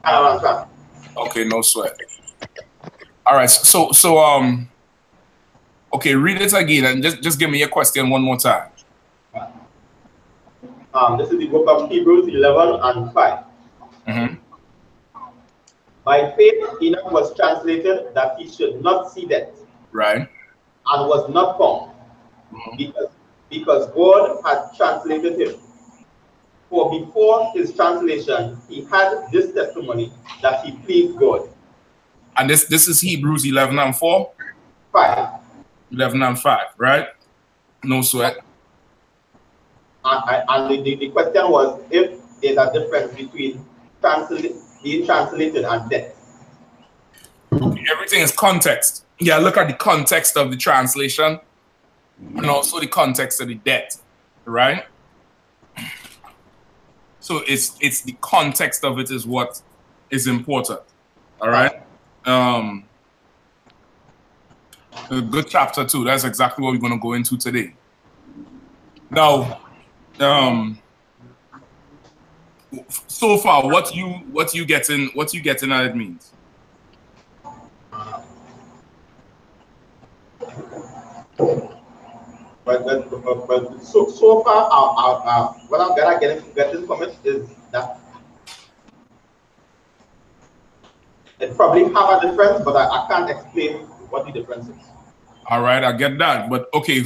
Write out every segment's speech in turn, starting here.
Okay, no sweat. All right, okay, read it again and just give me your question one more time. This is the book of Hebrews 11 and 5. Mm-hmm. By faith, Enoch was translated that he should not see death. Right. And was not found, because God had translated him. For before his translation, he had this testimony that he pleased God. And this is Hebrews 11 and 4? 5. 11 and 5, right? No sweat. And the question was if there's a difference between being translated and death. Everything is context. Yeah, look at the context of the translation and also the context of the death, right? So it's the context of it is what is important. All right. A good chapter 2. That's exactly what we're going to go into today. Now, so far, what you getting that it means? But so far, what I'm gonna getting from it is that it probably have a difference, but I can't explain what the difference is. All right, I get that. But okay,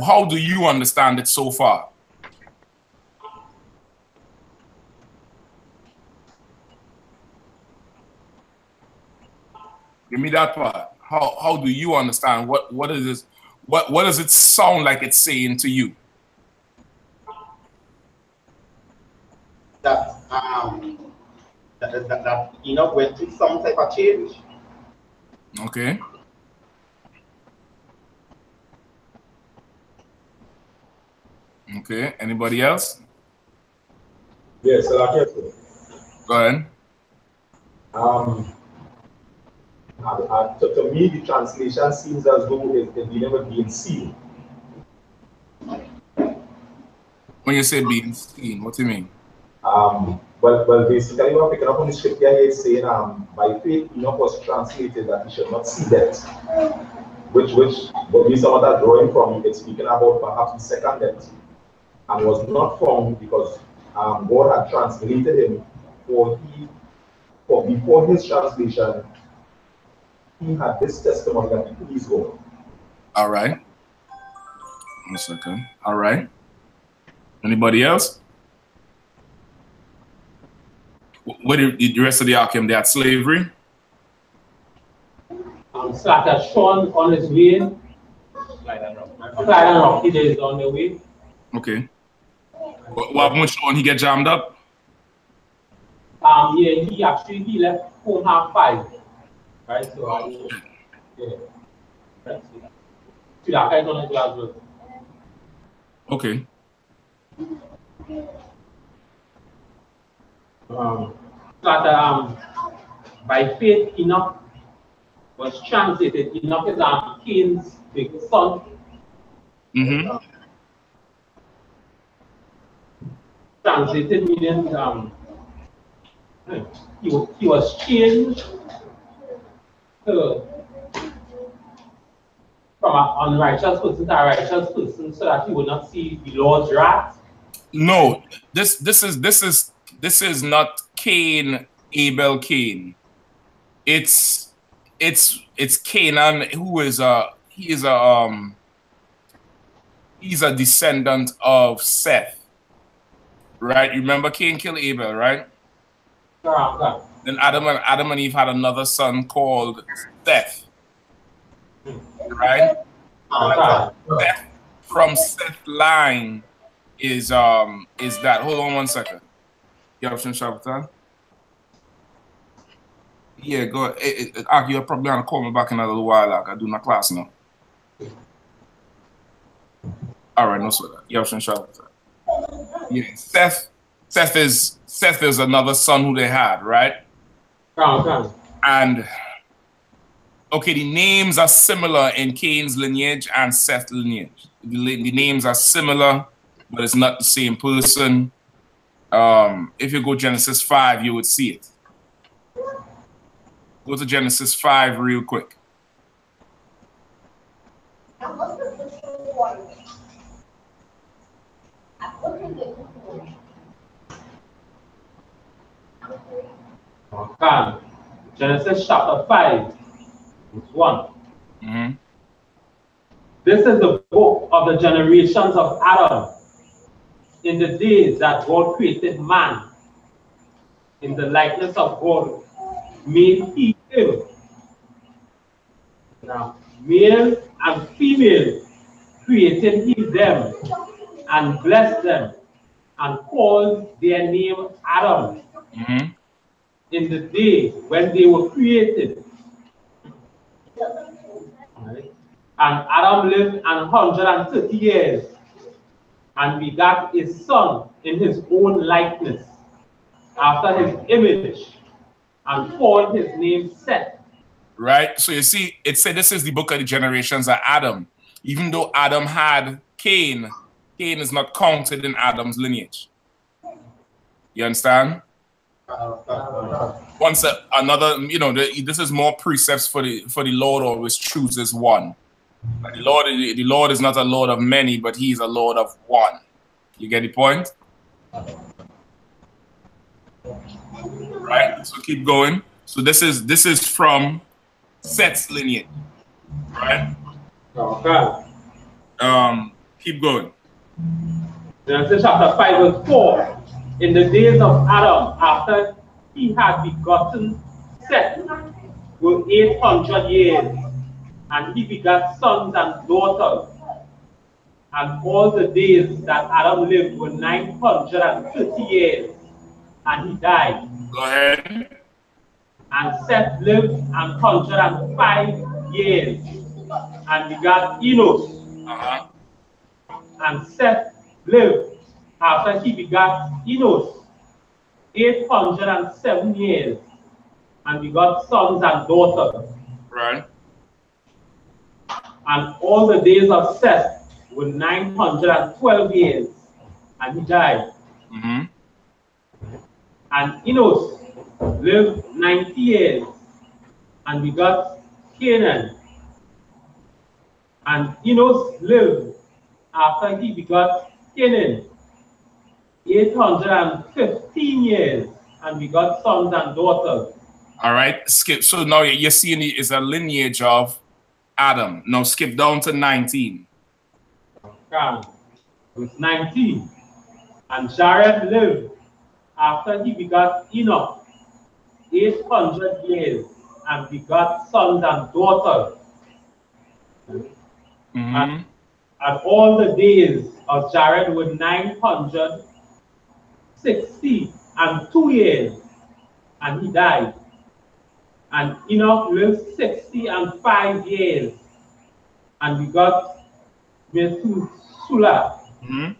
how do you understand it so far? Give me that part. How do you understand what is this? What does it sound like it's saying to you? That Enoch went through some type of change. Okay. Okay. Anybody else? Yes, Go ahead. To me, the translation seems as though it's never being seen. When you say being seen, what do you mean? Well, basically, we're picking up on the scripture here, it's saying, by faith, Enoch was translated that he should not see death. Which would be some of that drawing from it, speaking about perhaps the second death, and was not found because God had translated him for before his translation. He had this testimony that he pleased God. All right. 1 second. All right. Anybody else? What did the rest of the outcome? They had slavery? Slacker Sean on his way. Slide and rock. He is on the way. Okay. What happened with Sean? He get jammed up? Yeah, he left home 5:30. Right, so yeah. Right. So that guy's on the glass. Okay. By faith, Enoch was translated. Enoch is Cain's big son. Translated meaning he was changed from an unrighteous person to a righteous person, so that he would not see the Lord's wrath. No, this is not Cain, Abel, Cain. It's Canaan, who is he's a descendant of Seth, right? You remember Cain killed Abel, right? Then Adam and Eve had another son called Seth, right? Seth, from Seth line is that. Hold on 1 second. You have some Shabbaton? Yeah, go ahead. You're probably gonna call me back in a little while. Like I do my class now. All right, no sweat. You have some Shabbaton. Yeah, Seth is another son who they had, right? And okay, the names are similar in Cain's lineage and Seth's lineage. The names are similar, but it's not the same person. If you go Genesis 5, you would see it. Go to Genesis 5 real quick. Okay. Genesis chapter 5, verse 1. Mm-hmm. This is the book of the generations of Adam in the days that God created man. In the likeness of God made he him. Now, male and female created he them and blessed them and called their name Adam. Mm-hmm. In the day when they were created. Right. And Adam lived 130 years and begat a son in his own likeness, after his image, and called his name Seth. Right? So you see, it said this is the book of the generations of Adam. Even though Adam had Cain, Cain is not counted in Adam's lineage. You understand? Once another, you know, this is more precepts for the Lord always chooses one. But the Lord is not a Lord of many, but He is a Lord of one. You get the point? Right? So keep going. So this is from Seth's lineage, right? Okay. Keep going. Genesis chapter 5 verse 4. In the days of Adam, after he had begotten Seth, were 800 years, and he begat sons and daughters. And all the days that Adam lived were 930 years, and he died. Go ahead. And Seth lived 105 years, and begat Enos. And Seth lived, after he begat Enos, 807 years, and begot sons and daughters. Right. And all the days of Seth were 912 years, and he died. Mm-hmm. And Enos lived 90 years, and begot Canaan. And Enos lived, after he begot Canaan, 815 years, and begot sons and daughters. All right, skip. So now you're seeing it is a lineage of Adam. Now skip down to 19. Verse 19. And Jared lived, after he begot Enoch, 800 years, and begot sons and daughters. Mm-hmm. And all the days of Jared were 962 years, and he died. And Enoch lived 65 years, and begot Methuselah. Mm-hmm.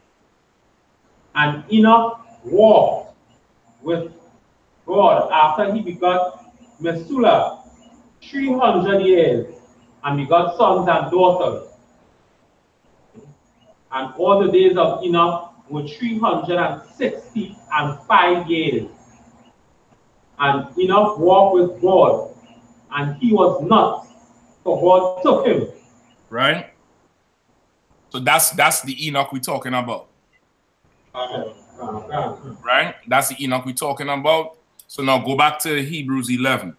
And Enoch walked with God after he begot Methuselah 300 years, and begot sons and daughters. And all the days of Enoch were 365 years. And Enoch walked with God, and he was not, for God took him. Right? So that's the Enoch we're talking about. Right? That's the Enoch we're talking about. So now go back to Hebrews 11.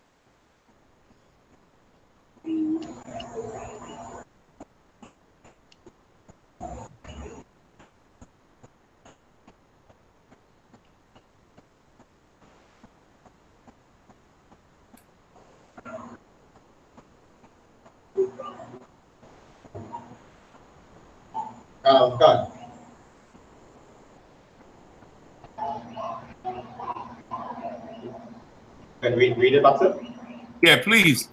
God. Can we read it, Pastor? Yeah, please.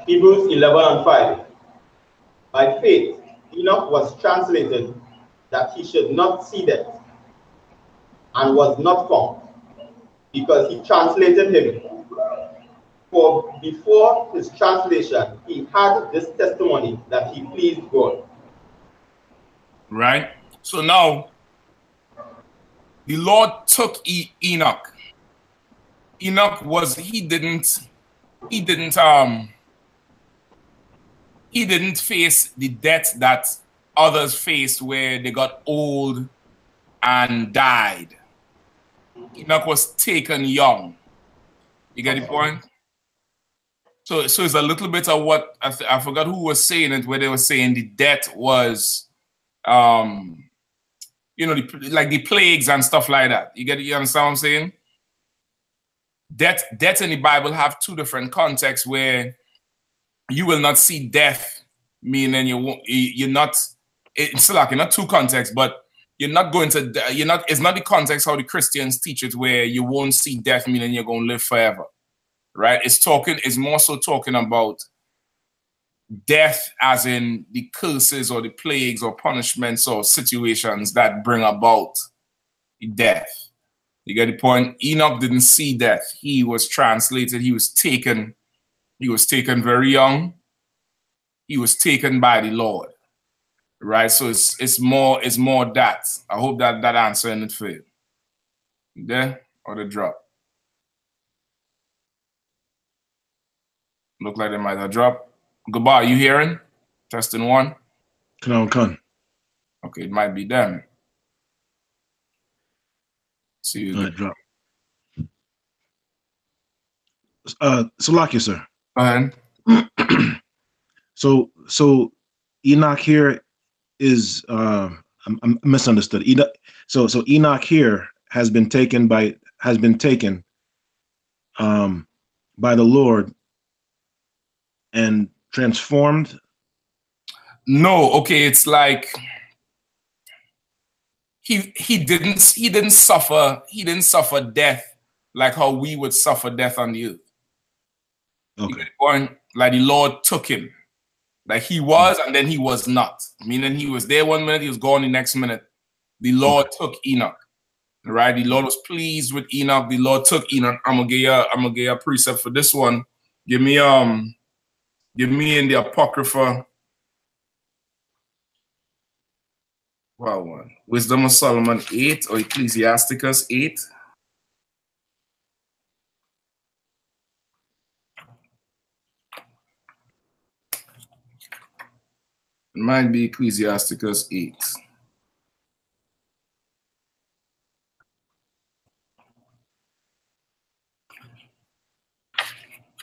Hebrews 11:5. By faith, Enoch was translated that he should not see death, and was not found, because he translated him. For before his translation, he had this testimony that he pleased God. Right? So now, the Lord took Enoch. Enoch was he didn't face the death that others faced where they got old and died. Enoch was taken young. You get the point? So it's a little bit of what I forgot who was saying it, where they were saying the death was you know, like the plagues and stuff like that. You understand what I'm saying? Death in the Bible have two different contexts where you will not see death, meaning you're not, it's like you're not two contexts, but you're not going to, it's not the context how the Christians teach it where you won't see death, meaning you're going to live forever, right? It's more so talking about death as in the curses or the plagues or punishments or situations that bring about death. You get the point? Enoch didn't see death. He was translated. He was taken very young. He was taken by the Lord, right? So it's more that. I hope that answering it for you. There or the drop. Look like they might have dropped. Goodbye. You hearing? Testing one. Come. Okay, it might be them. See you. Drop. Salakia, sir. Go ahead. So Enoch here is I'm misunderstood. So Enoch here has been taken by the Lord and transformed. No, okay, it's like he didn't suffer death like how we would suffer death on the earth. Okay. Like the Lord took him. Like he was and then he was not. Meaning he was there 1 minute, he was gone the next minute. The Lord took Enoch. Right? The Lord was pleased with Enoch. The Lord took Enoch. I'm gonna give you a precept for this one. Give me in the Apocrypha. Wow, Wisdom of Solomon 8 or Ecclesiasticus 8. It might be Ecclesiasticus 8.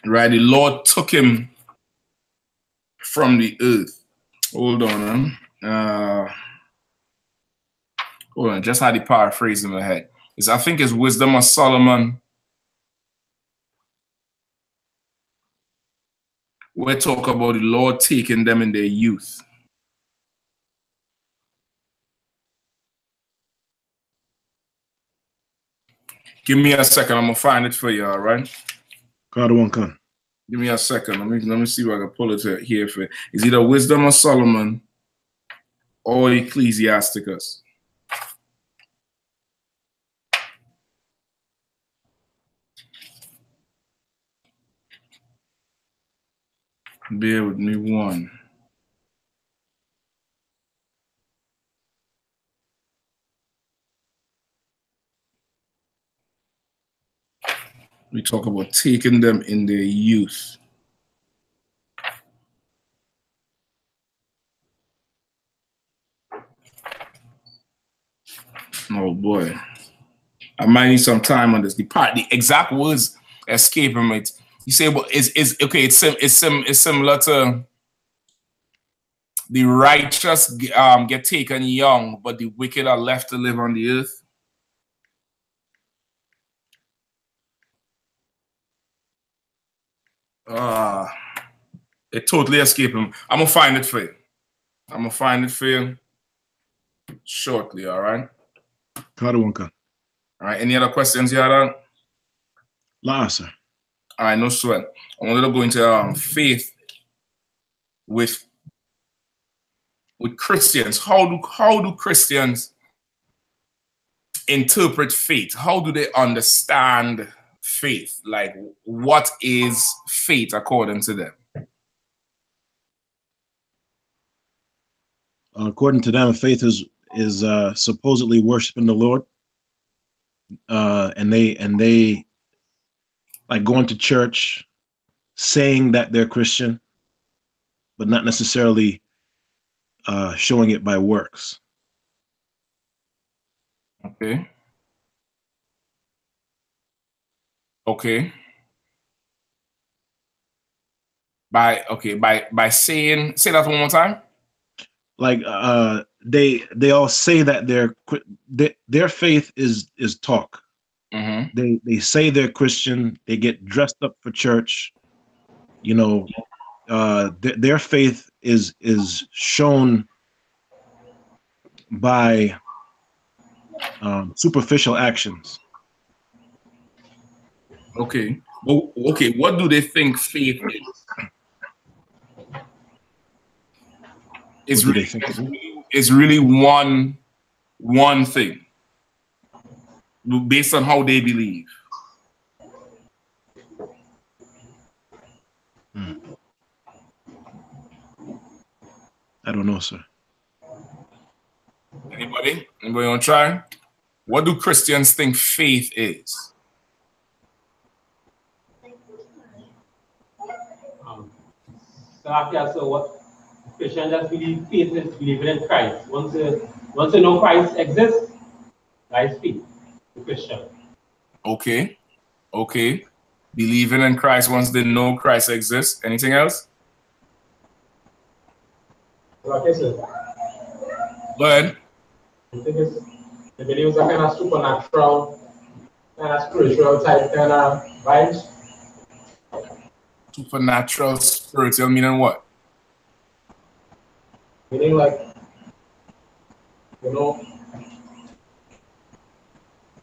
Right, the Lord took him from the earth. Hold on, hold on, just had the paraphrase in my head. I think it's Wisdom of Solomon. We talk about the Lord taking them in their youth. Give me a second, I'm gonna find it for you, all right? Come. Give me a second. Let me see if I can pull it here for you. It's either Wisdom of Solomon or Ecclesiasticus. Bear with me one. We talk about taking them in their youth. Oh boy, I might need some time on this. The exact words escaping me. You say, well, is okay? It's similar to the righteous get taken young, but the wicked are left to live on the earth. It totally escaped him. I'm gonna find it for you. Shortly, all right? All right, any other questions you had? La, sir. All right, no sweat. I wanted to go into faith with Christians. How do Christians interpret faith? How do they understand faith? Like, what is faith according to them? According to them, faith is supposedly worshiping the Lord, and they like going to church, saying that they're Christian, but not necessarily showing it by works. Okay. Okay. By saying, say that one more time. Like they all say that their faith is talk. Mm-hmm. They say they're Christian. They get dressed up for church. You know, their faith is shown by superficial actions. Okay. Well, okay. What do they think faith is? It's really one thing based on how they believe. I don't know, sir. Anybody want to try? What do Christians think faith is? So what Christians just believe faith is believing in Christ. Once you know Christ exists, that is faith. Christian. Okay. Okay. Believing in Christ once they know Christ exists. Anything else? Okay, sir. Go ahead. I think they believe it's a kind of supernatural, kind of spiritual type kind of vibes. Supernatural, spiritual, meaning what? Meaning like, you know,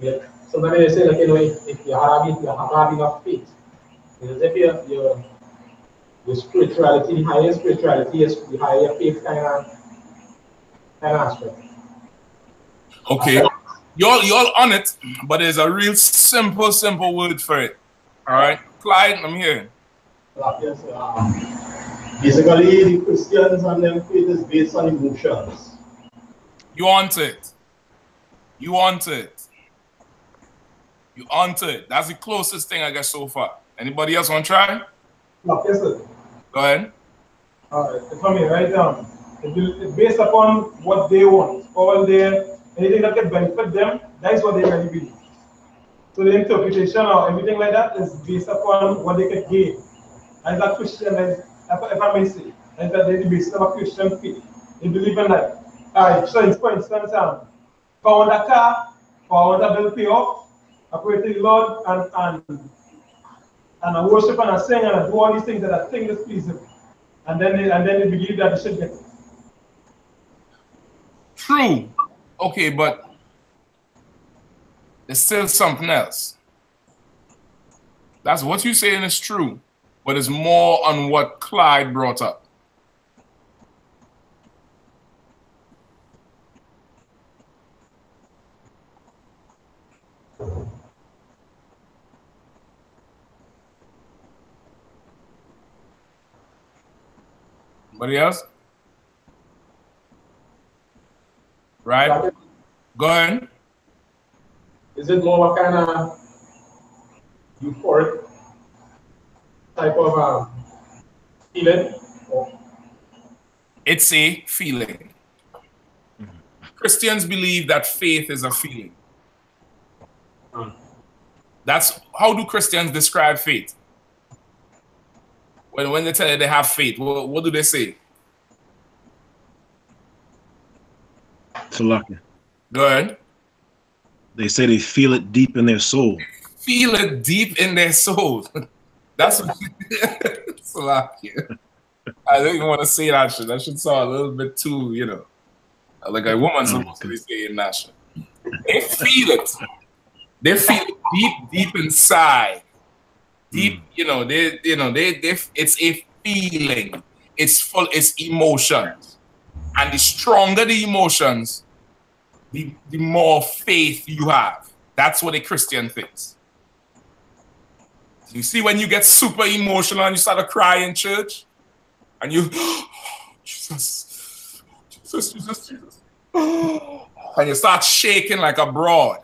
yeah, sometimes they say like, you know, if you have enough faith, you know, if your spirituality, the higher spirituality is the higher faith kind of aspect. Okay. You're on it, but there's a real simple word for it. All right. Clyde, I'm here. Yes, basically, the Christians and their faith is based on emotions. You want it. You want it. You want it. That's the closest thing I guess so far. Anybody else want to try? Yes, sir. Go ahead. All right. For me, right now, it's based upon what they want. Anything that can benefit them, that is what they really believe. So the interpretation or everything like that is based upon what they can gain. As a Christian, if I may say, as that they based on a Christian faith. They believe in like, so for instance, if I want a car, or I want a bill pay off, I pray to the Lord and I worship and I sing and I do all these things that I think is pleasing. And then they believe that they should get it. True. Okay, but there's still something else. That's what you're saying is true, but it's more on what Clyde brought up. Anybody else? Right? Go ahead. Is it more kind of euphoric type of feeling? It's a feeling. Christians believe that faith is a feeling. That's how do Christians describe faith? When they tell you they have faith, what do they say? Salakia. Go ahead. They say they feel it deep in their soul. Feel it deep in their soul. That's what Salakia. I don't even want to say that shit. That should sound a little bit too, you know, like a woman's supposed to be saying that shit. They feel it. They feel it deep inside. Deep, it's a feeling. It's emotions. And the stronger the emotions, the more faith you have. That's what a Christian thinks. You see, when you get super emotional and you start to cry in church, and you, Jesus, and you start shaking like a broad.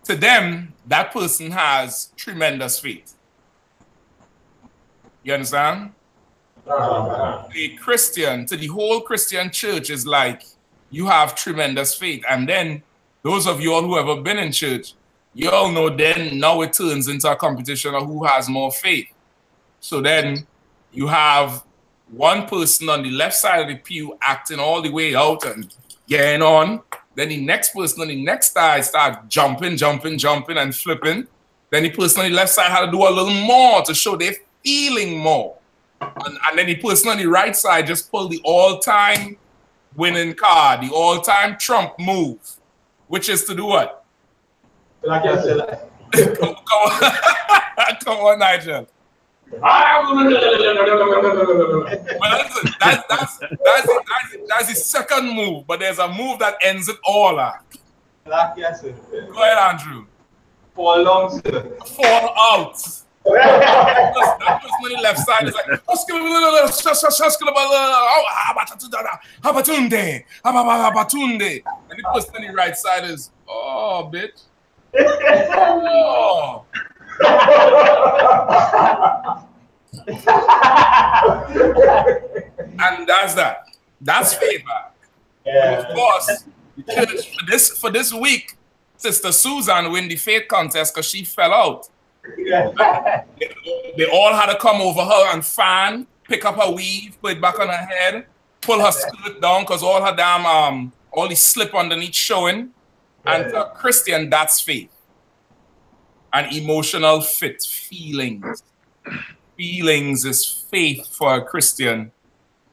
To them, that person has tremendous faith. You understand? A Christian, to the whole Christian church, is like, you have tremendous faith. And then those of you all who have been in church, you all know then now it turns into a competition of who has more faith. So then you have one person on the left side of the pew acting all the way out and getting on. Then the next person on the next side starts jumping and flipping. Then the person on the left side had to do a little more to show they're feeling more. And then the person on the right side just pulled the all-time winning card, the all-time Trump move, which is to do what? Like I said, Come on. Come on, Nigel. Well, listen, that's the second move, but there's a move that ends it all. like I said. Go ahead, Andrew. For long, sir. Fall out. That person on the left side is like, and the person on the right side is, oh, bitch. Oh. And that's that. That's feedback. Yeah. Of course, the church for this week, Sister Susan win the faith contest because she fell out. They all had to come over her and fan, pick up her weave, put it back on her head, pull her skirt down because all her damn all the slip underneath showing. And to a Christian, that's faith. And emotional fit, feelings. Feelings is faith for a Christian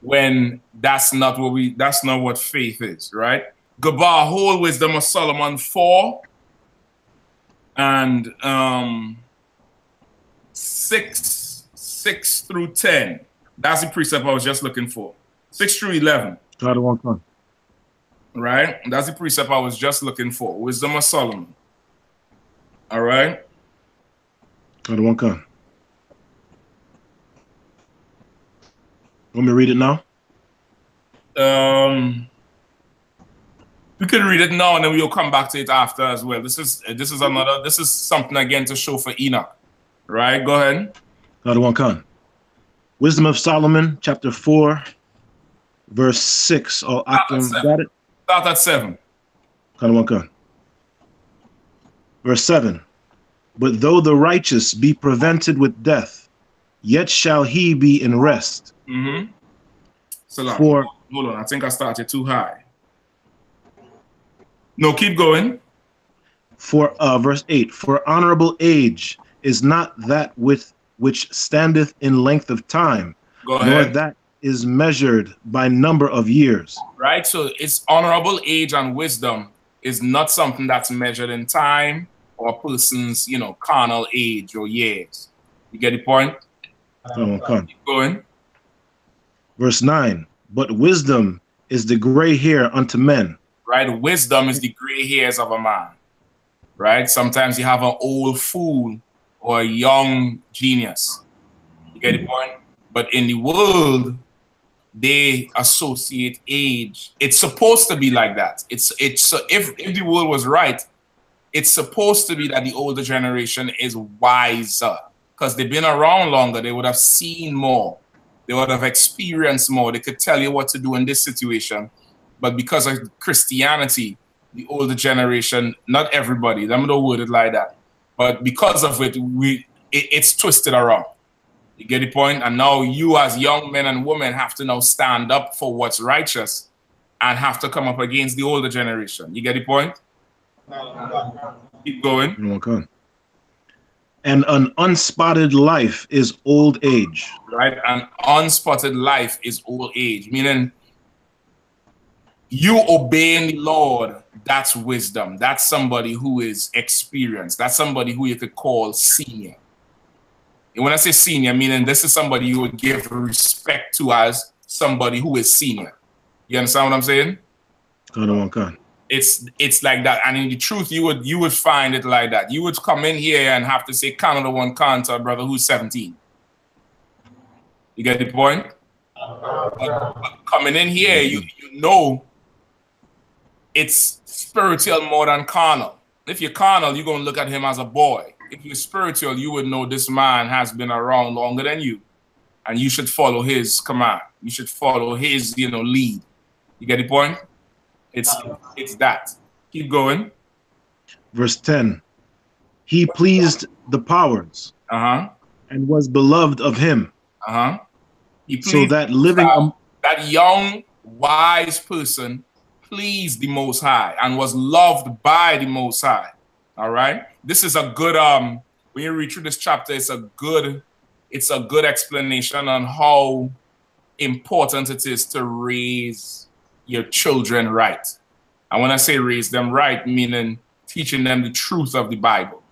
when that's not what faith is, right? Gabar, whole wisdom of Solomon 4 and 6 through 10. That's the precept I was just looking for. 6 through 11. Right? That's the precept I was just looking for. Wisdom of Solomon. All right? Want me to read it now? We could read it now and then we'll come back to it after as well. This is something again to show for Enoch. Right? Go ahead. Wisdom of Solomon, chapter 4, verse 6. Oh, got it? Start at 7. Verse 7. But though the righteous be prevented with death, yet shall he be in rest. So hold on, I think I started too high. No, keep going. For verse 8, for honorable age is not that which standeth in length of time, nor that is measured by number of years. Right, so it's honorable age and wisdom is not something that's measured in time or a person's, carnal age or years. You get the point? Keep going. Verse 9, but wisdom is the gray hair unto men. Right, wisdom is the gray hairs of a man. Right, sometimes you have an old fool or a young genius. You get the point? But in the world, they associate age. It's supposed to be like that. If the world was right, it's supposed to be that the older generation is wiser because they've been around longer. They would have seen more. They would have experienced more. They could tell you what to do in this situation. But because of Christianity, the older generation, not everybody, I'm not word it like that, but because of it, it's twisted around. You get the point? And now you as young men and women have to now stand up for what's righteous and have to come up against the older generation. You get the point? Keep going. And an unspotted life is old age. Right? An unspotted life is old age, meaning you obeying the Lord, that's wisdom. That's somebody who is experienced. That's somebody who you could call senior. And when I say senior, meaning this is somebody you would give respect to as somebody who is senior. You understand what I'm saying? It's like that. And in the truth, you would find it like that. You would come in here and have to say Canada one can to a brother who's 17. You get the point? But coming in here, you know it's spiritual more than carnal. If you're carnal, you're going to look at him as a boy. If you're spiritual, you would know this man has been around longer than you, and you should follow his command. You should follow his, lead. You get the point? It's that. Keep going. Verse 10. He pleased the powers and was beloved of him. So that that young, wise person pleased the Most High and was loved by the Most High. All right. This is a good when you read through this chapter, it's a good explanation on how important it is to raise your children right. And when I say raise them right, meaning teaching them the truth of the Bible.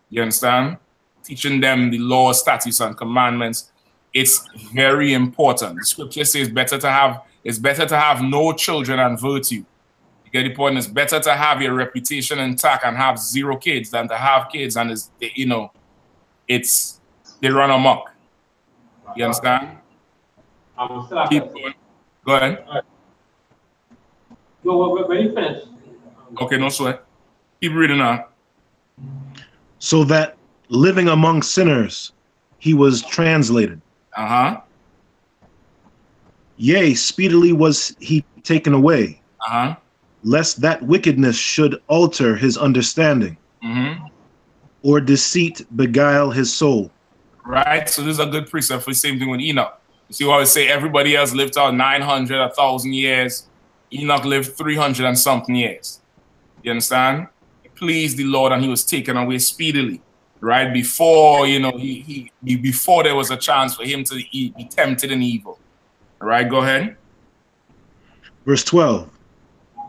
You understand? Teaching them the law, statutes, and commandments. It's very important. The scripture says it's better to have no children and virtue. You get the point? It's better to have your reputation intact and have 0 kids than to have kids and they run amok. You understand? Keep going. Go ahead. Go, when you finish. Okay, no sweat. Keep reading on. So that living among sinners, he was translated. Yea, speedily was he taken away, lest that wickedness should alter his understanding, or deceit beguile his soul. Right, so this is a good precept for the same thing with Enoch. You see what I say? Everybody else lived out 900, 1,000 years. Enoch lived 300 and something years. You understand? He pleased the Lord and he was taken away speedily. Right, before before there was a chance for him to be tempted in evil. All right, go ahead. Verse 12.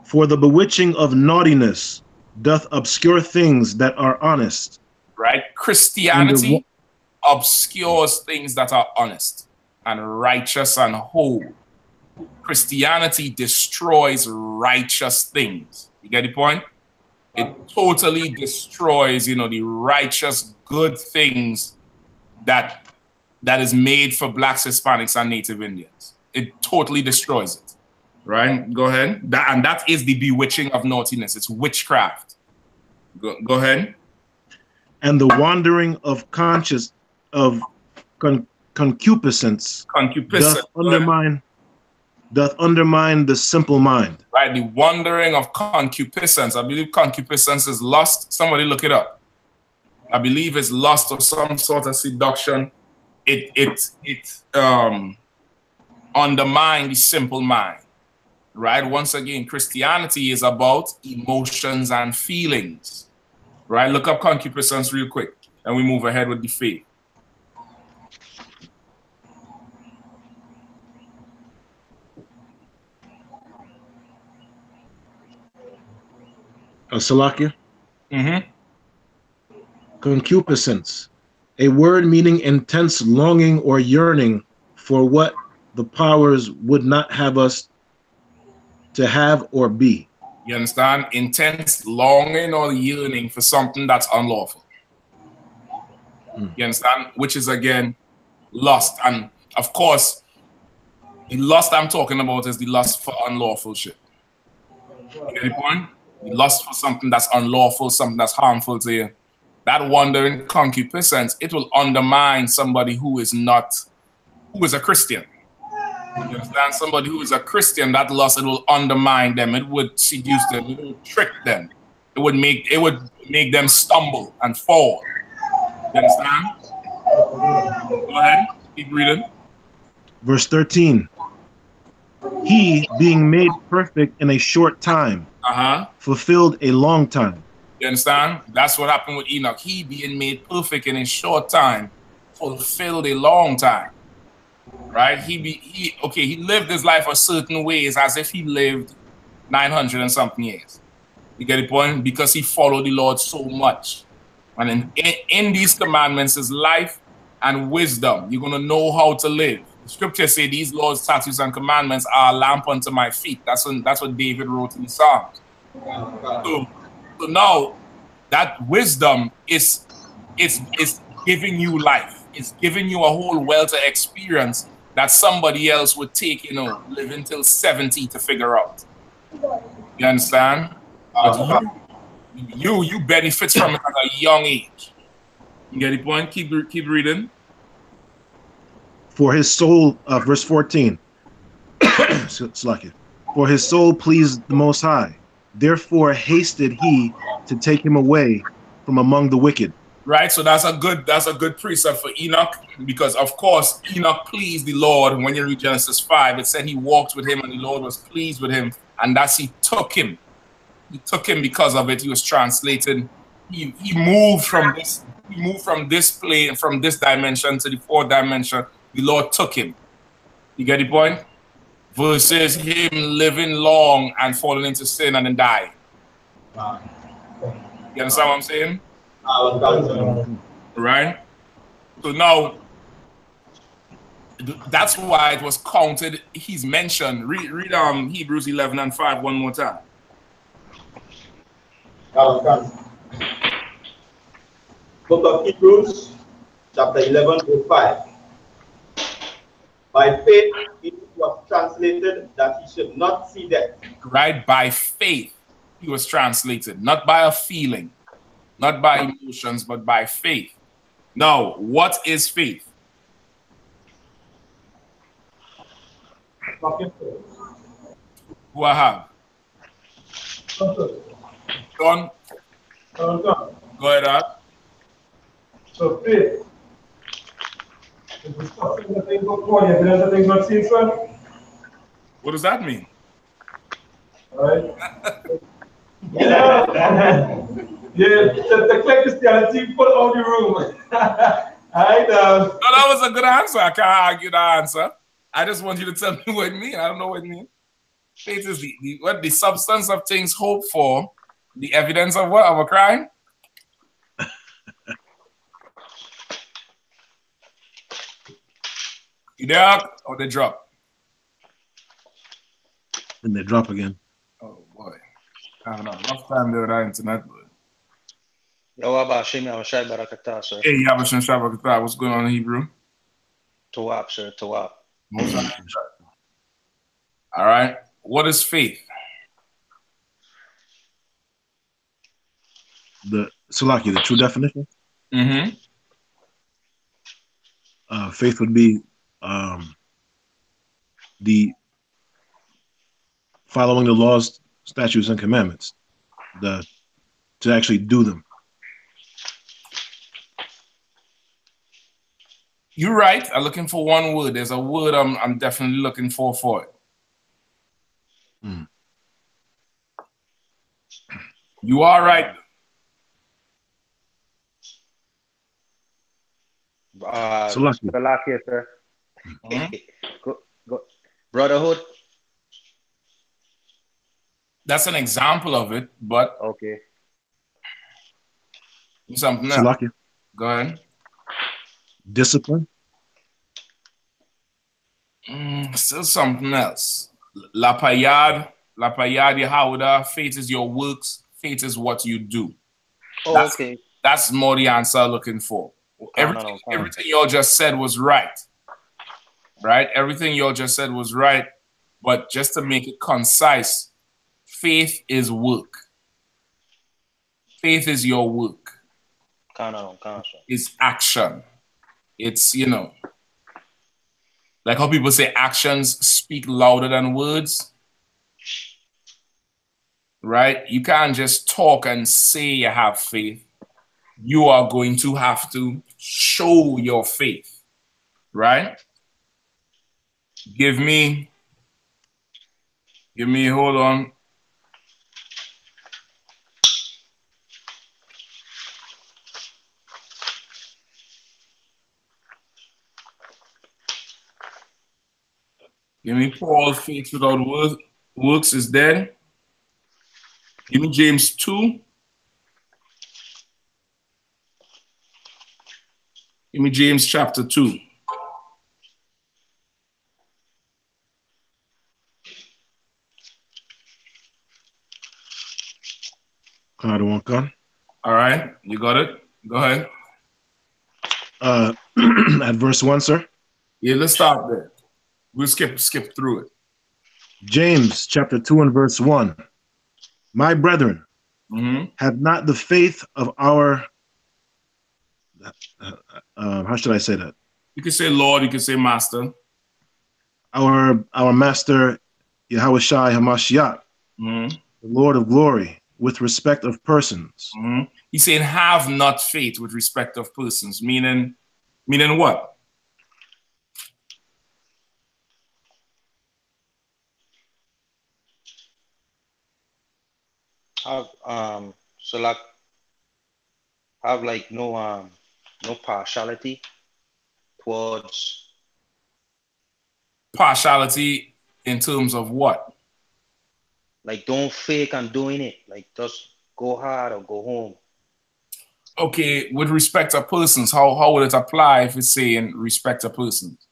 For the bewitching of naughtiness doth obscure things that are honest. Right, Christianity obscures things that are honest and righteous and whole. Christianity destroys righteous things. You get the point? It totally destroys, the righteous, good things that is made for blacks, Hispanics, and Native Indians. It totally destroys it. Right? Go ahead. That is the bewitching of naughtiness. It's witchcraft. Go ahead. And the wandering of concupiscence doth undermine the simple mind. Right, the wandering of concupiscence. I believe concupiscence is lust. Somebody look it up. I believe it's lust or some sort of seduction. It undermines the simple mind. Right. Once again, Christianity is about emotions and feelings. Right. Look up concupiscence real quick, and we move ahead with the faith. Salakia? Concupiscence, a word meaning intense longing or yearning for what the powers would not have us to have or be. You understand? Intense longing or yearning for something that's unlawful. You understand? Which is, again, lust. And, of course, the lust I'm talking about is the lust for unlawful shit. You get the point? The lust for something that's unlawful, something that's harmful to you. That wandering concupiscence, it will undermine somebody who is a Christian. You understand? Somebody who is a Christian, that lust, it will undermine them. It would seduce them. It would trick them. It would make them stumble and fall. You understand? Go ahead. Keep reading. Verse 13. He, being made perfect in a short time, fulfilled a long time. You understand? That's what happened with Enoch. He, being made perfect in a short time, fulfilled a long time. Right? He lived his life a certain ways as if he lived 900 and something years. You get the point? Because he followed the Lord so much. And in these commandments is life and wisdom. You're going to know how to live. The scriptures say these laws, statutes, and commandments are a lamp unto my feet. That's what David wrote in the Psalms. So now that wisdom is giving you life. It's giving you a whole wealth of experience that somebody else would take, live until 70 to figure out. You understand? You benefit from it at a young age. You get the point? Keep reading. For his soul, verse 14. For his soul pleased the Most High. Therefore hasted he to take him away from among the wicked. Right, so that's a good precept for Enoch, because of course Enoch pleased the Lord. When you read Genesis 5, it said he walked with him and the Lord was pleased with him, and that's he took him. He took him because of it. He was translated. He moved from this plane, from this dimension to the fourth dimension. The Lord took him. You get the point? Versus him living long and falling into sin and then dying. You understand what I'm saying? Right? So now, that's why it was counted. He's mentioned. Read Hebrews 11 and 5 one more time. Book of Hebrews, chapter 11 to 5. By faith, it was translated that he should not see death. Right? By faith, he was translated. Not by a feeling. Not by emotions, but by faith. Now, what is faith? Who I have? John? Go ahead, Art. So faith is the substance of things hoped for, the evidence of things not seen, sir. What does that mean? All right. Yeah, the Christianity put out the room. All right. No, that was a good answer. I can't argue the answer. I just want you to tell me what it means. I don't know what it means. Faith is the substance of things hoped for, the evidence of what? Of a crime? You there? Or they drop? And they drop again. Oh boy. I don't know. Enough time there with our internet, but. Hey, Yabashim Shabakata, what's going on in Hebrew? Tawab, sir, Tawab. All right. What is faith? The true definition? Mm-hmm. Faith would be the following the laws, statutes, and commandments. To actually do them. You're right. I'm looking for one word. There's a word I'm definitely looking for it. Mm. You are right. Salakia, sir. Mm-hmm. Go. Brotherhood. That's an example of it, but okay. Something else. Salakia. Go ahead. Discipline. Still something else. Lapayad Yehuda. Faith is your works. Faith is what you do. Oh, okay. That's more the answer I'm looking for. Everything y'all just said was right. Right? Everything y'all just said was right. But just to make it concise, faith is work. Faith is your work. It's action. It's, like how people say actions speak louder than words. Right? You can't just talk and say you have faith. You are going to have to show your faith. Right? Give me, hold on. Give me Paul, faith without works is dead. Give me James 2. Give me James chapter 2. All right, you got it. Go ahead. At verse 1, sir. Yeah, let's stop there. We'll skip through it. James chapter 2 and verse 1. My brethren, Have not the faith of our, how should I say that? You can say Lord, you can say Master. Our Master, Yahawashi Hamashiach, the Lord of glory, with respect of persons. He's saying, have not faith with respect of persons, meaning what? Have like no partiality towards. Partiality in terms of what? Like don't fake on doing it. Like just go hard or go home. Okay, with respect to persons, how would it apply if it's saying respect to persons?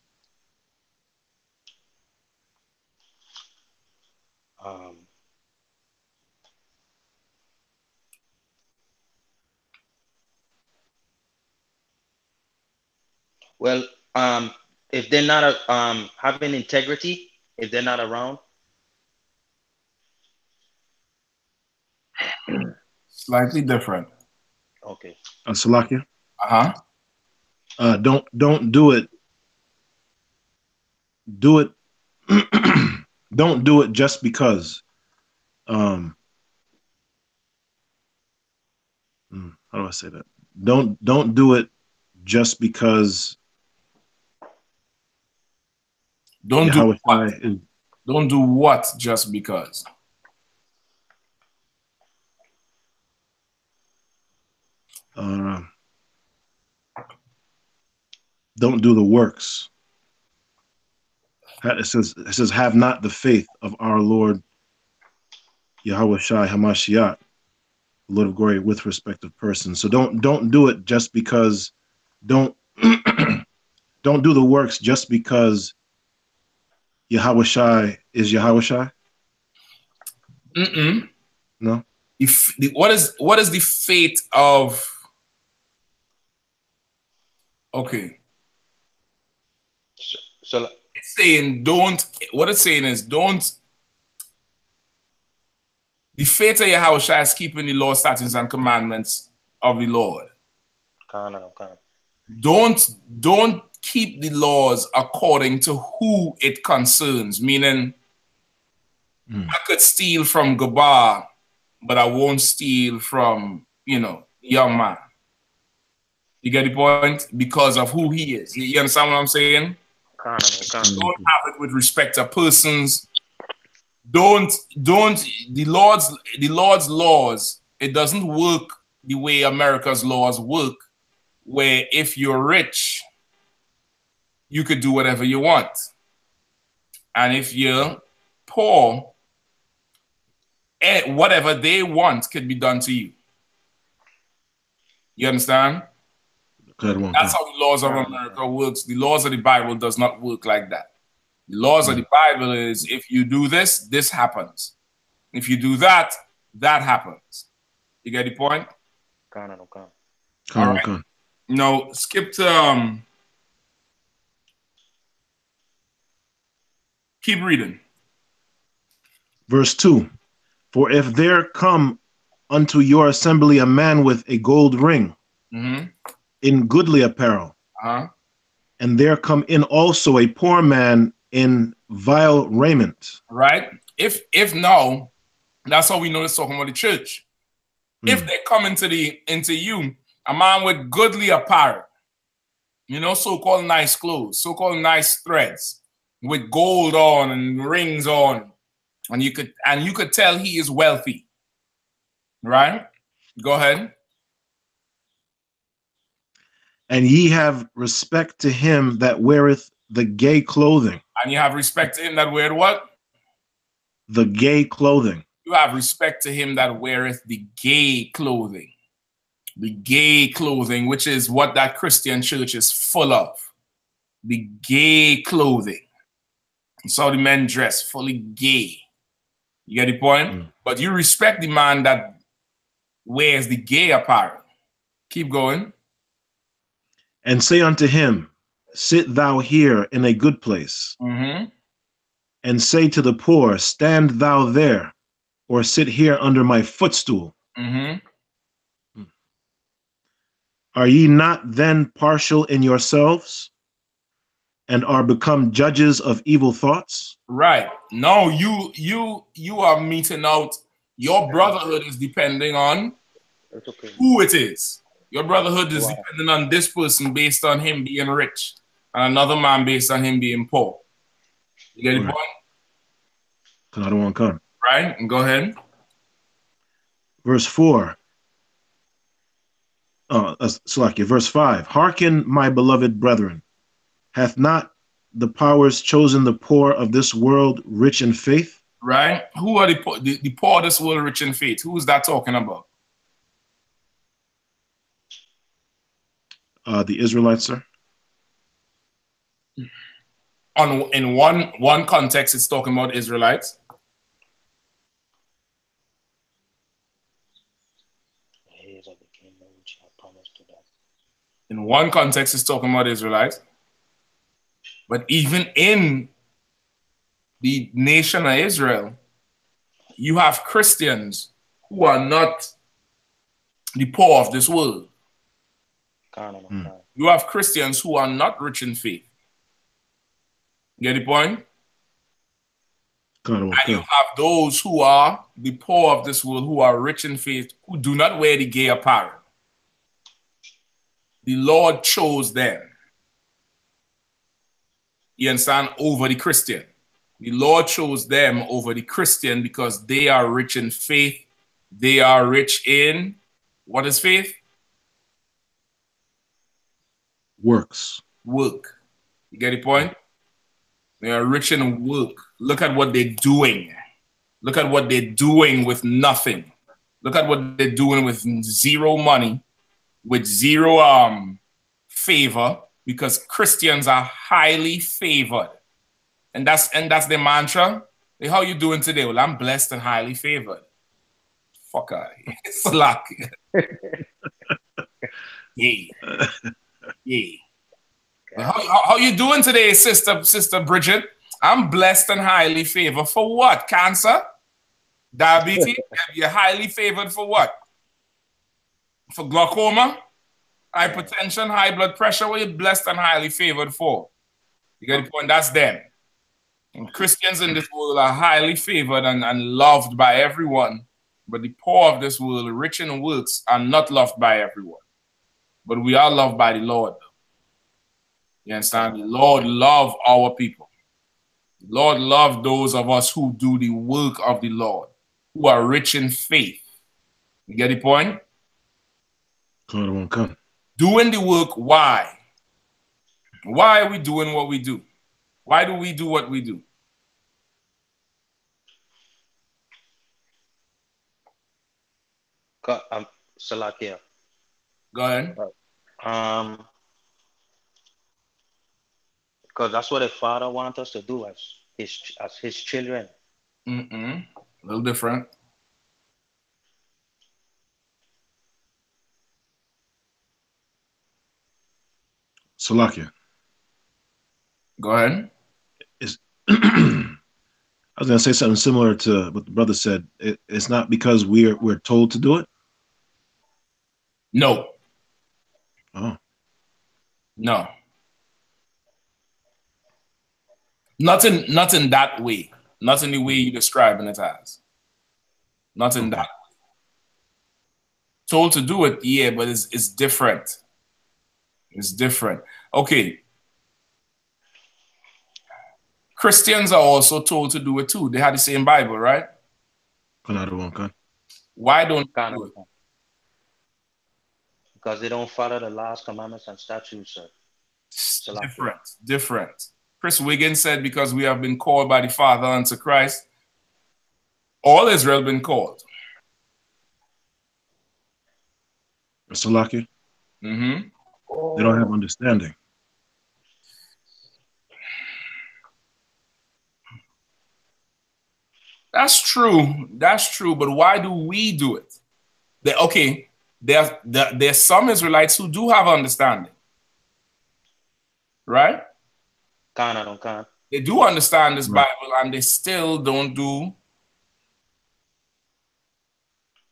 Well, if they're not having integrity, if they're not around. Slightly different. Okay. Salakia. Don't do it. Do it. Don't do it just because. How do I say that? Don't do it just because. Don't do what? Don't do what just because. Don't do the works. It says, have not the faith of our Lord Yahawashi Hamashiach, Lord of glory, with respect of persons. So don't do it just because. Don't don't do the works just because Yahawashi is Yahawashi. No. What is the fate of? Okay. So it's saying don't. What it's saying is don't. The fate of Yahawashi is keeping the law, statutes, and commandments of the Lord. Don't keep the laws according to who it concerns. Meaning, I could steal from Gabar, but I won't steal from young man. You get the point? Because of who he is. You understand what I'm saying? Don't have it with respect to persons. Don't the Lord's laws, it doesn't work the way America's laws work, where if you're rich, you could do whatever you want. And if you're poor, whatever they want could be done to you. You understand? That's how the laws of America works. The laws of the Bible does not work like that. The laws of the Bible is if you do this, this happens. If you do that, that happens. You get the point? All right. Now skip to keep reading. Verse 2. For if there come unto your assembly a man with a gold ring, in goodly apparel, and there come in also a poor man in vile raiment. Right? If no, that's how we know it's talking about the church. If they come into you, a man with goodly apparel, so-called nice clothes, so-called nice threads, with gold on and rings on, and you could tell he is wealthy. Right? Go ahead. And ye have respect to him that weareth the gay clothing. And you have respect to him that weareth what? The gay clothing. You have respect to him that weareth the gay clothing. The gay clothing, which is what that Christian church is full of. The gay clothing. So the men dress fully gay. You get the point? But you respect the man that wears the gay apparel. Keep going. And say unto him, sit thou here in a good place. And say to the poor, stand thou there, or sit here under my footstool. Are ye not then partial in yourselves, and are become judges of evil thoughts? Right. No, you are meeting out. Your brotherhood is depending on who it is. Your brotherhood is depending on this person based on him being rich, and another man based on him being poor. You get the point? Another one come. Right? And go ahead. Verse 4. Verse 5. Hearken, my beloved brethren, hath not the powers chosen the poor of this world rich in faith? Right? Who are the poor of this world rich in faith? Who is that talking about? The Israelites, sir. In one context, it's talking about Israelites. In one context, it's talking about Israelites. But even in the nation of Israel, you have Christians who are not the poor of this world. You have Christians who are not rich in faith. Get the point? And you have those who are the poor of this world, who are rich in faith, who do not wear the gay apparel. The Lord chose them. You understand? Over the Christian. The Lord chose them over the Christian because they are rich in faith. They are rich in, what is faith? Works. Work. You get the point? They are rich in work. Look at what they're doing. Look at what they're doing with nothing. Look at what they're doing with zero money, with zero favor, because Christians are highly favored. And that's the mantra. Hey, how you doing today? Well, I'm blessed and highly favored. Fuck out of here. Slack. Yeah. Yeah. How you doing today, Sister Bridget? I'm blessed and highly favored. For what? Cancer? Diabetes? You're highly favored for what? For glaucoma? Hypertension? High blood pressure? What are you blessed and highly favored for? You get the point? That's them. And Christians in this world are highly favored and loved by everyone. But the poor of this world, rich in works, are not loved by everyone. But we are loved by the Lord. You understand? The Lord loves our people. The Lord loves those of us who do the work of the Lord, who are rich in faith. You get the point? Doing the work, why? Why are we doing what we do? Why do we do what we do? Salakia. Go ahead. Because that's what the Father wants us to do as his children. A little different. Salakia. Go ahead. I was going to say something similar to what the brother said. It's not because we're told to do it? No. Oh. No. Not in that way. Not in the way you're describing it as. Not in that way. Told to do it, yeah, but it's different. It's different. Okay. Christians are also told to do it too. They have the same Bible, right? Why don't they do it? Because they don't follow the laws, commandments, and statutes, sir. Different. Chris Wiggins said, because we have been called by the Father unto Christ, all Israel been called. Mr. Lucky? They don't have understanding. That's true. But why do we do it? There's some Israelites who do have understanding. Right? They do understand this Bible and they still don't do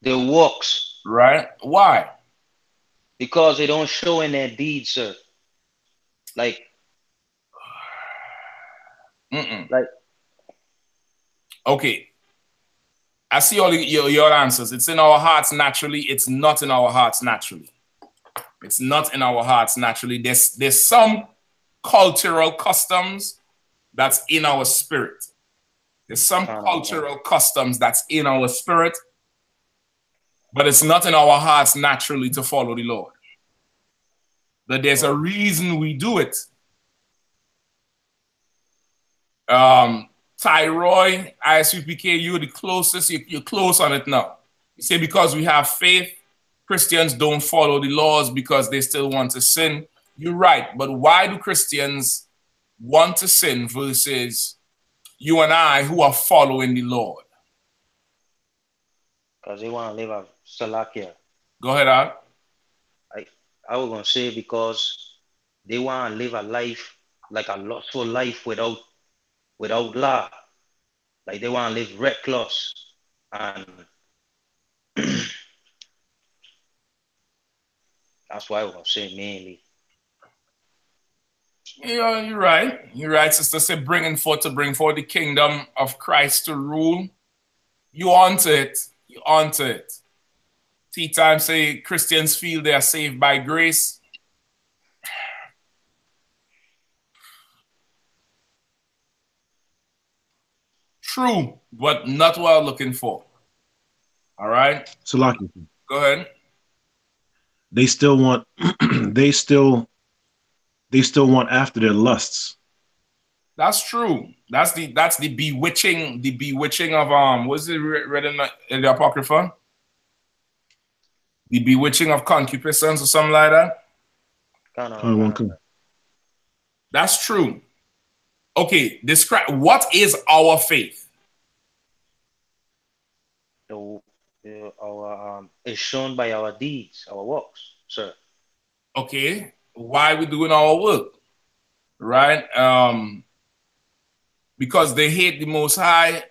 their works. Right? Why? Because they don't show in their deeds, sir. Like, like. Okay. I see all your answers. It's in our hearts naturally. It's not in our hearts naturally. It's not in our hearts naturally. There's some cultural customs that's in our spirit. There's some cultural customs that's in our spirit, but it's not in our hearts naturally to follow the Lord. But there's a reason we do it. Tyroy, I.S.U.P.K, you're the closest, you're close on it now. You say because we have faith, Christians don't follow the laws because they still want to sin. You're right, but why do Christians want to sin versus you and I who are following the Lord? Because they want to live a Salakia. Go ahead, Al. I was going to say because they want to live a life, like a lustful life without law. Like they want to live reckless. And that's why I was going to say mainly. Yeah, you're right. You're right, sister. Say bring forth the kingdom of Christ to rule. You onto it. You onto it. Tea time say Christians feel they are saved by grace. True, but not what I'm looking for. All right. Salaki. Go ahead. They still want they still want after their lusts. That's true. That's the bewitching of what's it read in the Apocrypha? The bewitching of concupiscence or something like that. That's true. Okay, describe what is our faith? It's shown by our deeds, our works, sir. Okay, why we doing our work? Right? Because they hate the Most High.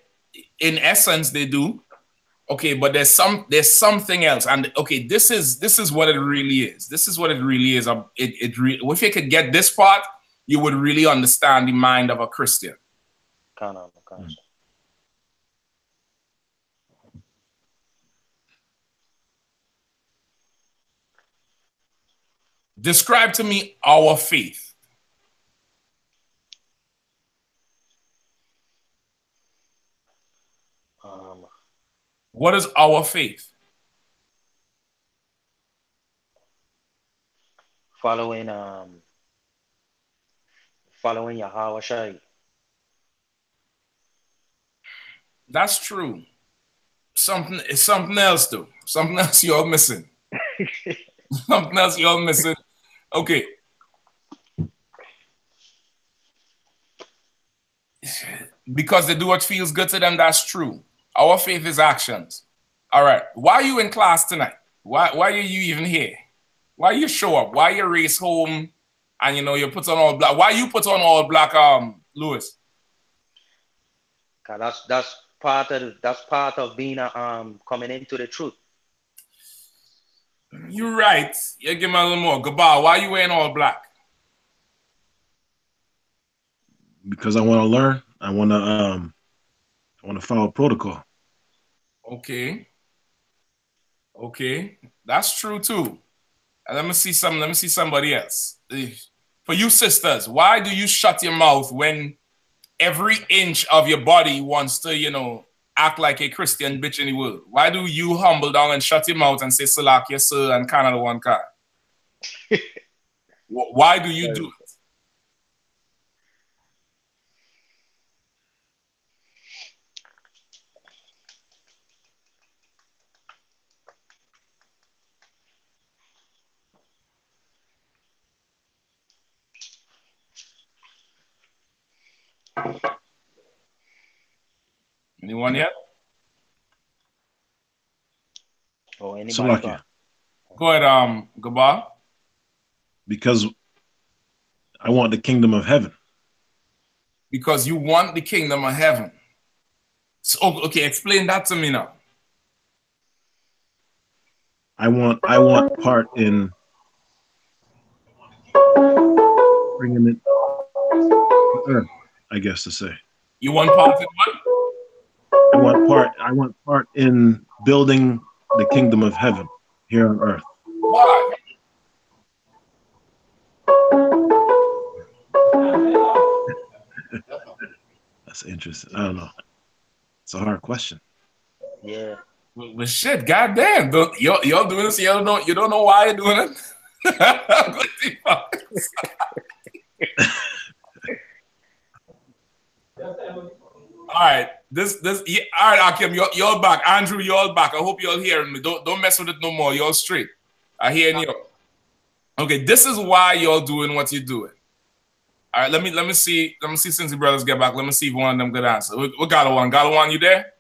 In essence, they do. Okay, but there's something else, and okay, this is what it really is. This is what it really is. If you could get this part, you would really understand the mind of a Christian. Describe to me our faith. What is our faith? Following Yahweh Shai. That's true. It's something else though. Something else you're missing. Something else you're missing. Okay. Because they do what feels good to them, that's true. Our faith is actions. All right. Why are you in class tonight? Why are you even here? Why you show up? Why you race home and you put on all black? Why you put on all black, Lewis? That's part of being coming into the truth. You're right. You give me a little more. Gabal, why you wearing all black? Because I want to learn. I want to follow protocol. Okay. Okay. That's true too. And let me see somebody else. For you sisters, why do you shut your mouth when every inch of your body wants to, act like a Christian bitch in the world? Why do you humble down and shut your mouth and say Salakia, sir, and Canada one car? Why do you do it? Anyone yet? Oh, anybody? Go ahead, Gabal. Because I want the kingdom of heaven. Because you want the kingdom of heaven. So, okay, explain that to me now. I want part in bringing it to earth, I guess to say. You want part in what? I want part in building the kingdom of heaven here on earth. Why? That's interesting. I don't know. It's a hard question. Yeah. But shit, goddamn, y'all doing this? You don't know why you're doing it. All right, all right, Akim, y'all back. Andrew, y'all back. I hope y'all hearing me. Don't mess with it no more. Y'all straight. I hear you. Okay, this is why y'all doing what you're doing. All right, let me see since the brothers get back. Let me see if one of them could answer. We got one. Got one, you there?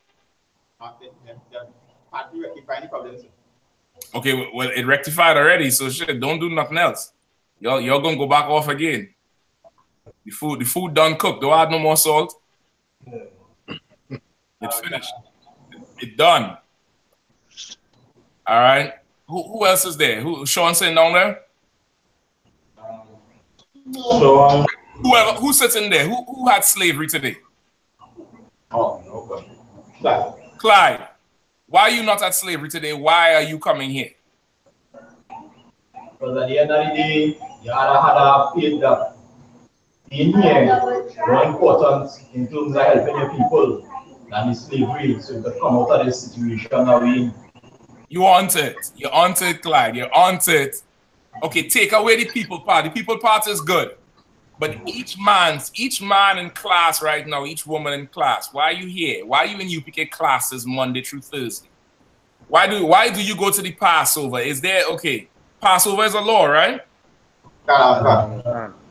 Okay, well, it rectified already, so shit, don't do nothing else. Y'all gonna go back off again. The food done cooked. Don't add no more salt. It's finished. It's done. All right. Who else is there? Sean sitting down there? So Who sits in there? Who had slavery today? Oh, no. Clyde. Why are you not at slavery today? Why are you coming here? Because at the end of the day, you had a faith that being here more important in terms of helping your people than the slavery. So you could come out of this situation that we in. You want it. You're onto it, Clyde. You're onto it. Okay, take away the people part. The people part is good. But each man in class right now, each woman in class, why are you here? Why are you in UPK classes Monday through Thursday? Why do you go to the Passover? Is there, okay, Passover is a law, right?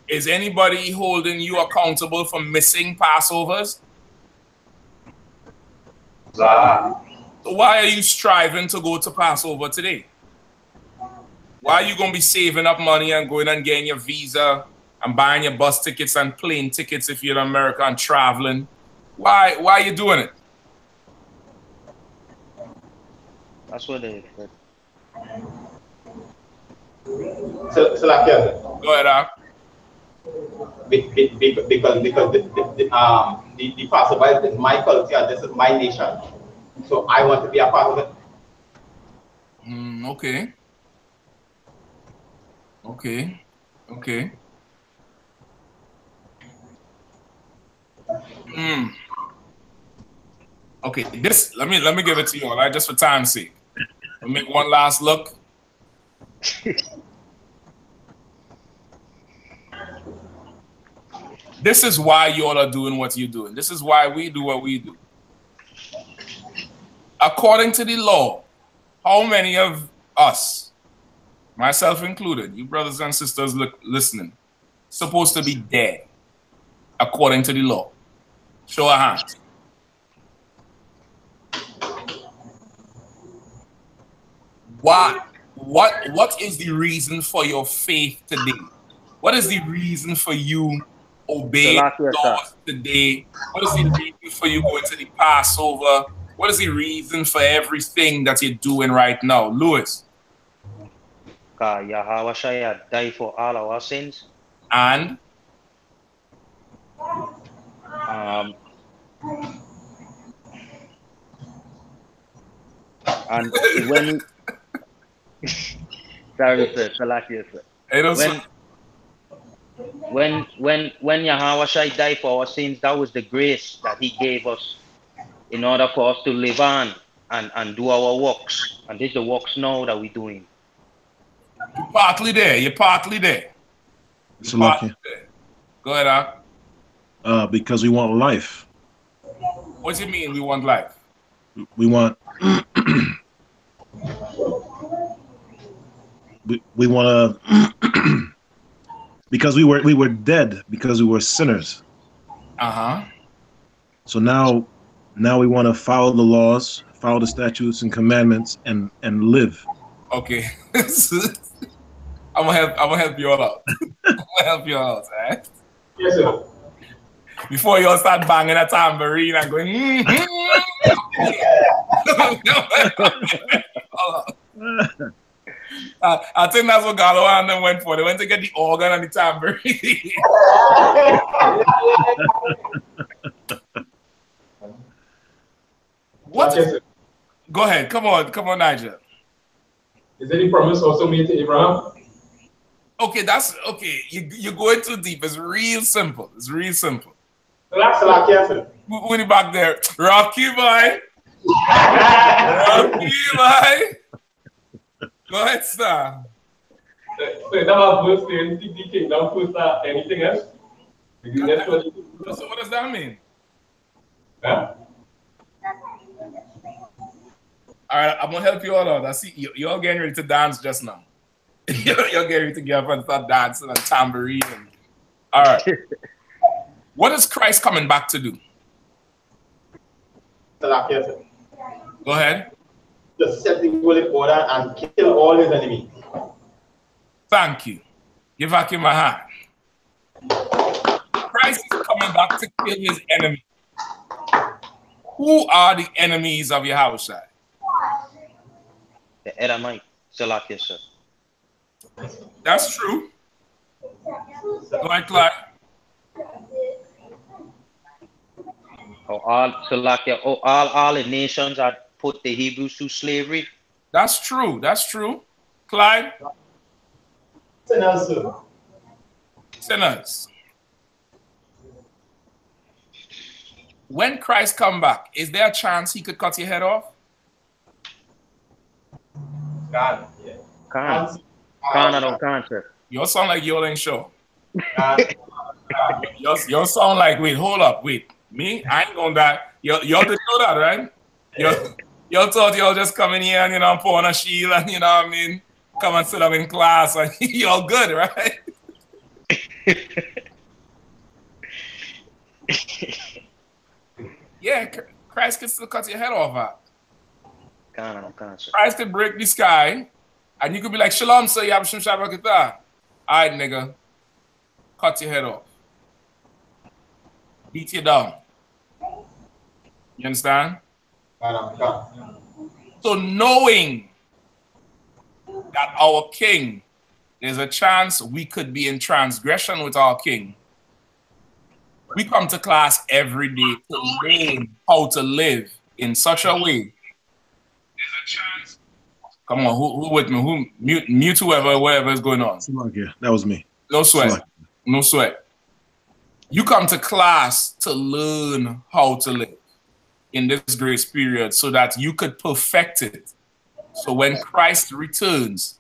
Is anybody holding you accountable for missing Passovers? So why are you striving to go to Passover today? Why are you going to be saving up money and going and getting your visa and buying your bus tickets and plane tickets if you're in America and traveling? Why are you doing it? That's what they said. So like, go ahead, Al. Because the Passover is my culture, this is my nation. So I want to be a part of it. Okay. Okay. Okay. Okay, this let me give it to you, all right, just for time's sake. Let me make one last look. This is why you all are doing what you're doing. This is why we do what we do. According to the law, how many of us, myself included, you brothers and sisters listening, supposed to be dead according to the law? Show of hands. What is the reason for your faith today? What is the reason for you obeying laws today? What is the reason for you going to the Passover? What is the reason for everything that you're doing right now? Lewis? Yahweh died for all our sins. And? And when sorry, sir, when Yahweh died for our sins, that was the grace that he gave us in order for us to live on and do our works. And this is the works now that we're doing. You're partly there. You're partly there. You're partly there. Go ahead, Al. Because we want life. What do you mean we want life? We want we want to because we were dead because we were sinners. So now we want to follow the laws, follow the statutes and commandments, and live. Okay. I'm gonna help you all out. I'm gonna help you all out, all right? Yes, sir. Before you all start banging a tambourine and going, I think that's what Gallo and them went for. They went to get the organ and the tambourine. What? Go ahead. Come on, Nigel. Is any promise also made to Abraham? Okay, that's okay. You're going too deep. It's real simple. It's real simple. Relax, relax, Who in back there? Rocky boy. Rocky boy. Go ahead, sir. So that was verse 10, seek the kingdom first, anything else? So what does that mean? Huh? All right, I'm gonna help you all out. I see you're getting ready to dance just now. You're getting ready to get up and start dancing and tambourine. All right. What is Christ coming back to do? Go ahead. Just set the world in order and kill all his enemies. Thank you. Give back in my hand. Christ is coming back to kill his enemies. Who are the enemies of your house? The Edomite, Salakia, sir. That's true. Like. All the nations had put the Hebrews to slavery. That's true. That's true. Clyde? Sinners, sir. Sinners. When Christ come back, is there a chance he could cut your head off? God, yeah. Can't, sir. You sound like you ain't sure. You sound like, wait, hold up, wait. Me? I ain't gonna die. Y'all didn't know that, right? Y'all thought y'all just come in here and, put on a shield and, you know what I mean? Come and sit up in class and y'all good, right? Yeah, Christ can still cut your head off. Can't, sir. Christ can break the sky and you could be like, Shalom, sir, Yabashim Shabakata. All right, nigga. Cut your head off. Beat you down. You understand? So knowing that our king, there's a chance we could be in transgression with our king, we come to class every day to learn how to live in such a way. There's a chance. Come on, who with me? Who mute whatever is going on. Yeah, that was me. No sweat. No sweat. You come to class to learn how to live in this grace period so that you could perfect it. So when Christ returns,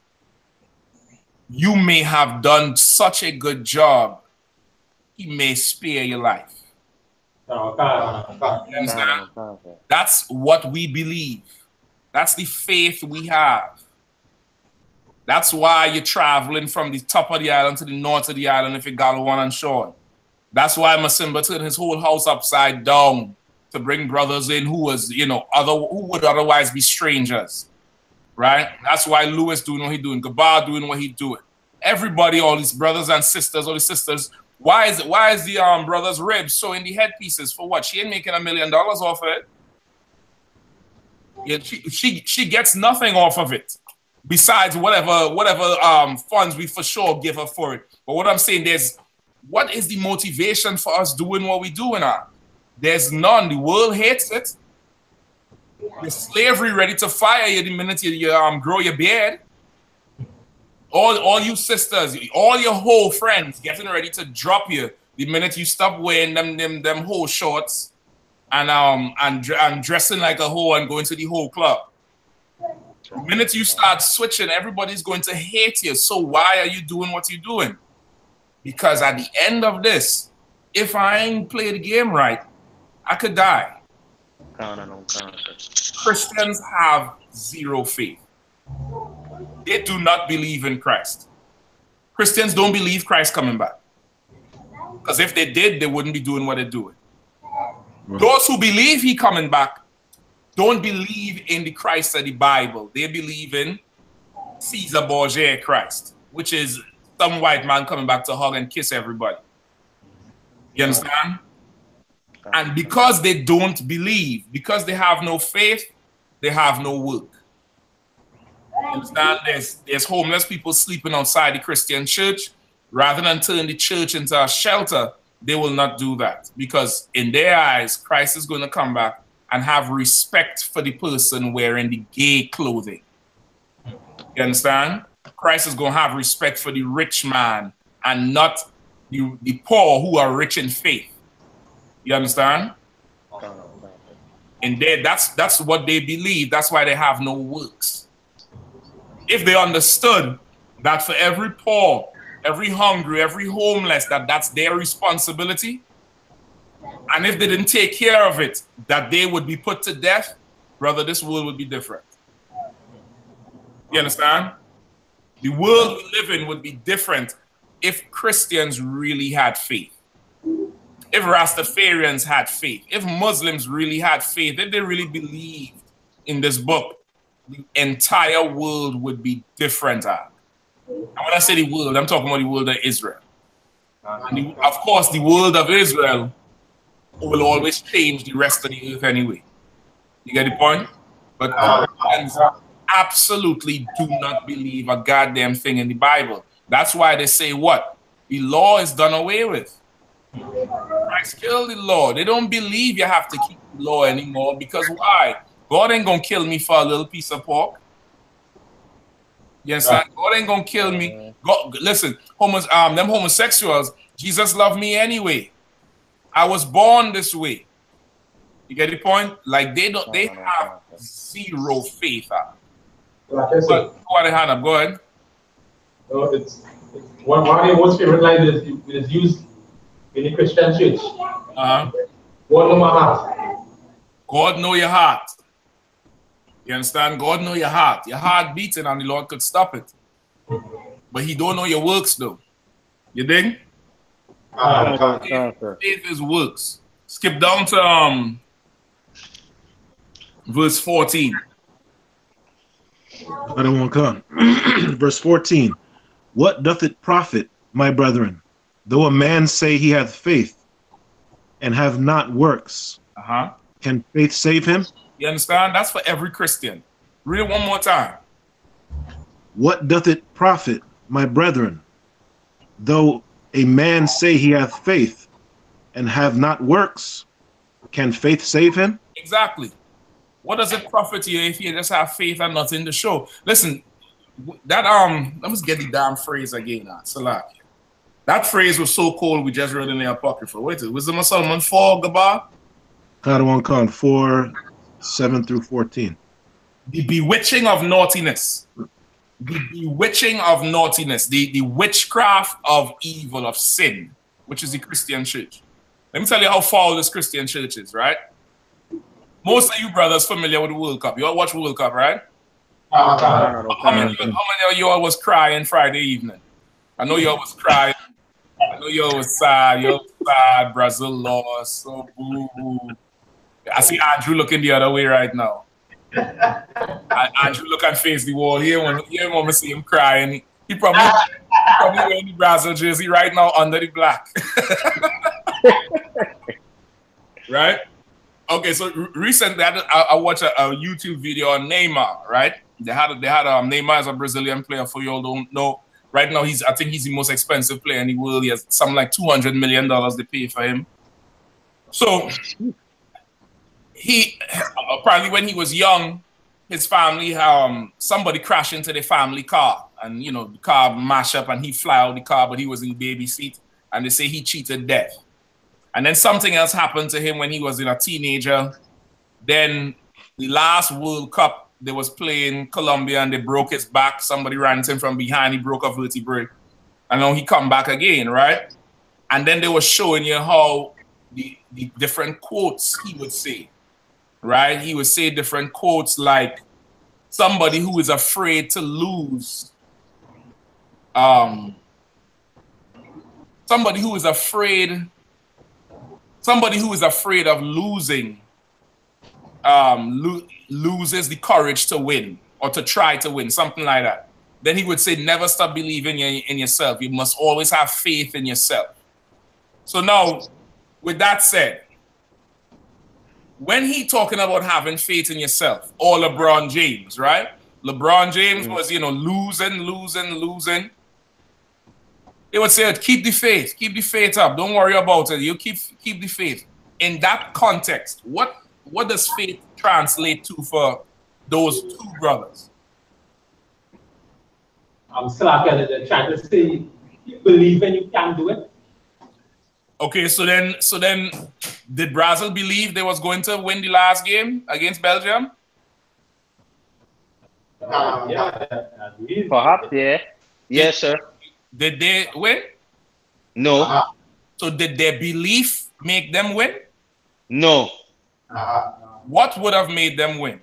you may have done such a good job, he may spare your life. You understand? That's what we believe. That's the faith we have. That's why you're traveling from the top of the island to the north of the island if you got one and Sean. That's why Masimba turned his whole house upside down to bring brothers in who was, who would otherwise be strangers, right? That's why Lewis doing what he doing, Gabar doing what he doing. Everybody, all these brothers and sisters, all these sisters. Why is the brothers' ribs sewing the headpieces for what? She ain't making $1 million off of it. Yeah, she gets nothing off of it. Besides whatever funds we for sure give her for it. But what I'm saying is, what is the motivation for us doing what we doing now? There's none. The world hates it. The slavery ready to fire you the minute you grow your beard. All you sisters, all your whole friends getting ready to drop you the minute you stop wearing them whole shorts and dressing like a hoe and going to the whole club. The minute you start switching, everybody's going to hate you. So why are you doing what you're doing? Because at the end of this, if I ain't play the game right, I could die. Christians have zero faith. They do not believe in Christ. Christians don't believe Christ coming back. Because if they did, they wouldn't be doing what they're doing. Those who believe he coming back don't believe in the Christ of the Bible. They believe in Caesar Borgia Christ, which is some white man coming back to hug and kiss everybody. You understand? And because they don't believe, because they have no faith, they have no work. Understand? There's homeless people sleeping outside the Christian church. Rather than turn the church into a shelter, they will not do that, because in their eyes, Christ is going to come back and have respect for the person wearing the gay clothing. You understand? Christ is going to have respect for the rich man and not the poor who are rich in faith. You understand? And that's what they believe. That's why they have no works. If they understood that for every poor, every hungry, every homeless, that's their responsibility, and if they didn't take care of it, that they would be put to death, brother, this world would be different. You understand? The world we live in would be different if Christians really had faith. If Rastafarians had faith, if Muslims really had faith, if they really believed in this book, the entire world would be different. And when I say the world, I'm talking about the world of Israel. And of course, the world of Israel will always change the rest of the earth anyway. You get the point? But Christians absolutely do not believe a goddamn thing in the Bible. That's why they say what? The law is done away with. Christ killed the law. They don't believe you have to keep the law anymore, because why? God ain't gonna kill me for a little piece of pork. You understand? God ain't gonna kill me. God, listen, them homosexuals, Jesus loved me anyway. I was born this way. You get the point? Like they have zero faith. But go ahead. Go ahead. No, it's one of the most favorite lines is used in the Christian church. God know my heart. God know your heart. You understand? God know your heart. Your heart beating and the Lord could stop it. But he don't know your works though. You dig? Faith is works. Skip down to verse 14. I don't want to come. Verse 14. What doth it profit, my brethren, though a man say he hath faith and have not works? Can faith save him? You understand? That's for every Christian. Read it one more time. What doth it profit, my brethren, though a man say he hath faith and have not works? Can faith save him? Exactly. What does it profit you if you just have faith and nothing to show? Listen, that let me get the damn phrase again. Salah. That phrase was so cold we just read in the Apocrypha. Wait, Wisdom of Solomon 4, Gabar? Kadawan Khan 4, 7 through 14. The bewitching of naughtiness. The bewitching of naughtiness. The witchcraft of evil, of sin, which is the Christian church. Let me tell you how foul this Christian church is, right? Most of you brothers familiar with the World Cup. You all watch World Cup, right? How many of you all was crying Friday evening? I know you all was crying. I know you all was sad. You all was sad. Brazil lost. So boo. I see Andrew looking the other way right now. Andrew look and face the wall. He didn't want to see him crying. He probably wearing the Brazil jersey right now under the black. Right? Okay, so recently I watched a YouTube video on Neymar, right? They had Neymar is a Brazilian player, for you all don't know. Right now, I think he's the most expensive player in the world. He has something like $200 million they pay for him. So he apparently when he was young, his family, somebody crashed into their family car, and the car mashed up, and he fly out the car, but he was in the baby seat, and they say he cheated death. And then something else happened to him when he was a teenager. Then the last World Cup, they was playing Colombia and they broke his back. Somebody ran him from behind. He broke a vertebrae. And now he come back again, right? And then they were showing you how the different quotes he would say, right? He would say different quotes like somebody who is afraid to lose. Somebody who is afraid of losing loses the courage to win or to try to win, something like that. Then he would say, never stop believing in yourself. You must always have faith in yourself. So now, with that said, when he talking about having faith in yourself, or LeBron James, right? LeBron James was, you know, losing. They would say, keep the faith up. Don't worry about it. You keep the faith. In that context, what does faith translate to for those two brothers? I'm trying to say, you believe and you can do it. Okay, so then, did Brazil believe they was going to win the last game against Belgium? Perhaps, yeah. Yes, sir. Did they win? No. So did their belief make them win? No. What would have made them win?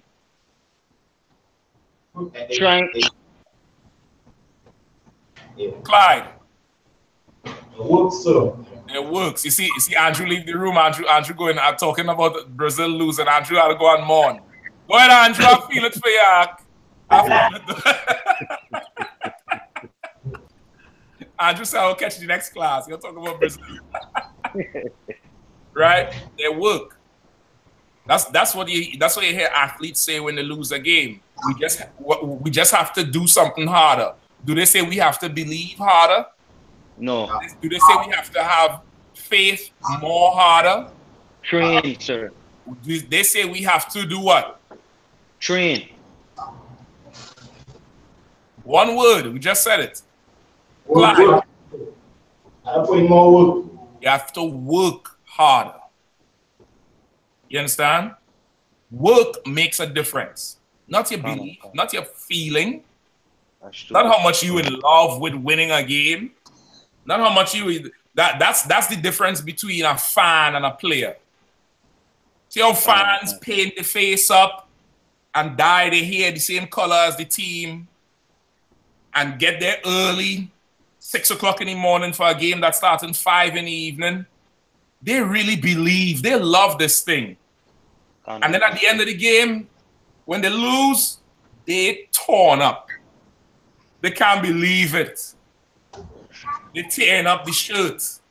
Strength. Clyde. It works, sir. It works. You see, Andrew leave the room. Andrew going talking about Brazil losing. Andrew had to go and mourn. Go ahead, Andrew. I feel it for you. Andrew said, I'll catch you next class. You'll talk about Brazil. Right? They work. That's what you hear athletes say when they lose a game. We just have to do something harder. Do they say we have to believe harder? No. Do they say we have to have faith more harder? Train, sir. They say we have to do what? Train. One word. We just said it. Work. I'm putting more work. You have to work harder. You understand? Work makes a difference. Not your belief, not your feeling, not how much you in love with winning a game, not how much you that's the difference between a fan and a player. See how fans paint the face up and dye their hair the same color as the team and get there early, 6 o'clock in the morning for a game that starts in 5 in the evening. They really believe, they love this thing. And then at the end of the game, when they lose, they torn up. They can't believe it. They tearing up the shirts.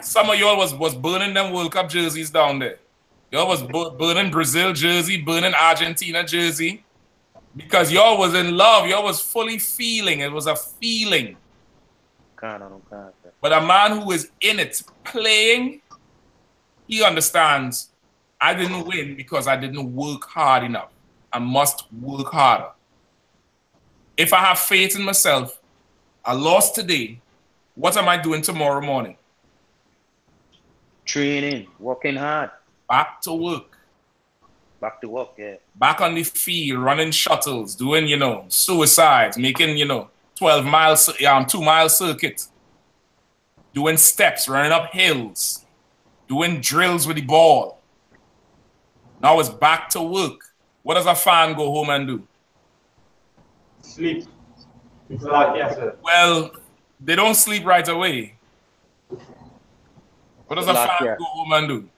Some of y'all was burning them World Cup jerseys down there. Y'all was burning Brazil jersey, burning Argentina jersey. Because y'all was in love. Y'all was fully feeling. It was a feeling. But a man who is in it, playing, he understands, I didn't win because I didn't work hard enough. I must work harder. If I have faith in myself, I lost today, what am I doing tomorrow morning? Training, working hard. Back to work. Back to work, yeah. Back on the field, running shuttles, doing, suicides, making, 12-mile, 2-mile circuit, doing steps, running up hills, doing drills with the ball. Now it's back to work. What does a fan go home and do? Sleep. Yes, sir. Well, they don't sleep right away. What does a fan go home and do?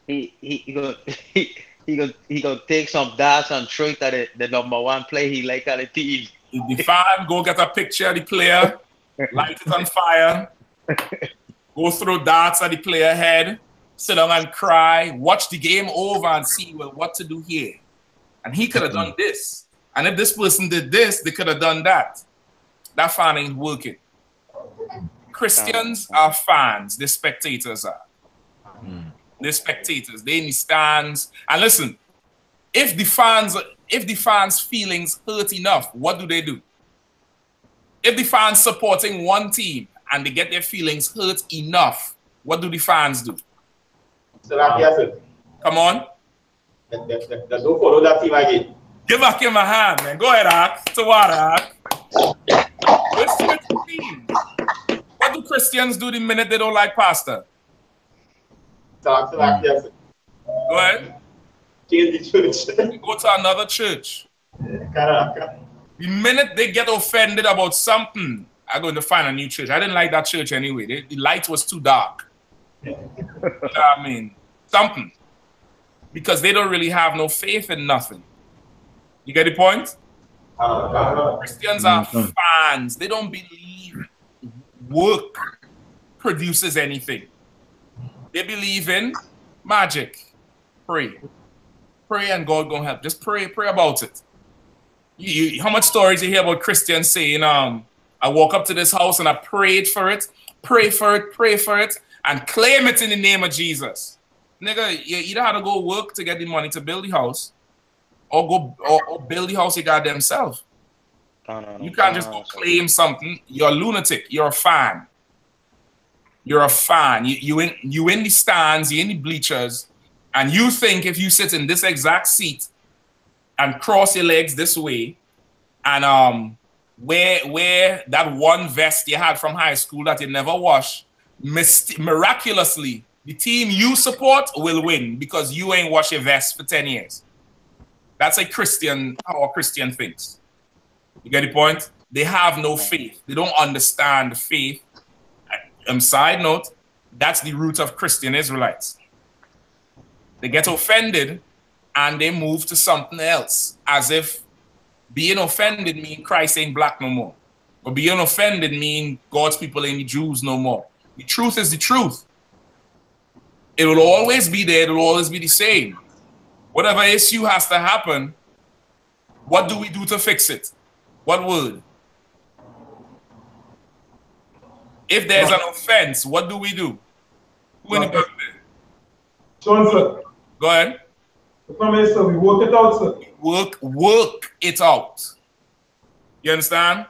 He go take some darts and throw it at the number one player he like at the team. The fan go get a picture of the player, light it on fire, go throw darts at the player head, sit down and cry, watch the game over and see, well, what to do here. And he could have done this. And if this person did this, they could have done that. That fan ain't working. Christians are fans. The spectators are. The spectators. They in the stands. And listen, if the fans' feelings hurt enough, what do? If the fans supporting one team and they get their feelings hurt enough, what do the fans do? Come on. They don't follow that team again. Give back him a hand, man. Go ahead, Ak. To what, Ak? Switch teams. What do Christians do the minute they don't like pastor? Go ahead. Change the church. Go to another church. The minute they get offended about something, I'm going to find a new church. I didn't like that church anyway. The light was too dark. You know what I mean? Something. Because they don't really have no faith in nothing. You get the point? Christians are fans. They don't believe work produces anything. They believe in magic. Pray. Pray and God gonna help. Just pray about it. How much stories you hear about Christians saying, I walk up to this house and I prayed for it, pray for it, and claim it in the name of Jesus. Nigga, you either have to go work to get the money to build the house, or build the house you got themselves. You can't just go claim something. You're a lunatic. You're a fan. You're a fan. You in the stands, you're in the bleachers, and you think if you sit in this exact seat and cross your legs this way, and wear that one vest you had from high school that you never wash, miraculously, the team you support will win because you ain't wash your vest for 10 years. That's how a Christian thinks. You get the point? They have no faith. They don't understand faith. Side note, that's the root of Christian Israelites. They get offended and they move to something else, as if being offended means Christ ain't black no more. Or being offended means God's people ain't the Jews no more. The truth is the truth. It will always be there. It will always be the same. Whatever issue has to happen, what do we do to fix it? What would? If there's an offense, what do we do? Who in the back there? Sean, sir. Go ahead. Sir, we work it out, sir. Work it out. You understand?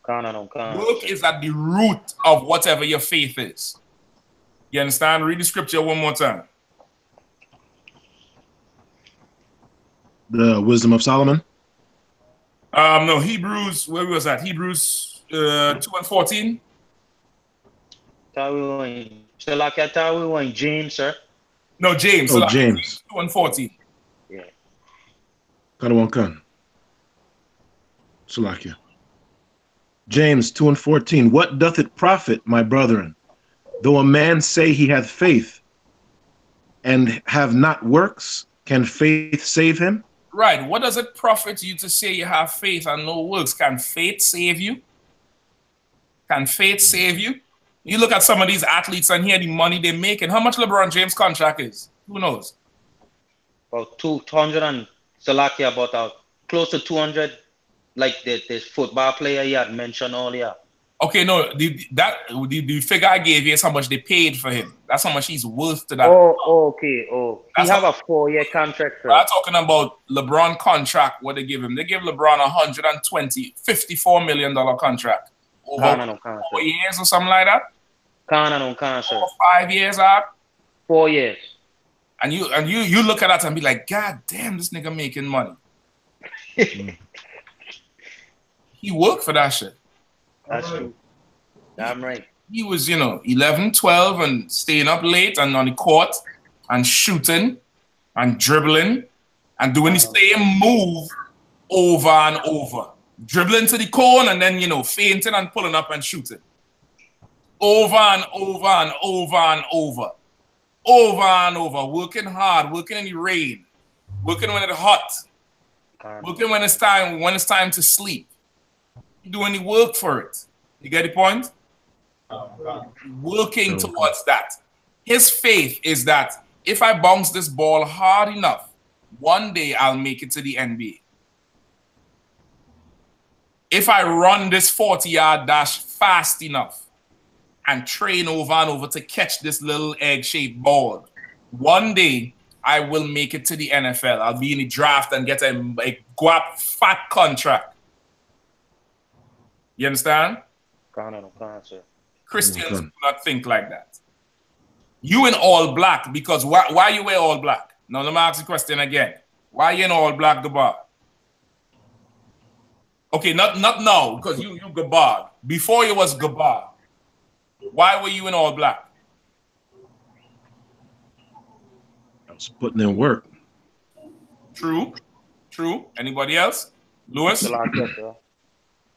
Work is at the root of whatever your faith is. You understand? Read the scripture one more time. The Wisdom of Solomon? No, Hebrews, where was that? Hebrews 2:14. So like I thought we were in James, sir. No, James. Oh, James. 2:14. Yeah. Kanawankan. Salakia. James 2:14. What doth it profit, my brethren, though a man say he hath faith and have not works? Can faith save him? Right. What does it profit you to say you have faith and no works? Can faith save you? Can faith save you? You look at some of these athletes and hear the money they're making. How much LeBron James' contract is? Who knows? About 200 and Salakia about close to 200, like this football player you had mentioned earlier. Okay, no, the figure I gave you is how much they paid for him. That's how much he's worth to that. Oh, okay. Oh, he have a 4-year contract. Sir. I'm talking about LeBron contract. What they give him? They give LeBron $54 million contract over 4 years or something like that. 4 or 5 years out. 4 years. And you look at that and be like, God damn, this nigga making money. He worked for that shit. That's true. Damn right. He was, 11, 12 and staying up late and on the court and shooting and dribbling and doing the same move over and over. Dribbling to the cone and then, fainting and pulling up and shooting. Over and over and over and over. Over and over. Working hard, working in the rain, working when it's hot, working when it's time to sleep. Doing the work for it. You get the point? Working towards that. His faith is that if I bounce this ball hard enough, one day I'll make it to the NBA. If I run this 40-yard dash fast enough and train over and over to catch this little egg-shaped ball, one day I will make it to the NFL. I'll be in the draft and get a guap fat contract. You understand? Christians do not think like that. You in all black because why you wear all black? Now let me ask the question again. Why you in all black, Gabar? Okay, not now because you Gabar. Before you was Gabar. Why were you in all black? I was putting in work. True. Anybody else? Lewis?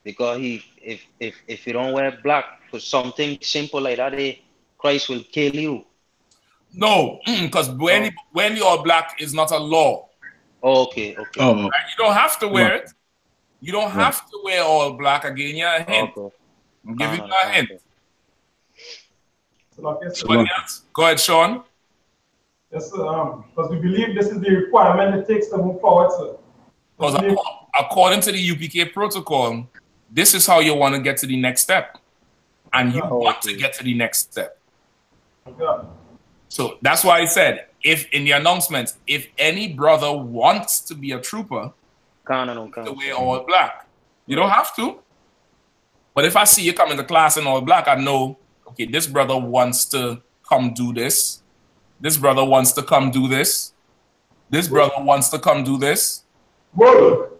Because if you don't wear black for something simple like that, Christ will kill you. No, because when you're black is not a law. Okay. Oh. Right? You don't have to wear it. You don't have to wear all black. Again, you're a hint. Okay. I'm giving you a hint. Somebody else? Go ahead, Sean. Yes, sir. Because we believe this is the requirement it takes to move forward, sir. Because according to the UPK protocol, this is how you want to get to the next step. And you want to get to the next step. So that's why I said, if in the announcement, if any brother wants to be a trooper, to wear all black. You don't have to. But if I see you come into class in all black, I know, okay, this brother wants to come do this. This brother wants to come do this. This brother wants to come do this. Work.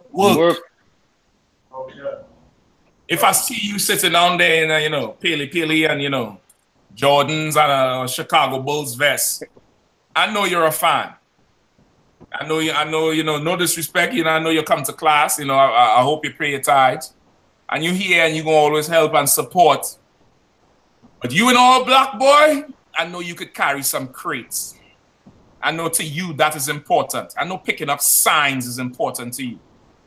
If I see you sitting down there in a, you know, Pele and, you know, Jordans and a Chicago Bulls vest, I know you're a fan. I know, you know, no disrespect, you know, I know you come to class, you know, I hope you pay your tithes. And you here and you're going to always help and support. But you and all black boy, I know you could carry some crates. I know to you that is important. I know picking up signs is important to you.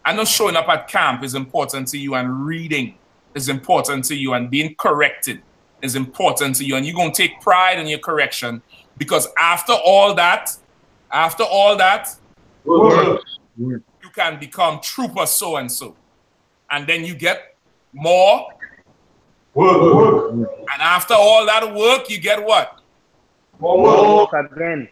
I know showing up at camp is important to you, and reading is important to you, and being corrected is important to you. And you're going to take pride in your correction, because after all that, you can become trooper so-and-so. And then you get more work. And after all that work, you get what? More work again.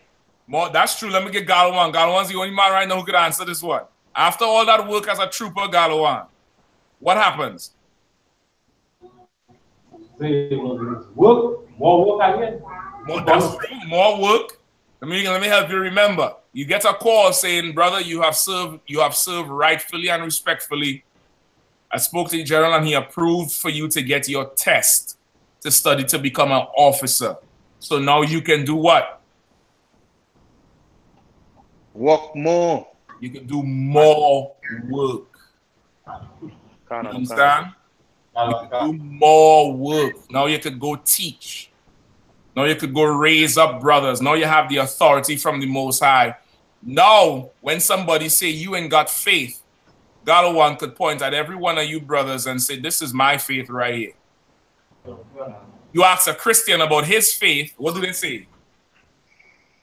More. That's true. Let me get Galawan. Galawan's the only man right now who could answer this one. After all that work as a trooper, Galawan, what happens? Work. More work again. That's true. More work. Let me help you remember. You get a call saying, brother, you have served rightfully and respectfully. I spoke to the general and he approved for you to get your test to study to become an officer. So now you can do what? Work more. You can do more work. You understand? You can do more work. Now you could go teach. Now you could go raise up brothers. Now you have the authority from the Most High. Now, when somebody say you ain't got faith, Galawan could point at every one of you brothers and say, this is my faith right here. You ask a Christian about his faith, what do they say?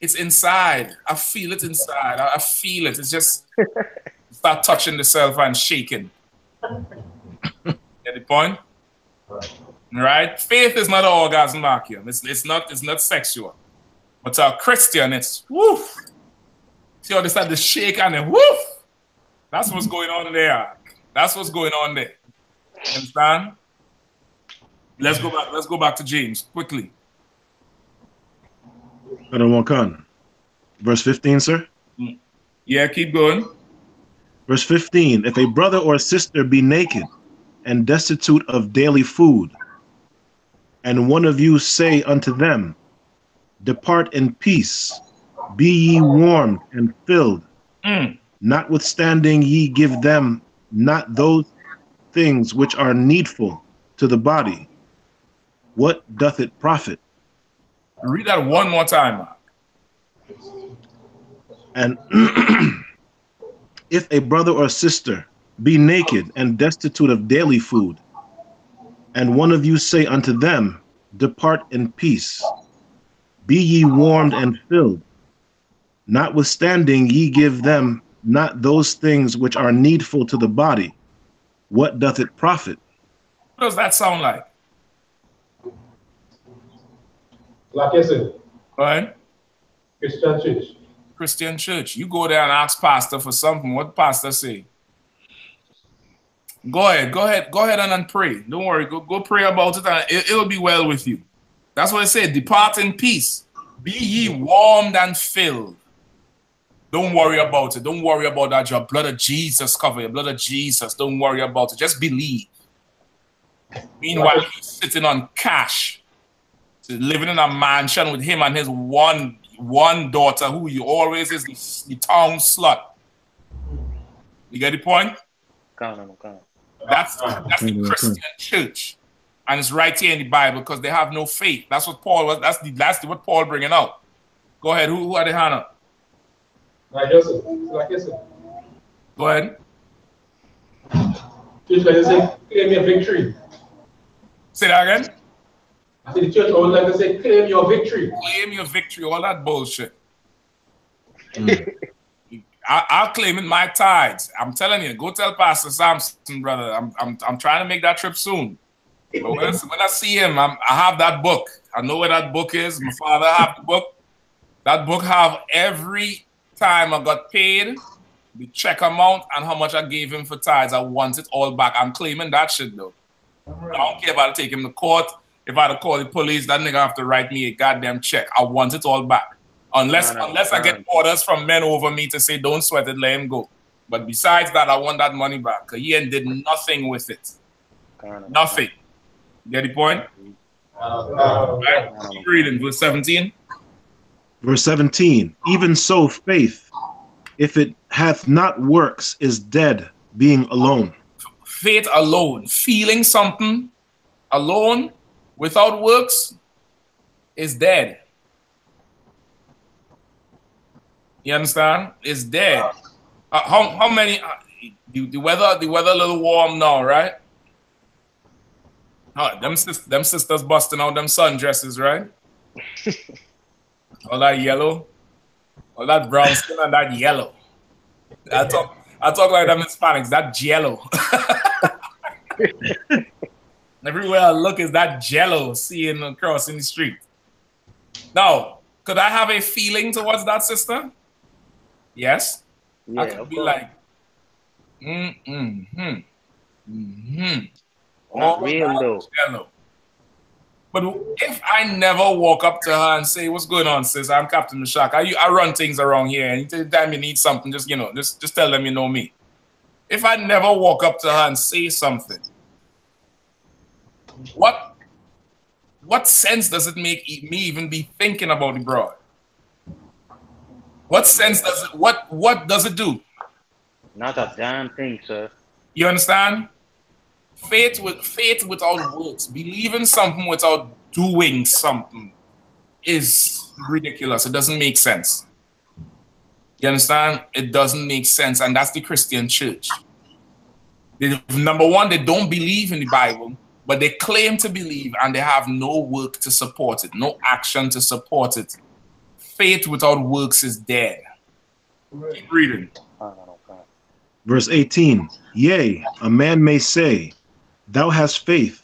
It's inside. I feel it inside. I feel it. It's just start touching the self and shaking. Get the point? Right? Faith is not an orgasm vacuum. It's not sexual. But to a Christian, it's woof. See how they start to shake and then woof. That's what's going on there. That's what's going on there. You understand? Let's go back. Let's go back to James quickly. Verse 15, sir. Yeah, keep going. Verse 15. If a brother or sister be naked and destitute of daily food, and one of you say unto them, depart in peace, be ye warmed and filled, notwithstanding ye give them not those things which are needful to the body, what doth it profit? Read that one more time, Mark. And if a brother or sister be naked and destitute of daily food, and one of you say unto them, depart in peace, be ye warmed and filled, notwithstanding ye give them not those things which are needful to the body, what doth it profit? What does that sound like? Like I said. Go ahead. Christian church. Christian church. You go there and ask pastor for something. What pastor say? Go ahead and pray. Don't worry. Go pray about it and it'll be well with you. That's what it said. Depart in peace. Be ye warmed and filled. Don't worry about it. Don't worry about that. Your blood of Jesus cover your blood of Jesus. Don't worry about it. Just believe. Meanwhile, he's sitting on cash, living in a mansion with him and his one daughter, who he always is the town slut. You get the point? That's the Christian church, and it's right here in the Bible because they have no faith. That's what Paul was. That's what Paul bringing out. Go ahead. Who are the hand up? Like Joseph. Like I said. Go ahead. Church, like I say, claim your victory. Say that again. I said the church always like to say, claim your victory. Claim your victory. All that bullshit. I'll claim it my tithes. I'm telling you, go tell Pastor Samson, brother. I'm trying to make that trip soon. But when I see him, I have that book. I know where that book is. My father have the book. That book have every time I got paid, the check amount, and how much I gave him for tithes. I want it all back. I'm claiming that shit though. I don't care if I take him to court. If I had to call the police, that nigga have to write me a goddamn check. I want it all back. Unless I get orders from men over me to say, don't sweat it, let him go. But besides that, I want that money back. Because he ain't did nothing with it. Nothing. Get the point? Right. Keep reading, verse 17. Verse 17. Even so, faith, if it hath not works, is dead, being alone. Faith alone, feeling something alone, without works, is dead. You understand? It's dead. How many? The weather a little warm now, right? Them sisters busting out them sundresses, right? All that yellow, all that brown skin and that yellow. I talk like them Hispanics. That jello. Everywhere I look is that jello seeing across in the street. Now, could I have a feeling towards that sister? Yes. Yeah, I could be like, Not real though. Jello. But if I never walk up to her and say, "What's going on, sis? I'm Captain Meshach. I run things around here. Anytime you need something, just tell them you know me." If I never walk up to her and say something, what sense does it make me even be thinking about the broad? What sense does it? What does it do? Not a damn thing, sir. You understand? Faith without works, believing something without doing something, is ridiculous. It doesn't make sense. You understand? It doesn't make sense, and that's the Christian church. Number one, they don't believe in the Bible, but they claim to believe, and they have no work to support it, no action to support it. Faith without works is dead. Keep reading. Verse 18. Yea, a man may say, Thou hast faith,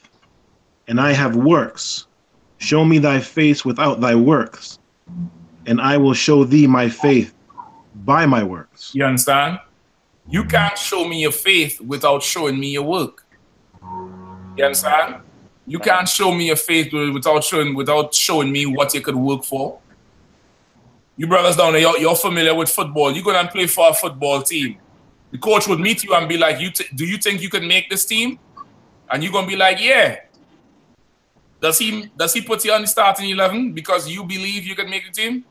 and I have works. Show me thy faith without thy works, and I will show thee my faith by my works. You understand? You can't show me your faith without showing me your work. You understand? You can't show me your faith without showing me what you could work for. You brothers down there, you're familiar with football. You go and play for a football team. The coach would meet you and be like, do you think you could make this team? And you're going to be like, yeah. Does he put you on the starting 11 because you believe you can make the team?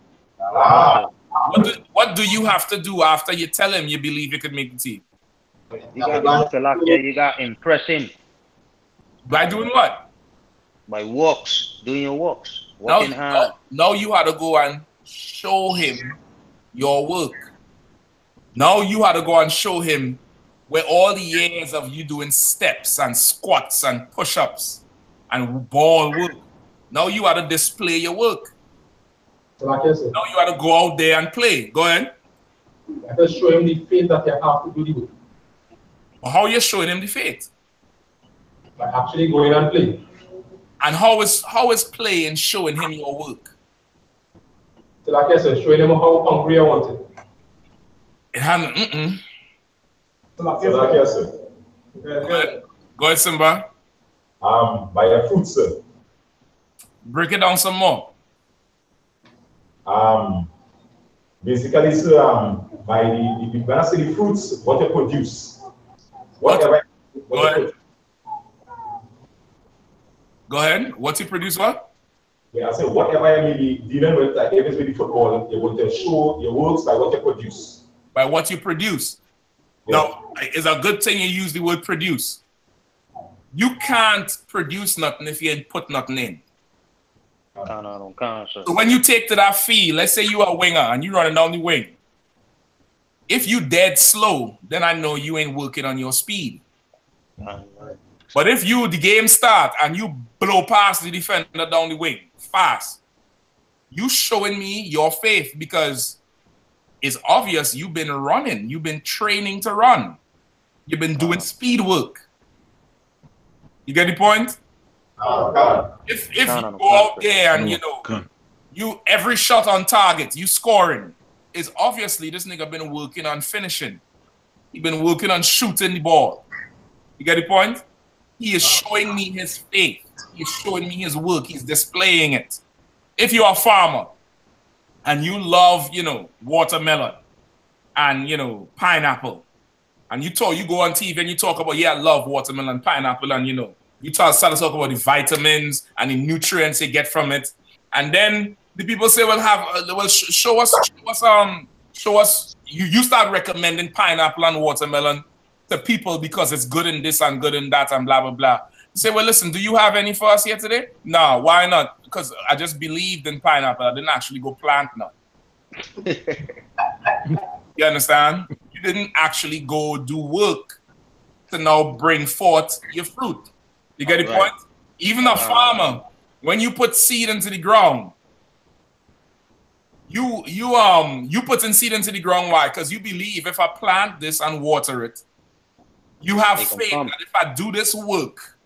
What do you have to do after you tell him you believe you could make the team? You got impressing. By doing what? By works, doing your works. Working hard. Now you had to go and show him your work. Now you had to go and show him where all the years of you doing steps and squats and push-ups and ball work. Now you had to display your work. Now you had to go out there and play. Go ahead. I just show him the faith that you have to do the work. Well, how are you showing him the faith? By actually going and playing. And how is playing showing him your work? So like I said, showing him how hungry I want it. It hadn't. So like I said. Go ahead, Simba. By your fruit, sir. Break it down some more. Basically, sir, by when I say the fruits, what you produce. Whatever. Go ahead. Go ahead. What you produce, what? Yeah, I said whatever you may be dealing with, like if it's with the football, you want to show your works by what you produce. By what you produce. Yeah. Now, it's a good thing you use the word produce. You can't produce nothing if you ain't put nothing in. So when you take to that field, let's say you are a winger and you running down the wing. If you dead slow, then I know you ain't working on your speed. But if the game start and you blow past the defender down the wing fast, you showing me your faith because it's obvious you've been running. You've been training to run. You've been doing speed work. You get the point? If you go out there and, you know, you every shot on target, you scoring, it's obviously this nigga been working on finishing. He been working on shooting the ball. You get the point? He is showing me his faith. He's showing me his work. He's displaying it. If you're a farmer and you love, you know, watermelon and, you know, pineapple, and you go on TV and you talk about, yeah, I love watermelon, pineapple, and, you know, you start to talk about the vitamins and the nutrients you get from it. And then the people say, well, show us, you start recommending pineapple and watermelon to people because it's good in this and good in that and blah, blah, blah. You say, well, listen, do you have any for us here today? No, why not? Because I just believed in pineapple. I didn't actually go plant none. You understand? You didn't actually go do work to now bring forth your fruit. You get the point? Even a farmer, when you put seed into the ground, you putting seed into the ground. Why? Because you believe if I plant this and water it, you have faith that if I do this work,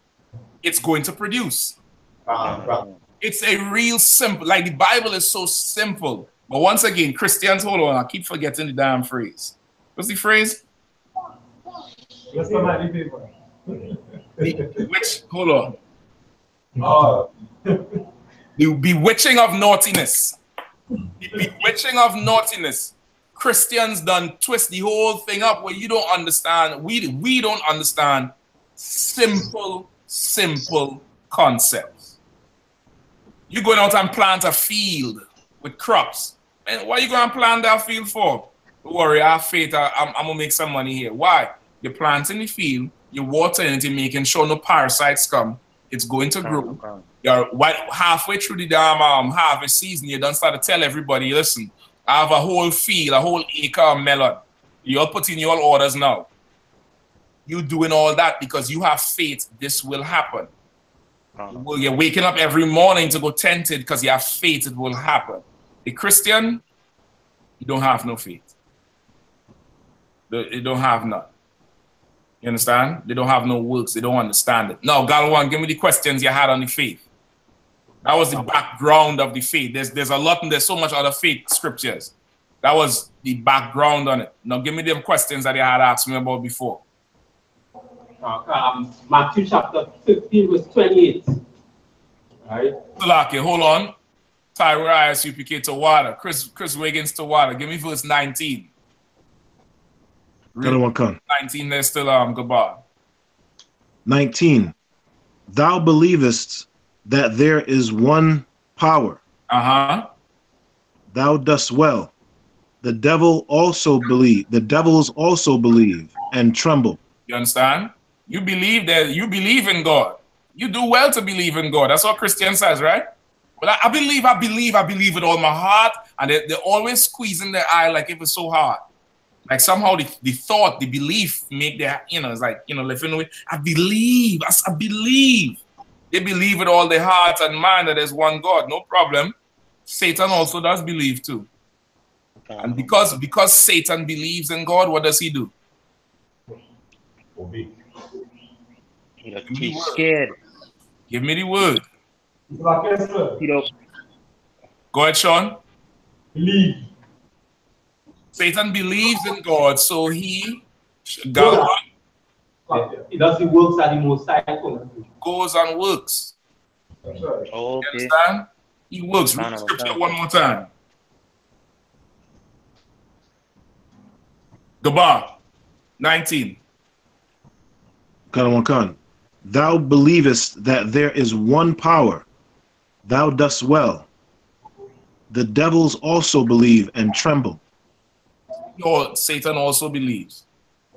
it's going to produce. It's a real simple, like the Bible is so simple. But once again, Christians, hold on, I keep forgetting the damn phrase. What's the phrase? Hold on. The bewitching of naughtiness. The bewitching of naughtiness. Christians done twist the whole thing up where you don't understand. We don't understand simple concepts. You going out and plant a field with crops. And what are you going to plant that field for? Don't worry, I have faith. I'm going to make some money here. Why? You're planting the field, you're watering it, you're making sure no parasites come. It's going to grow. You're halfway through the damn harvest season, you done start to tell everybody, listen, I have a whole field, a whole acre of melon. You're putting your orders now. You're doing all that because you have faith this will happen. Well, you're waking up every morning to go tented because you have faith it will happen. A Christian, you don't have no faith. They don't have none. You understand? They don't have no works. They don't understand it. Now, Galwan, give me the questions you had on the faith. That was the background of the faith. There's a lot and there's so much other faith scriptures. That was the background on it. Now, give me them questions that you had asked me about before. Matthew chapter 15, verse 28. All right. Salaki, hold on. Tyra I.S.U.P.K. to water. Chris Wiggins to water. Give me verse 19. 19, there's still goodbye. 19. Thou believest that there is one power. Thou dost well. The devils also believe and tremble. You understand? You believe that you believe in God. You do well to believe in God. That's what Christian says, right? But I believe with all my heart, and they're always squeezing their eye like if it's so hard. Like somehow the thought, the belief make their, you know, it's like, you know, living with, I believe. They believe with all their heart and mind that there's one God, no problem. Satan also does believe too. And because Satan believes in God, what does he do? Obey. He's scared. Give me the word. You know. Go ahead, Sean. Believe. Satan believes in God, so he does the works that the Most High goes and works. That's right. Oh, okay. You understand? He works. Read the scripture one more time. Gabar 19. Thou believest that there is one power. Thou dost well. The devils also believe and tremble. Satan also believes,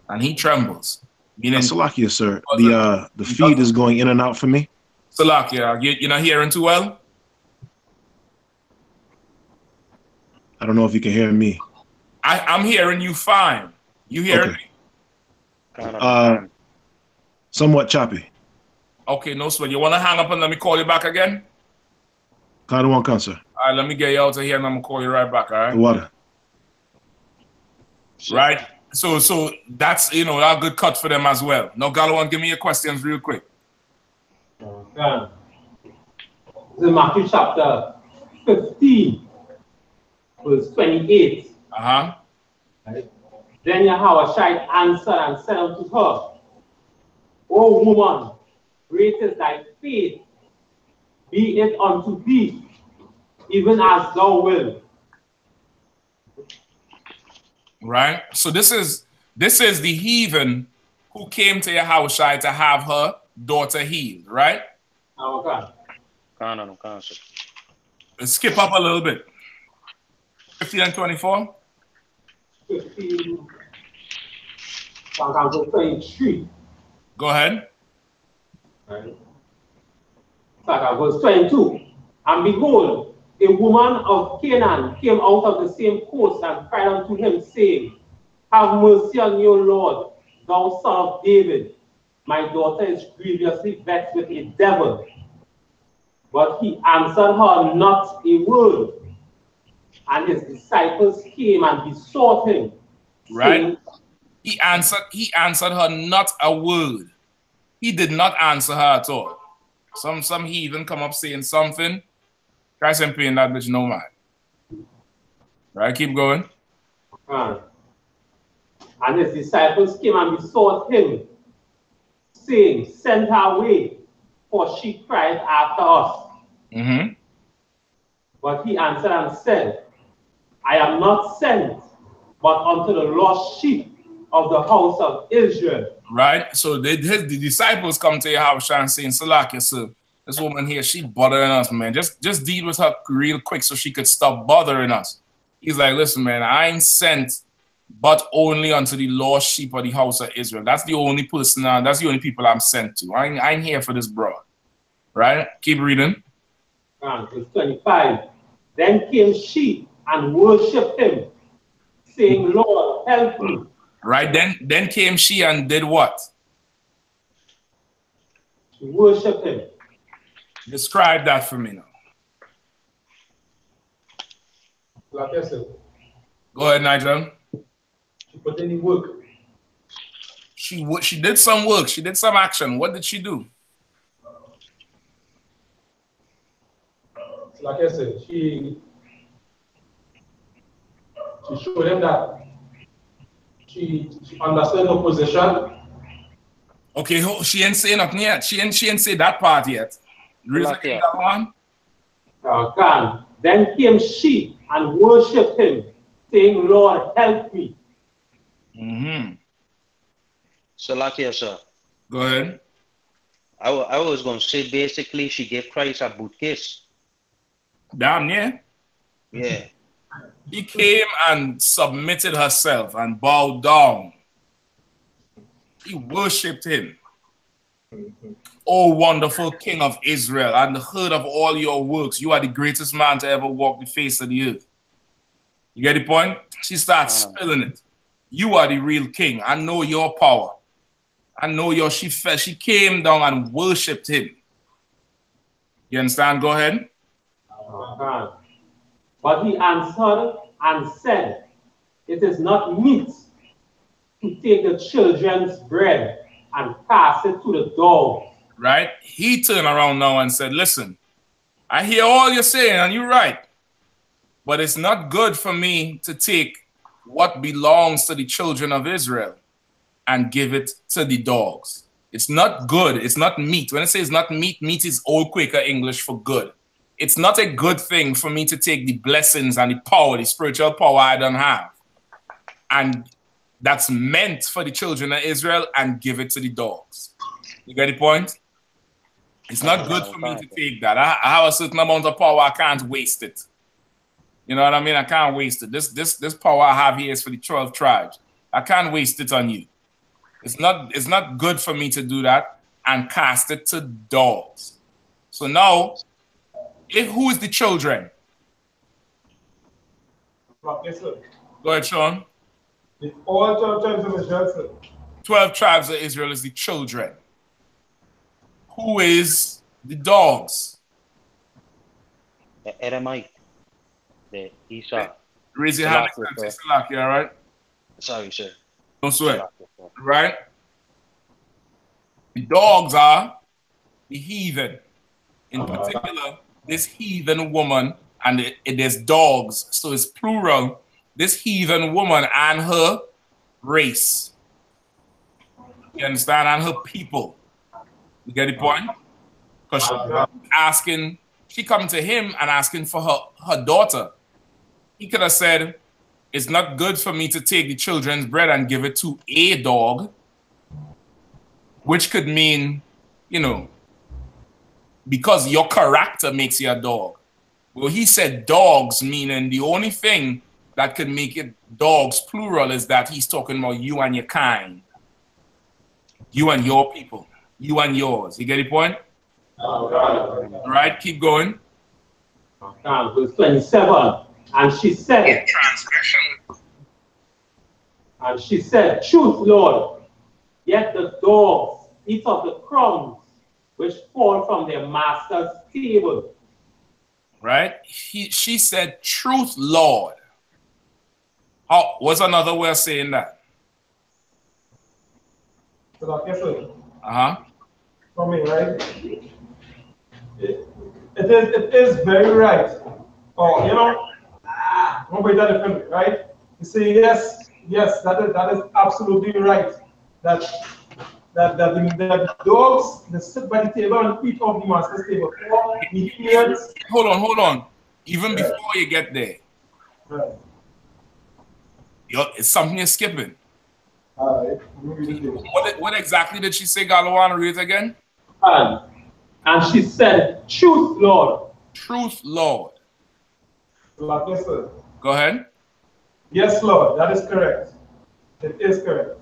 and he trembles. Salakia, sir. The feed is going in and out for me. Salakia, you're not hearing too well? I don't know if you can hear me. I'm hearing you fine. You hearing me? Somewhat choppy. Okay, no sweat. You want to hang up and let me call you back again? Sir. All right, let me get you out of here and I'm going to call you right back, all right? The water. Right? So that's, you know, a good cut for them as well. Now, Galawan, give me your questions real quick. This is Matthew chapter 15, verse 28. Uh-huh. Right? Then Yahushua answered and said unto her, O woman, great is thy faith, be it unto thee, even as thou wilt. Right? So this is the heathen who came to Yahushua to have her daughter healed, right? Okay. Let's skip up a little bit. 15 and 24. 15, 23. Go ahead. Right. Verse 22. And behold, a woman of Canaan came out of the same coast and cried unto him, saying, Have mercy on you, Lord, thou son of David. My daughter is grievously vexed with a devil. But he answered her not a word. And his disciples came and besought him, right? saying, He answered her not a word. He did not answer her at all. Some heathen come up saying something. Christ ain't paying that bitch no mind. Right? Keep going. And his disciples came and besought him, saying, Send her away, for she cried after us. Mm-hmm. But he answered and said, I am not sent, but unto the lost sheep of the house of Israel. Right? So the disciples come to your house and saying, Salakia, sir, this woman here, she bothering us, man. Just deal with her real quick so she could stop bothering us. He's like, listen, man, I ain't sent but only unto the lost sheep of the house of Israel. That's the only person, that's the only people I'm sent to. I ain't here for this broad. Right? Keep reading. Verse 25. Then came she and worshipped him, saying, Lord, help me. Right? Then came she and did what? She worshipped him. Describe that for me now. Like I said, Go ahead, Nigel. she put in the work. She did some work. She did some action. What did she do? Like I said, she showed them that she understood her position. Okay, she ain't say nothing yet. She ain't say that part yet. That one. Then came she and worshipped him, saying, Lord, help me. Mm-hmm. Salakia, sir. Go ahead. I was going to say, basically, she gave Christ a boot kiss. Damn, yeah. Yeah. She came and submitted herself and bowed down. She worshipped him. Oh, wonderful King of Israel, and heard of all your works. You are the greatest man to ever walk the face of the earth. You get the point? She starts spilling it. You are the real king. I know your power. I know your, she came down and worshipped him. You understand? Go ahead. But he answered and said, It is not meet to take the children's bread and cast it to the dogs. Right? He turned around now and said, listen, I hear all you're saying and you're right, but it's not good for me to take what belongs to the children of Israel and give it to the dogs. It's not good. It's not meat. When I say it's not meat, meat is old Quaker English for good. It's not a good thing for me to take the blessings and the power, the spiritual power I don't have, and that's meant for the children of Israel, and give it to the dogs. You get the point? It's not good for me to take that. I have a certain amount of power. I can't waste it. You know what I mean? I can't waste it. This power I have here is for the 12 tribes. I can't waste it on you. It's not good for me to do that and cast it to dogs. So now, who is the children? Yes, sir. Go ahead, Sean. It's all 12 tribes of Israel, sir. 12 tribes of Israel is the children. Who is the dogs? The Edomite. The Esau. Raise your hand. All right? Sorry, sir. Don't sweat. Right? The dogs are the heathen. In particular, this heathen woman, and it is dogs, so it's plural. This heathen woman and her race. You understand? And her people. You get the point? Because she's asking, she coming to him and asking for her daughter. He could have said, it's not good for me to take the children's bread and give it to a dog, which could mean, you know, because your character makes you a dog. Well, he said dogs, meaning the only thing that could make it dogs plural is that he's talking about you and your kind. You and your people. You and yours. You get the point? All right, keep going. Verse 27. And she said, truth, Lord, yet the dogs eat of the crumbs which fall from their master's table. Right? She said, truth, Lord. What's another way of saying that? For me, right? It is very right. Oh, you know, nobody that different, right? You say yes, that is absolutely right. That the dogs they sit by the table and eat off the master's table. Hold on. Even before you get there, right. It's something you're skipping. All right. What exactly did she say, Galawan? Read it again. And she said, truth, Lord. Truth, Lord. Yes, sir. Go ahead. Yes, Lord. That is correct. It is correct.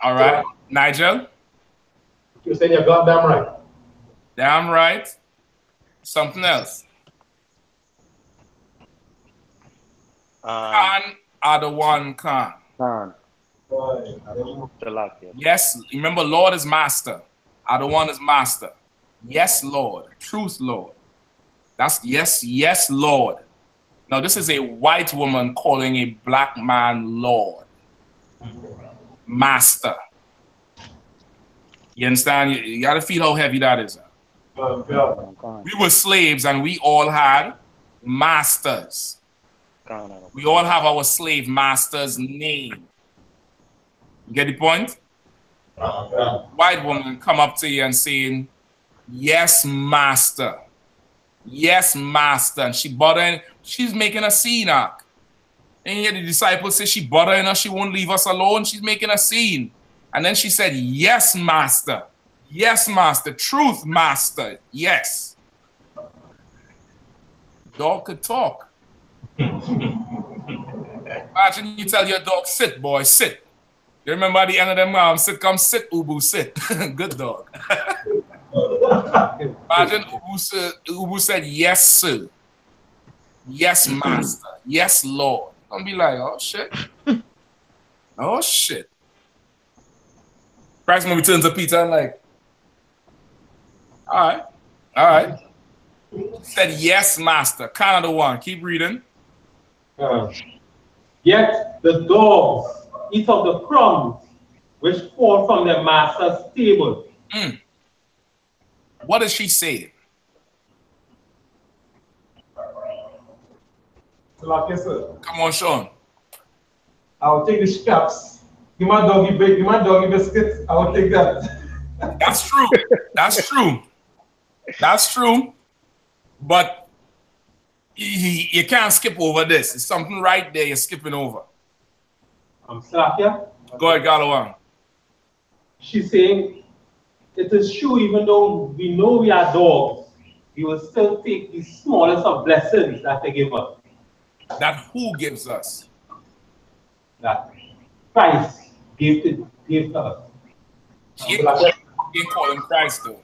All right. Nigel? You're saying you're goddamn right. Damn right. Something else. Khan Adawan Khan. Khan. Yes, remember, Lord is master. Adawan is master. Yes, Lord. Truth, Lord. That's yes, Lord. Now, this is a white woman calling a black man Lord. Master. You understand? You got to feel how heavy that is. We were slaves and we all had masters. We all have our slave master's name. You get the point? White woman come up to you and saying, yes, master. Yes, master. And she's making a scene arc. And yet the disciples say she bothering us, she won't leave us alone. She's making a scene. And then she said, yes, master. Yes, master. Truth, master. Yes. Dog could talk. Imagine you tell your dog, sit, boy, sit. You remember at the end of them sitcom, sit, Ubu, sit. Good dog. Imagine Ubu said, yes, sir. Yes, master. Yes, Lord. Don't be like, oh, shit. Oh, shit. Christ maybe turns to Peter and like, all right. He said, yes, master. Kind of the one. Keep reading. Yet the dogs eat of the crumbs which fall from their master's table. What does she say? Come on, Sean. I'll take the scraps. Give my doggy biscuits. I will take that. That's true. That's true. That's true. But you can't skip over this. It's something right there you're skipping over. I'm Slakia. Go ahead, Galawan. She's saying, it is true, even though we know we are dogs, we will still take the smallest of blessings that they give us. That who gives us? That Christ gave to us. You didn't call him Christ, though.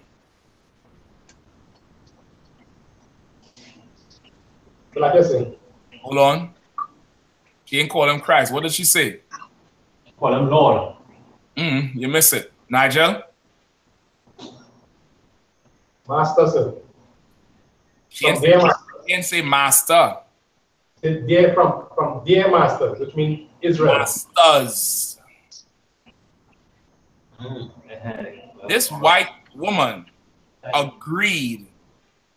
Like I said. Hold on. She didn't call him Christ. What did she say? Call him Lord. You miss it. Nigel? Master, sir. She didn't say master. They're from their masters, which means Israel. Masters. This white woman agreed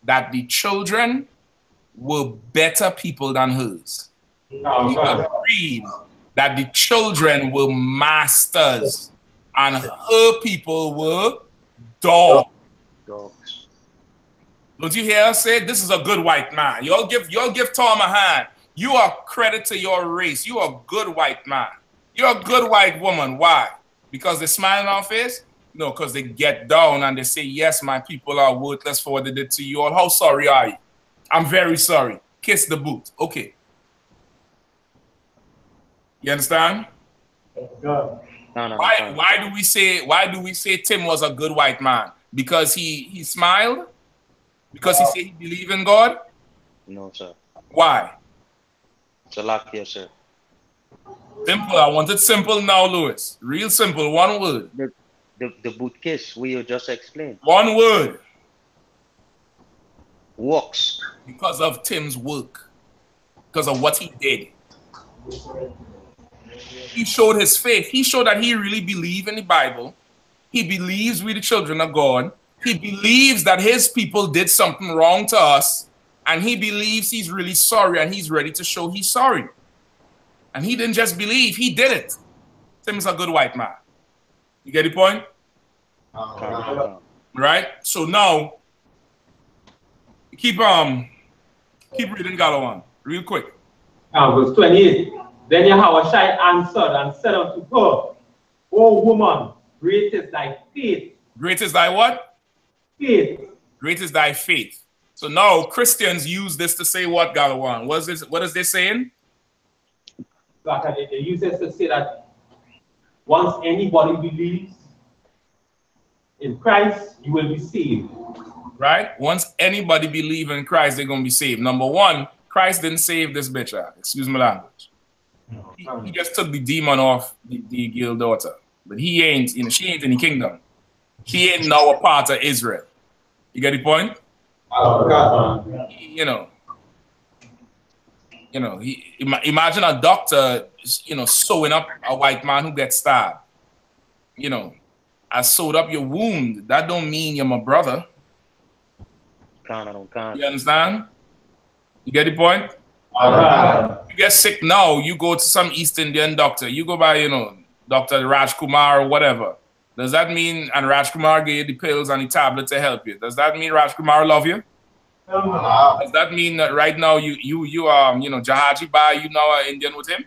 that the children were better people than hers. She agreed that the children were masters and her people were dogs. Don't you hear her say, this is a good white man? Y'all give Tom a hand. You are credit to your race. You are a good white man. You're a good white woman. Why? Because they smile on our face? No, because they get down and they say, yes, my people are worthless for what they did to you all. How sorry are you? I'm very sorry. Kiss the boot. Okay. You understand? No. Why do we say Tim was a good white man? Because he smiled? Because he said he believed in God? No, sir. Why? Salakia, sir. Simple. I want it simple now, Louis. Real simple. One word. The boot kiss we you just explained. One word. Works. Because of Tim's work. Because of what he did. He showed his faith. He showed that he really believed in the Bible. He believes we the children of God. He believes that his people did something wrong to us. And he believes he's really sorry and he's ready to show he's sorry. And he didn't just believe, he did it. Tim's a good white man. You get the point? Right? So now, keep reading Galawan, real quick. Verse 28. Then Yahushua answered and said unto her, O woman, great is thy faith. Great is thy what? Faith. Great is thy faith. So now Christians use this to say what, Galawan? What is they saying? They use this to say that once anybody believes in Christ, you will be saved. Right? Once anybody believes in Christ, they're going to be saved. Number one, Christ didn't save this bitch. Excuse my language. He just took the demon off the girl daughter. But he ain't, she ain't in the kingdom. She ain't now a part of Israel. You get the point? Imagine a doctor, sewing up a white man who gets stabbed. I sewed up your wound. That don't mean you're my brother. You understand? You get the point? You get sick now, you go to some East Indian doctor. You go by, Dr. Raj Kumar or whatever. Does that mean, and Raj Kumar gave you the pills and the tablet to help you? Does that mean Raj Kumar love you? Does that mean that right now you Jahaji Bai, you now are Indian with him?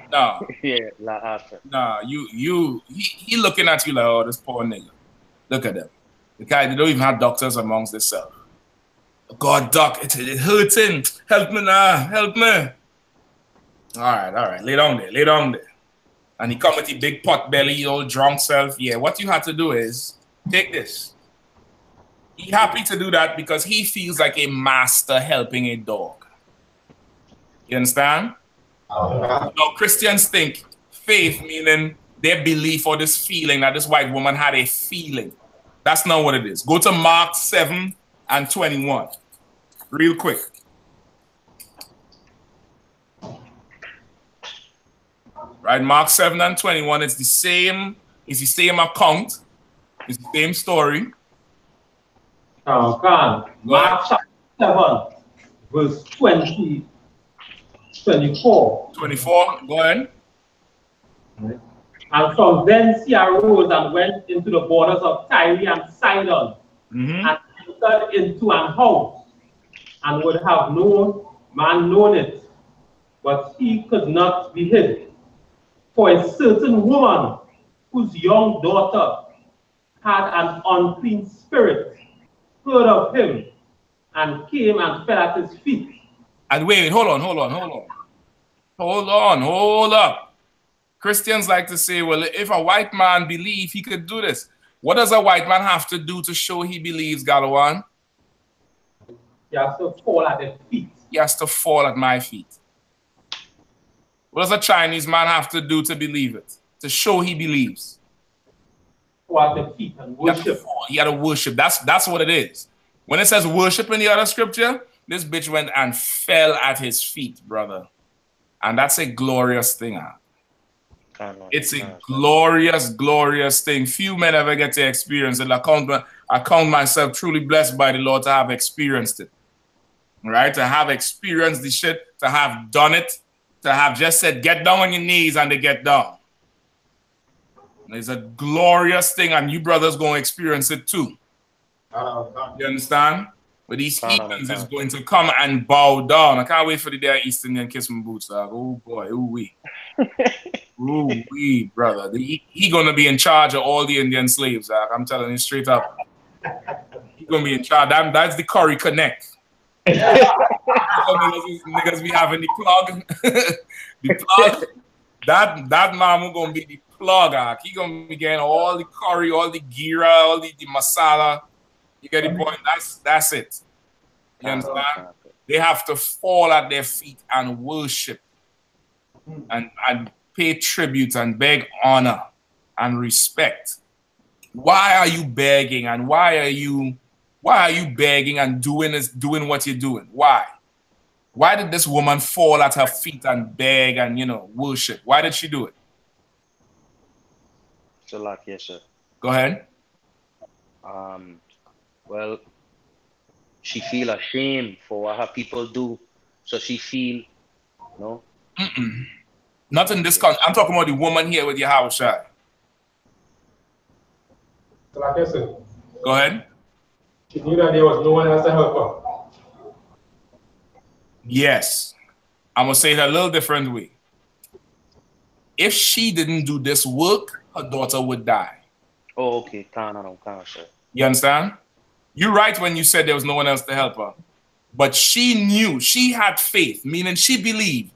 No. Yeah, no, he looking at you like, oh, this poor nigga. Look at them. The guy, they don't even have doctors amongst themselves. God, doc, it hurting. Help me now, help me. All right, lay down there. And he come with the big pot belly, old drunk self. Yeah, what you have to do is take this. He happy to do that because he feels like a master helping a dog. You understand? Now, Christians think faith, meaning their belief or this feeling that this white woman had a feeling. That's not what it is. Go to Mark 7 and 21. Real quick. Right, Mark 7 and 21, it's the same account, it's the same story. Mark 7, verse 20, 24. 24, go ahead. And from thence he arose and went into the borders of Tyre and Sidon, and entered into an house, and would have no man known it, but he could not be hid. For a certain woman whose young daughter had an unclean spirit heard of him and came and fell at his feet. And wait, hold up. Christians like to say, well, if a white man believe he could do this, what does a white man have to do to show he believes, Galawan? He has to fall at their feet. He has to fall at my feet. What does a Chinese man have to do to believe it? To show he believes? Fall at their feet and worship. He had to worship. That's what it is. When it says worship in the other scripture, This bitch went and fell at his feet, brother. And that's a glorious thing. It's a glorious, glorious thing. Few men ever get to experience it. I count myself truly blessed by the Lord to have experienced it. Right? To have experienced the shit, to have done it, to have just said, get down on your knees, and they get down. It's a glorious thing, and you brothers going to experience it too. You understand? But these heathens is going to come and bow down. I can't wait for the day East Indian kiss my boots. Oh boy, ooh wee. Ooh wee, brother. He going to be in charge of all the Indian slaves. I'm telling you straight up. He's going to be in charge. That's the Curry Connect. Niggas be having the plug. The plug. That man going to be the plug. He going to be getting all the curry, all the gira, all the masala. You get the point? That's it. You understand? They have to fall at their feet and worship and pay tribute and beg honor and respect. Why are you begging, and why are you begging and doing what you're doing? Why? Why did this woman fall at her feet and beg and worship? Why did she do it? Yes, sir. Go ahead. Well, she feel ashamed for what her people do, so she feel, no. Not in this country. I'm talking about the woman here with your house shot. Like I said. Go ahead. She knew that there was no one else to help her. Yes. I'm going to say it a little different way. If she didn't do this work, her daughter would die. Oh, okay. Can't, sir. You understand? You're right when you said there was no one else to help her. But she knew, she had faith, meaning she believed.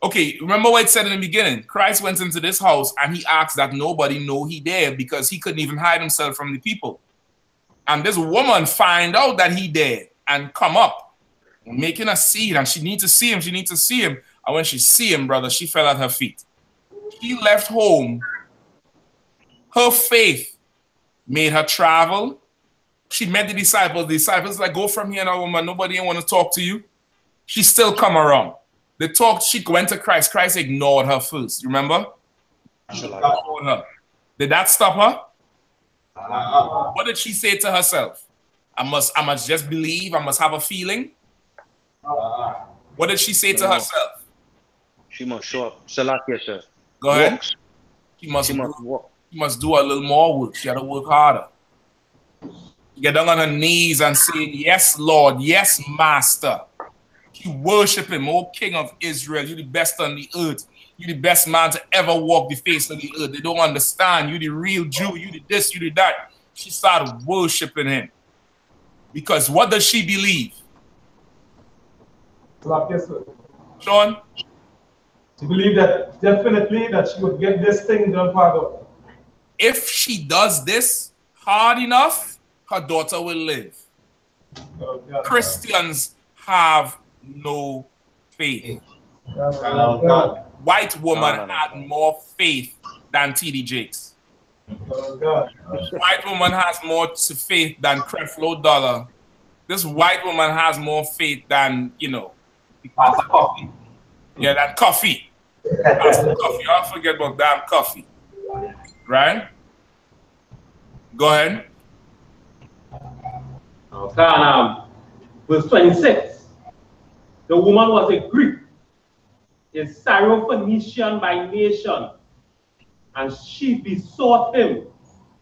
Okay, remember what it said in the beginning? Christ went into this house and he asked that nobody know he there because he couldn't even hide himself from the people. And this woman find out that he dead and come up, making a seed, and she needs to see him, And when she see him, brother, she fell at her feet. She left home. Her faith made her travel. She met the disciples. The disciples like, go from here now, woman. Nobody want to talk to you. She still come around. They talked, she went to Christ. Christ ignored her first. Remember? Ignored her. Did that stop her? What did she say to herself? I must just believe. I must have a feeling. What did she say to herself? She must show up. Yes, sir. Go ahead. She must walk. She must do a little more work. She had to work harder. Get down on her knees and say, yes, Lord. Yes, Master. You worship him, O King of Israel. You're the best on the earth. You're the best man to ever walk the face of the earth. They don't understand. You're the real Jew. You did this, you did that. She started worshiping him. Because what does she believe? Sean? She believed that definitely that she would get this thing done, Father. If she does this hard enough, her daughter will live. Christians have no faith. White woman had more faith than T.D. Jakes. White woman has more faith than Creflo Dollar. This white woman has more faith than, coffee. Yeah, than coffee. Coffee. I'll forget about damn coffee. Right? Go ahead. Verse 26. The woman was a Greek, a Syrophoenician by nation, and she besought him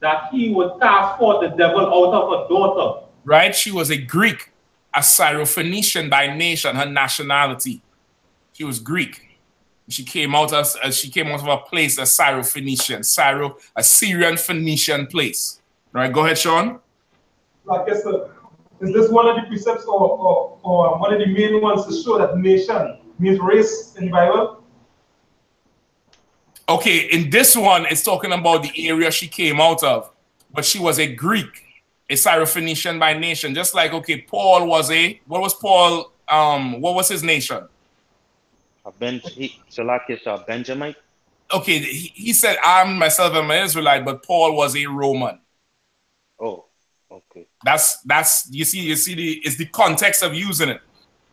that he would cast forth the devil out of her daughter. Right? She was a Greek, a Syrophoenician by nation, her nationality. She was Greek. She came out of a place, a Syrophoenician, a Syrian Phoenician place. All right, go ahead, Sean. Like I said, is this one of the precepts or one of the main ones to show that nation means race in the Bible? Okay, in this one, it's talking about the area she came out of. But she was a Greek, a Syrophoenician by nation. Just like, okay, Paul was what was Paul, what was his nation? A Benjamite. Okay, he said, I myself am an Israelite, but Paul was a Roman. Oh. Okay. That's you see it's the context of using it.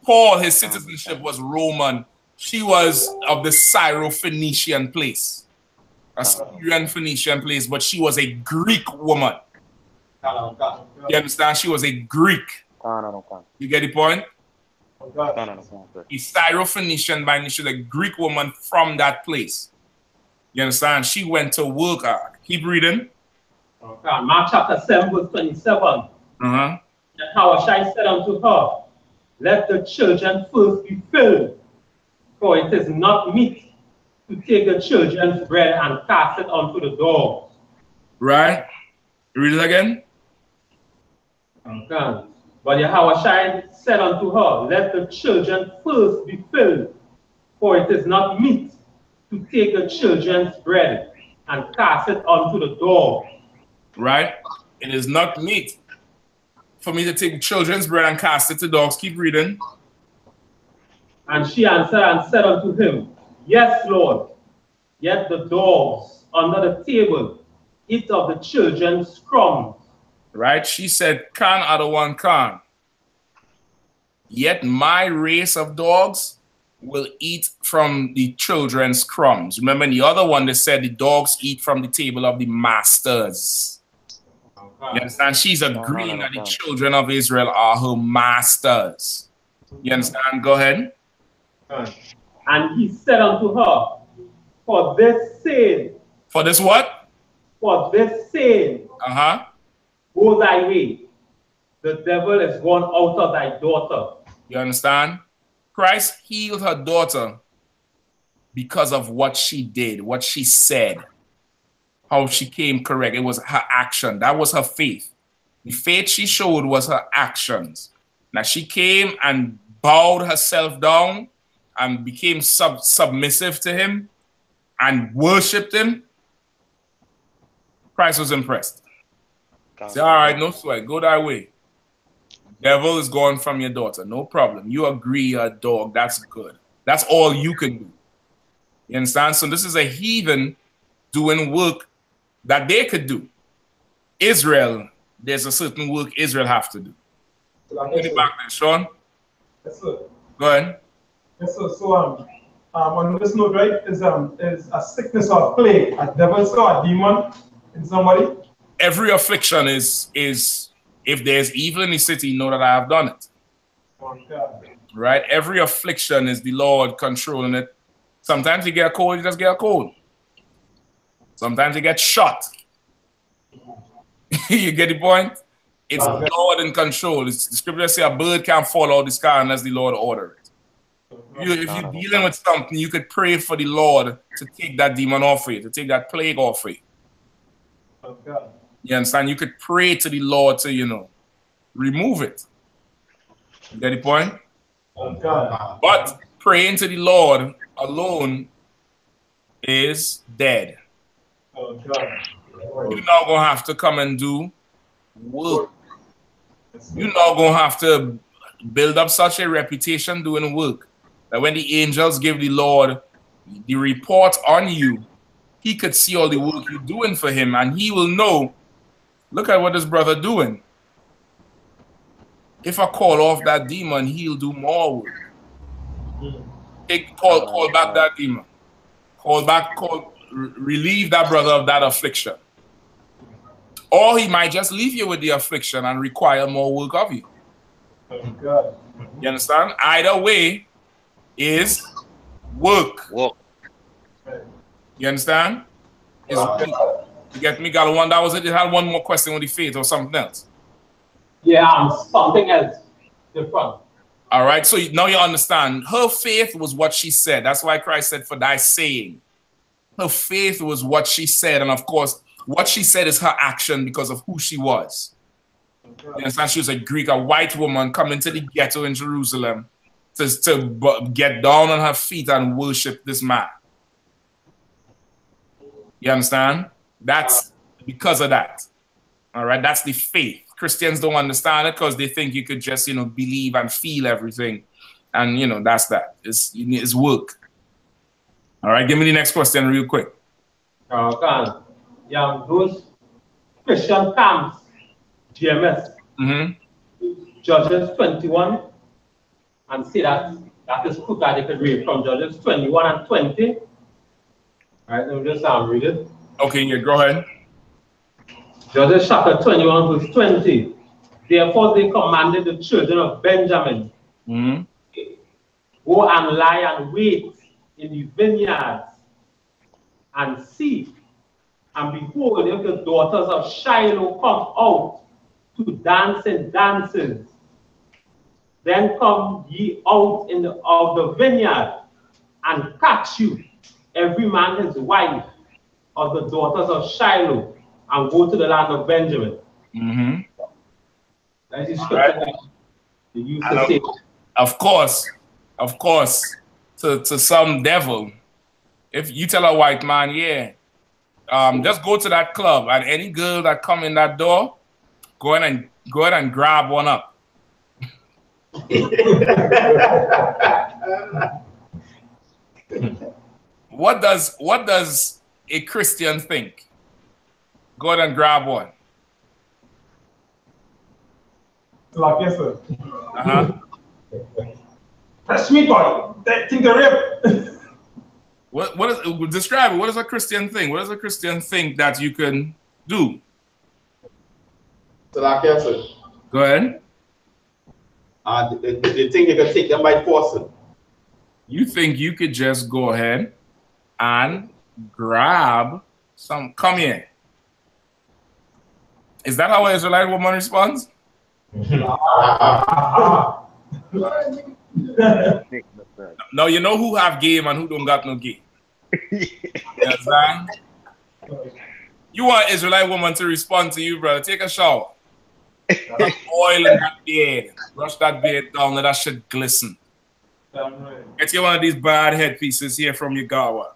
Paul, his citizenship was Roman. She was of the Syro-Phoenician place, a Syrian Phoenician place, but she was a Greek woman. You understand? She was a Greek. You get the point? He's Syro-Phoenician by nature, a Greek woman from that place. You understand? She went to work hard. Keep reading. Mark chapter 7, verse 27. And how shall I said unto her, let the children first be filled, for it is not meet to take the children's bread and cast it unto the dogs. Right? Read it again. Okay. But Yahushua said unto her, let the children first be filled, for it is not meet to take the children's bread and cast it unto the dogs. Right? It is not meet for me to take children's bread and cast it to dogs. Keep reading. And she answered and said unto him, yes, Lord, yet the dogs under the table eat of the children's crumbs. Right? She said, can other one can. Yet my race of dogs will eat from the children's crumbs. Remember, in the other one, they said the dogs eat from the table of the masters. You understand? She's agreeing that the children of Israel are her masters. You understand? Go ahead. And he said unto her, for this saying. For this what? For this saying. Go thy way. The devil is gone out of thy daughter. You understand? Christ healed her daughter because of what she did, what she said, how she came correct. It was her action. That was her faith. The faith she showed was her actions. Now she came and bowed herself down and became submissive to him and worshipped him. Christ was impressed. Say, all right, no sweat, go that way. Devil is gone from your daughter, no problem. You agree you're a dog, that's good. That's all you can do. You understand? So this is a heathen doing work that they could do. Israel, there's a certain work Israel have to do. Put it back there, Sean. Yes, sir. Go ahead. Yes, sir. So on this note, right, is a sickness or a plague, a devil or a demon in somebody? Every affliction is if there's evil in the city, know that I have done it. Right? Every affliction is the Lord controlling it. Sometimes you get a cold, you just get a cold. Sometimes you get shot. You get the point? It's the Lord in control. It's, the scripture says a bird can't fall out of the sky unless the Lord order it. If you're dealing with something, you could pray for the Lord to take that demon off you, to take that plague off you. You understand? You could pray to the Lord to, you know, remove it. You get the point? But praying to the Lord alone is dead. You're not going to have to come and do work. You're not going to have to build up such a reputation doing work that when the angels give the Lord the report on you, he could see all the work you're doing for him and he will know, look at what this brother doing. If I call off that demon, he'll do more work. Call back that demon. Relieve that brother of that affliction. Or he might just leave you with the affliction and require more work of you. You understand? Either way is work. You understand? You get me? Got one. That was it. You had one more question on the faith or something else? Yeah, something else different. All right. So now you understand. Her faith was what she said. That's why Christ said, for thy saying. Her faith was what she said. And of course, what she said is her action because of who she was. You understand? She was a Greek, a white woman coming to the ghetto in Jerusalem to get down on her feet and worship this man. You understand? That's because of that. All right? That's the faith. Christians don't understand it because they think you could just, you know, believe and feel everything. And, you know, that's that. It's work. All right? Give me the next question real quick. Yeah, those Christian camps GMS. Judges 21, and see that is put that you could read from Judges 21 and 20. All right, let me just read it. Okay, yeah, go ahead. Judges chapter 21, verse 20. Therefore they commanded the children of Benjamin, go and lie and wait in the vineyards and see. And behold, if the daughters of Shiloh come out to dance in dances, then come ye out of the vineyard and catch you, every man his wife of the daughters of Shiloh, and go to the land of Benjamin. That is scripture that they used to say. Of course, to some devil, if you tell a white man, yeah, just go to that club, and any girl that come in that door, go ahead and grab one up. What does a Christian think? Go ahead and grab one. Like, yes, sir. That's sweet boy. That thing the rip. What is describe it? What is a Christian thing? What does a Christian think that you can do? So like, yes, sir. Go ahead. They think you can take them by force. You think you could just go ahead and grab some? Come here. Is that how an Israelite woman responds? No, you know who have game and who don't got no game. You understand? You want Israelite woman to respond to you, brother? Take a shower. Put oil in that beard. Brush that beard down, let that shit glisten. Get you one of these bad headpieces here from your Gawa.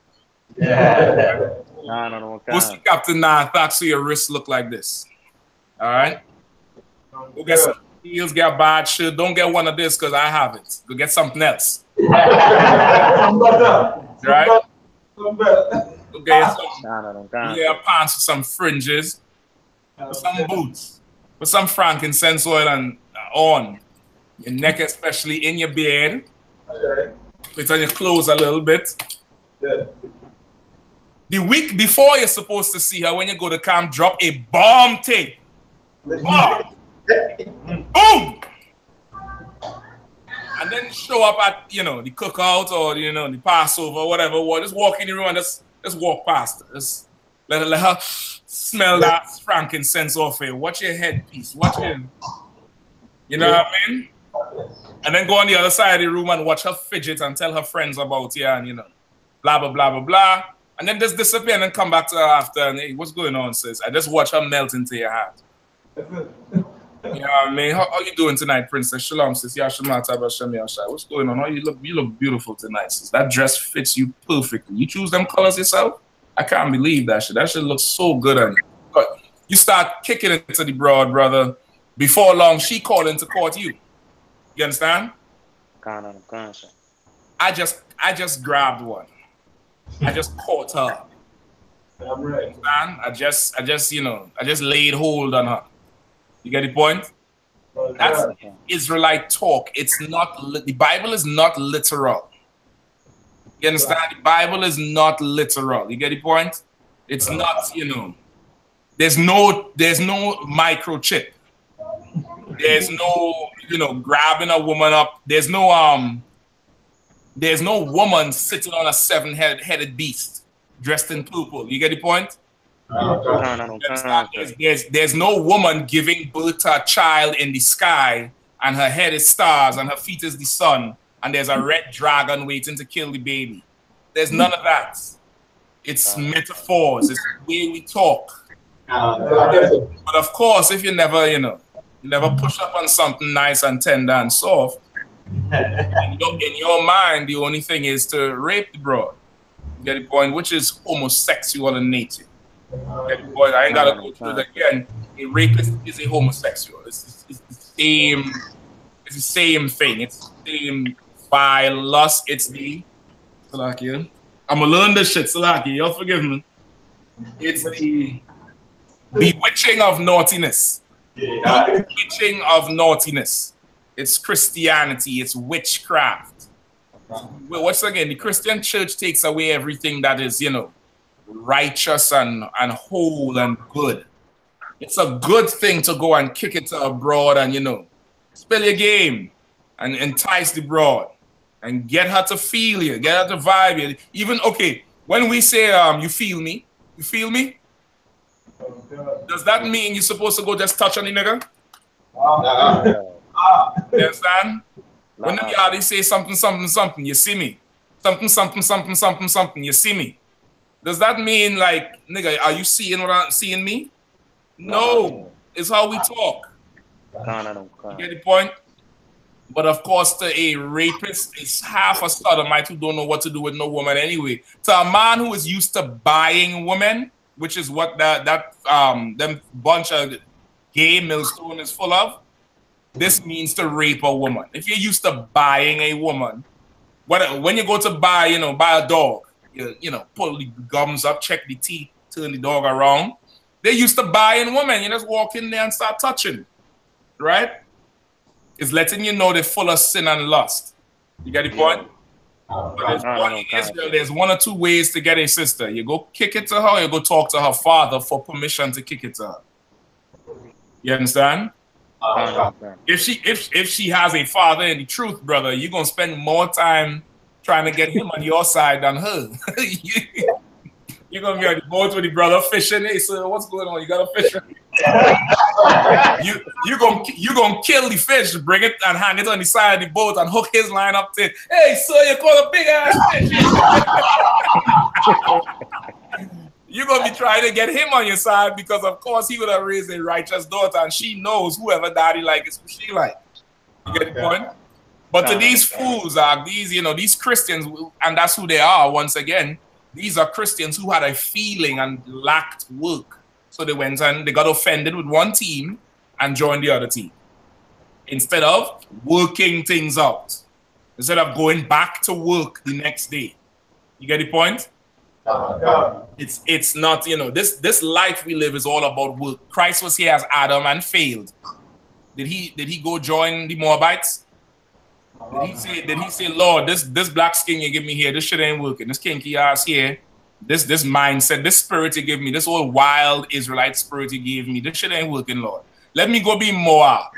Yeah. No. Go see Captain Nathan so your wrists look like this. All right? Go get some heels, get a bad shirt. Don't get one of this because I have it. Go get something else. Right? Go get some pants with some fringes, with some boots, with some frankincense oil on your neck, especially in your beard. Put on your clothes a little bit. The week before you're supposed to see her, when you go to camp, drop a bomb tape. Bomb. Boom! And then show up at, the cookout or, the Passover, whatever. Just walk in the room and just walk past her. Just let her smell that frankincense off her. Watch your headpiece. Watch him. You know what I mean? And then go on the other side of the room and watch her fidget and tell her friends about you and, blah, blah, blah, blah, blah. And then just disappear and then come back to her after and, hey, what's going on, sis? I just watch her melt into your heart. You know what I mean? How you doing tonight, Princess? Shalom, sis. What's going on? You look beautiful tonight, sis. That dress fits you perfectly. You choose them colors yourself? I can't believe that shit. That shit looks so good on you. But you start kicking it to the broad, brother. Before long, she calling to court you. You understand? I just grabbed one. I just caught her. I'm right. I just laid hold on her. You get the point? That's Israelite talk. It's not, the Bible is not literal. You understand? The Bible is not literal. You get the point? It's not, there's no microchip. There's no, grabbing a woman up. There's no woman sitting on a seven-headed beast dressed in purple. You get the point? There's no woman giving birth to a child in the sky and her head is stars and her feet is the sun and there's a red dragon waiting to kill the baby. There's none of that. It's metaphors. It's the way we talk. But of course, if you never, never push up on something nice and tender and soft, in your mind, the only thing is to rape the broad. You get the point? Which is homosexual in nature. Boy, I ain't gotta go through it again. A rapist is a homosexual. It's the same thing. It's the same vile lust. It's the Salakia. I'm gonna learn this shit, Salakia. Y'all forgive me. It's the bewitching of naughtiness. The teaching of naughtiness. It's Christianity. It's witchcraft. Once again, the Christian church takes away everything that is, you know, righteous and whole and good. It's a good thing to go and kick it to a broad and, you know, spill your game and entice the broad and get her to feel you, get her to vibe you. Even, okay, when we say, you feel me? You feel me? Does that mean you're supposed to go just touch on the nigga? You understand? When the yardie say something, something, something, you see me. Something, something, something, something, something, you see me. Does that mean, like, nigga, are you seeing what I'm seeing me? No. It's how we talk. You get the point? But of course, to a rapist, it's half a sodomite who don't know what to do with no woman anyway. To a man who is used to buying women, which is what them bunch of gay millstone is full of, this means to rape a woman. If you're used to buying a woman, when you go to buy, you know, buy a dog, you know, pull the gums up, check the teeth, turn the dog around. They're used to buying women. You just walk in there and start touching, right? It's letting you know they're full of sin and lust. You get the point? There's one or two ways to get a sister. You go kick it to her, you go talk to her father for permission to kick it to her. You understand? If she has a father in the truth, brother, you're gonna spend more time trying to get him on your side than her. You're gonna be on the boat with the brother fishing. Hey, sir, what's going on? You got a fish? you gonna kill the fish, bring it and hang it on the side of the boat and hook his line up to it. Hey, sir, you caught a big ass fish. You're gonna be trying to get him on your side because of course he would have raised a righteous daughter and she knows whoever daddy like is who she like. You get the point? But to these fools are these, you know, these Christians, and that's who they are once again. These are Christians who had a feeling and lacked work. So they went and they got offended with one team and joined the other team. Instead of working things out. Instead of going back to work the next day. You get the point? It's not, you know, this life we live is all about work. Christ was here as Adam and failed. Did he go join the Moabites? Did he say, Lord, this black skin you give me here, this shit ain't working. This kinky ass here, this mindset, this spirit you give me, this old wild Israelite spirit you gave me, this shit ain't working, Lord. Let me go be Moab.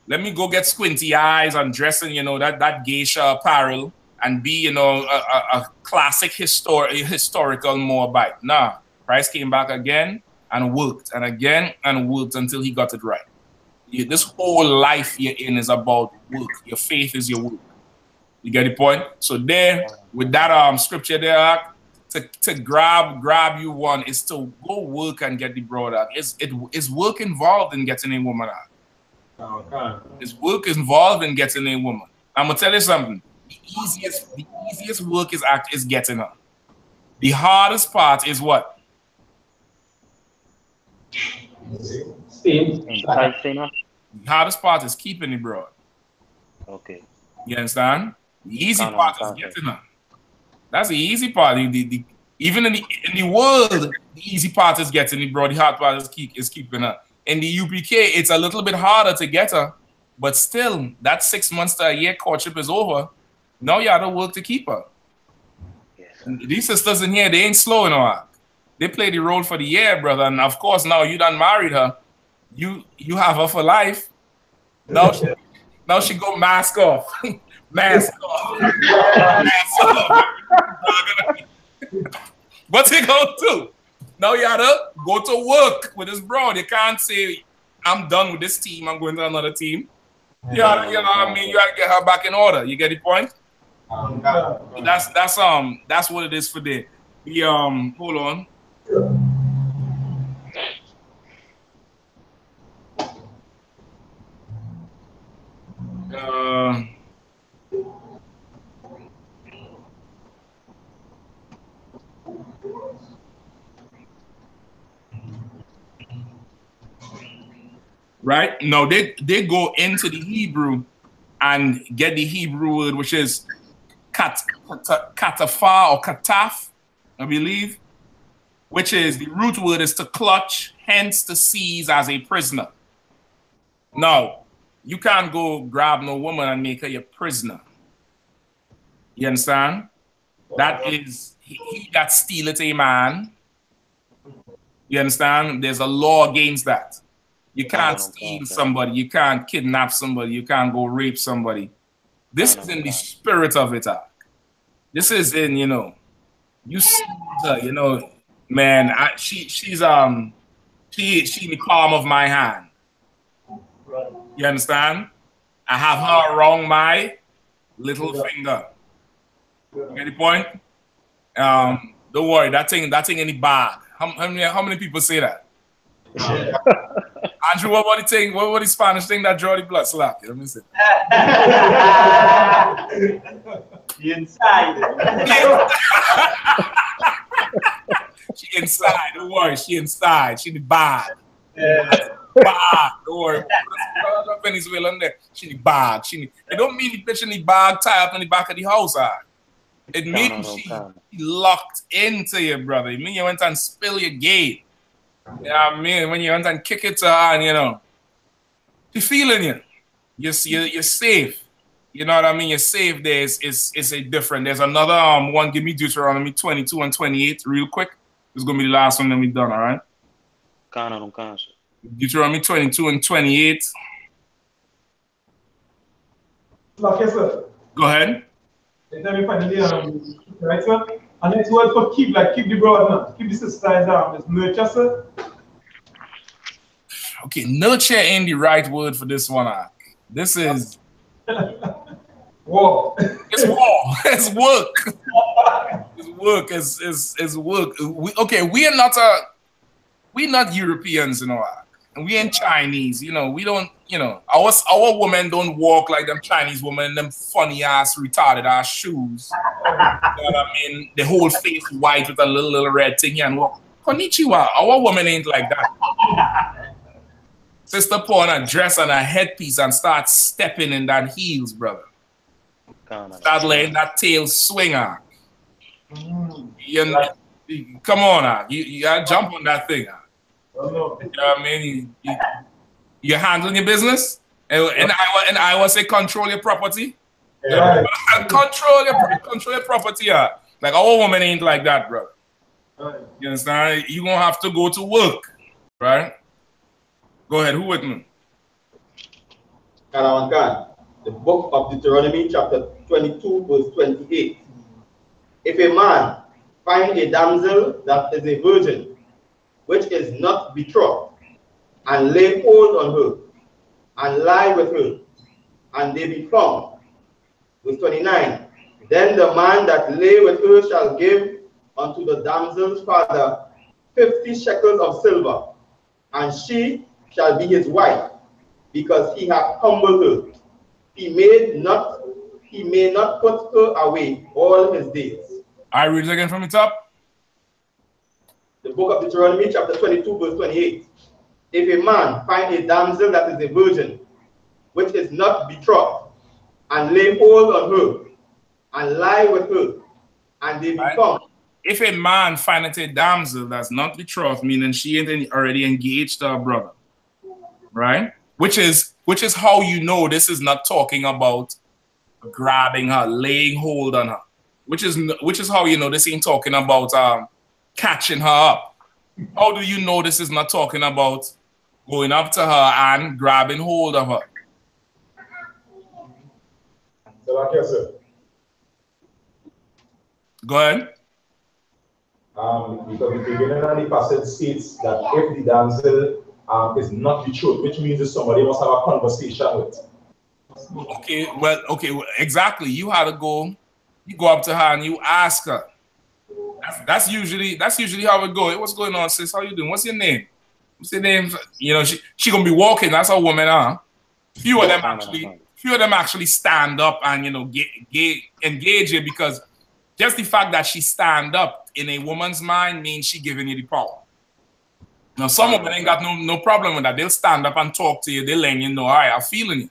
Let me go get squinty eyes and dressing, you know, that geisha apparel and be, you know, a classic historical Moabite. Nah, Christ came back again and worked and again and worked until he got it right. This whole life you're in is about work. Your faith is your work. You get the point? So there, with that scripture there, to grab you one is to go work and get the broad out. Is work involved in getting a woman out? Okay. Is work involved in getting a woman? I'm gonna tell you something. The easiest work is getting her. The hardest part is what? The hardest part is keeping it broad. Okay. You understand? The easy part is getting her. That's the easy part. Even in the world, the easy part is getting it broad. The hard part is keeping her. In the UPK, it's a little bit harder to get her, but still, that 6 months to a year courtship is over. Now you have to work to keep her. Yes, these sisters in here, they ain't slow in her. They play the role for the year, brother. And of course, now you done married her. You have her for life. Now she go mask off. Mask off. Mask off. What's he gonna do? Now you gotta go to work with this bro. You can't say, I'm done with this team, I'm going to another team. You know what I mean? You gotta get her back in order. You get the point? That's what it is for the hold on. Right? No, they go into the Hebrew and get the Hebrew word, which is katafah or kataf, I believe, which is the root word is to clutch, hence to seize as a prisoner. Now, you can't go grab no woman and make her your prisoner. You understand? That is, he that stealeth a man. You understand? There's a law against that. You can't steal somebody. You can't kidnap somebody. You can't go rape somebody. This is in the spirit of it. This is in, you know, you see her, you know, man, she's in the palm of my hand. You understand? I have her around my little finger. You get the point? Don't worry, that thing in the bag. How many people say that? Andrew, what about the thing? What about the Spanish thing that draw the blood slap? Let me see. She inside. She inside. Don't worry, she inside. She the bag. Bag. Don't worry. Venezuelan there. She the bag. It don't mean the bitch in the bag tie up in the back of the house. It means she locked into you, brother. It means you went and spill your game. You know what I mean? When you went and kick it to her and, you know, she feeling you. You're safe. You know what I mean? You're safe. It's a different. There's another one. Give me Deuteronomy 22 and 28 real quick. It's going to be the last one that we've done, all right? Deuteronomy 22 and 28. Okay, sir. Go ahead. Let me find the right, sir. And next word for keep, like keep the brother, keep the sister's arm. Is nurture, sir. Okay, nurture ain't the right word for this one. This is war. It's war. It's work. It's work. It's work. We're not Europeans, you know, and we ain't Chinese. You know, we don't. You know, our women don't walk like them Chinese women in them funny ass retarded ass shoes. You know what I mean? The whole face white with a little red thing and walk. Konnichiwa. Our woman ain't like that. Sister put on a dress and a headpiece and start stepping in that heels, brother. Start letting that tail swing on. Come on, you gotta jump on that thing. You know what I mean? You're handling your business, and I will say control your property. Yeah. Control your property. Like our woman ain't like that, bro. You understand? You gonna have to go to work, right? Go ahead. Who with me? The book of Deuteronomy, chapter 22, verse 28. If a man find a damsel that is a virgin, which is not betrothed, and lay hold on her, and lie with her, and they be found. Verse 29. Then the man that lay with her shall give unto the damsel's father 50 shekels of silver, and she shall be his wife, because he hath humbled her. He may not put her away all his days. I read it again from the top. The book of Deuteronomy, chapter 22, verse 28. If a man find a damsel that is a virgin, which is not betrothed, and lay hold on her, and lie with her, and they be found. If a man findeth a damsel that's not betrothed, meaning she ain't already engaged to her brother, right? Which is how you know this is not talking about grabbing her, laying hold on her. Which is how you know this ain't talking about catching her up. How do you know this is not talking about going up to her and grabbing hold of her? So like I said. Go ahead. Because the beginning of the passage states that if the damsel is not betrothed, which means that somebody must have a conversation with. Okay, exactly. You had to go. You go up to her and you ask her. That's usually how it goes. Hey, what's going on, sis? How you doing? What's your name? What's your name? You know, she gonna be walking. That's how women are. Few of them actually stand up and, you know, engage you, because just the fact that she stand up in a woman's mind means she giving you the power. Now, some women ain't got no problem with that. They'll stand up and talk to you. They'll let you know, all right, I'm feeling you.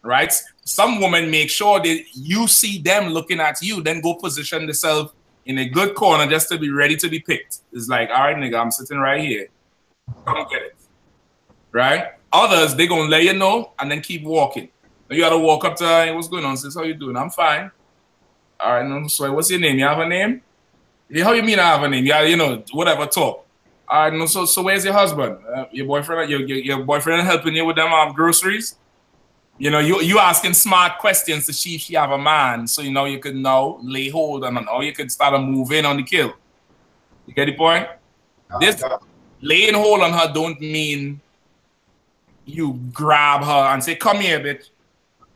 Right? Some women make sure that you see them looking at you, then go position themselves in a good corner just to be ready to be picked. It's like, all right, nigga, I'm sitting right here. come get it. Right? Others, they gonna let you know and then keep walking. You gotta walk up to her, hey, what's going on, sis? How you doing? I'm fine. All right, no, sorry, what's your name? You have a name? Yeah, how you mean I have a name? Yeah, you know, whatever, talk. All right, no, so where's your husband? Your boyfriend, your boyfriend helping you with them groceries? You know, you asking smart questions to see if she have a man, so you know you could now lay hold on her, or you could start to move in on the kill. You get the point? This laying hold on her don't mean you grab her and say, come here, bitch,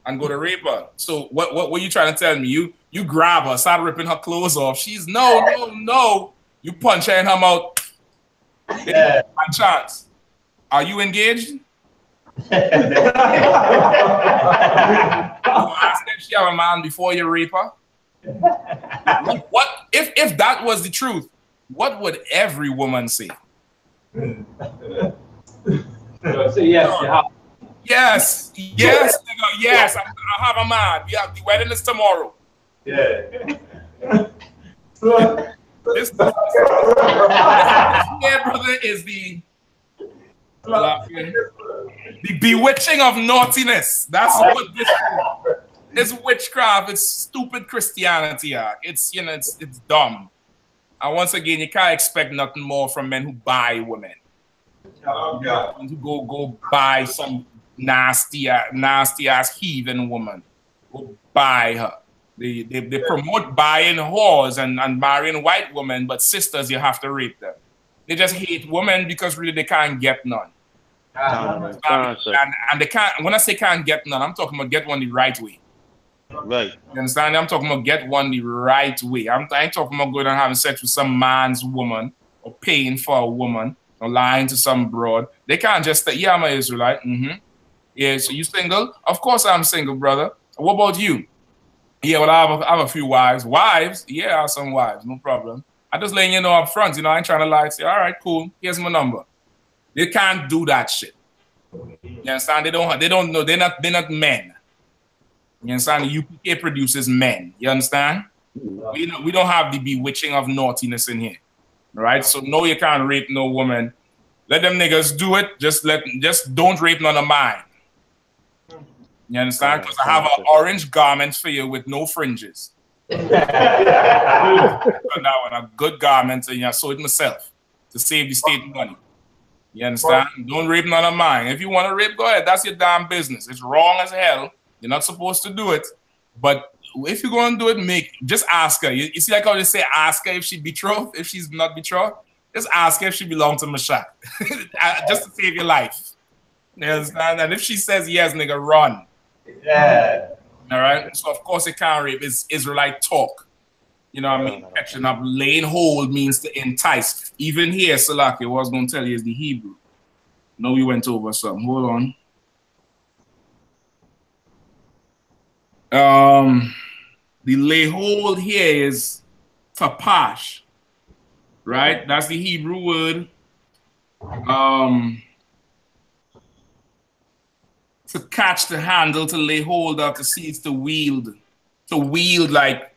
and go to rape her. So what were you trying to tell me? You grab her, start ripping her clothes off. She's no. You punch her in her mouth. Yeah. My chance. Are you engaged? Ask if she have a man before you rape her. What if that was the truth? What would every woman say? Say yes, you have. Yes, nigga, yes. I have a man. We have the wedding is tomorrow. Yeah. This here, brother, is the bewitching of naughtiness. That's what this is. It's witchcraft. It's stupid Christianity. It's, you know, it's dumb. And once again, you can't expect nothing more from men who buy women. To go buy some nasty ass heathen woman. Go buy her. They promote buying whores and marrying white women, but sisters, you have to rape them. They just hate women because really they can't get none. And they can't, when I say can't get none, I'm talking about get one the right way. Right. You understand? I'm talking about get one the right way. I ain't talking about going and having sex with some man's woman or paying for a woman or lying to some broad. They can't just say, yeah, I'm an Israelite. Yeah, so you single? Of course I'm single, brother. What about you? Yeah, well, I have a few wives. Wives? Yeah, I have some wives. No problem. I just letting you know up front. You know, I ain't trying to lie. Say, all right, cool. Here's my number. They can't do that shit. You understand? They don't know. They're not men. You understand? The UPK produces men. You understand? We don't have the bewitching of naughtiness in here. All right? So no, you can't rape no woman. Let them niggas do it. Just don't rape none of mine. You understand? Because I have an orange garment for you with no fringes. A good garment, and I sew it myself to save the state money. You understand? Don't rape none of mine. If you want to rape, go ahead. That's your damn business. It's wrong as hell. You're not supposed to do it. But if you're going to do it, just ask her. You see, like how they say, ask her if she's betrothed. If she's not betrothed, just ask her if she belongs to Mashak. Just to save your life. You understand? And if she says yes, nigga, run. Yeah. All right. So of course it can't rape. It's Israelite talk. You know what I mean? Catching up, laying hold means to entice. Even here, Salaki, what I was going to tell you is the Hebrew. No, we went over something. Hold on. The lay hold here is tapash, right? That's the Hebrew word. To catch the handle, to lay hold of, to seize, to wield. To wield, like,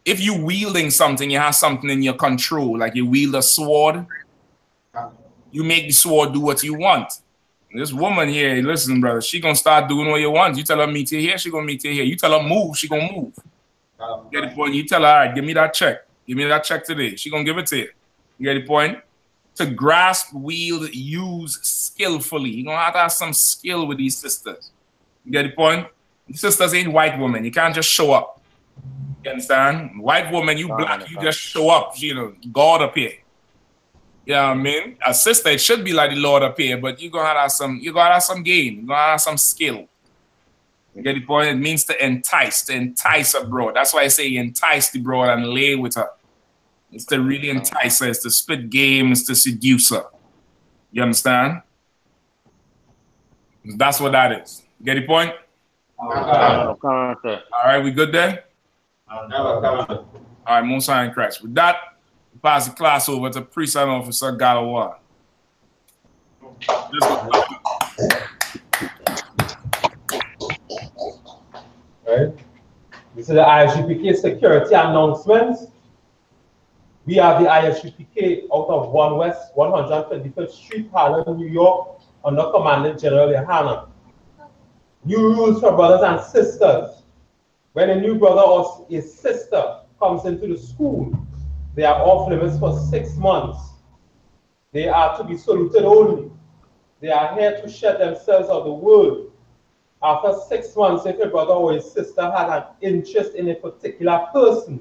if you're wielding something, you have something in your control. Like you wield a sword, you make the sword do what you want. This woman here, listen, brother, she gonna start doing what you want. You tell her meet you here, she gonna meet you here. You tell her move, she gonna move. Get the point? You tell her, all right, give me that check. Give me that check today. She gonna give it to you. You get the point? To grasp, wield, use skillfully. You're gonna have some skill with these sisters. You get the point? These sisters ain't white women. You can't just show up. You understand? White woman, you black, you just show up, you know, God appear. You know what I mean? A sister, it should be like the Lord appear, but you're gonna have some game, you're gonna have some skill. You get the point? It means to entice a broad. That's why I say entice the broad and lay with her. It's to really entice her, it's to spit game, it's to seduce her. You understand? That's what that is. You get the point? All right, we good there? All right, Most High in Christ. With that, we pass the class over to Priest and Officer Galawa. Right. This is the I.S.U.P.K security announcements. We are the ISUPK out of 1 West 125th Street, Harlem, New York, under Commandant General YAHANNA. New rules for brothers and sisters. When a new brother or a sister comes into the school, they are off limits for 6 months. They are to be saluted only. They are here to shed themselves of the word. After 6 months, if a brother or a sister had an interest in a particular person,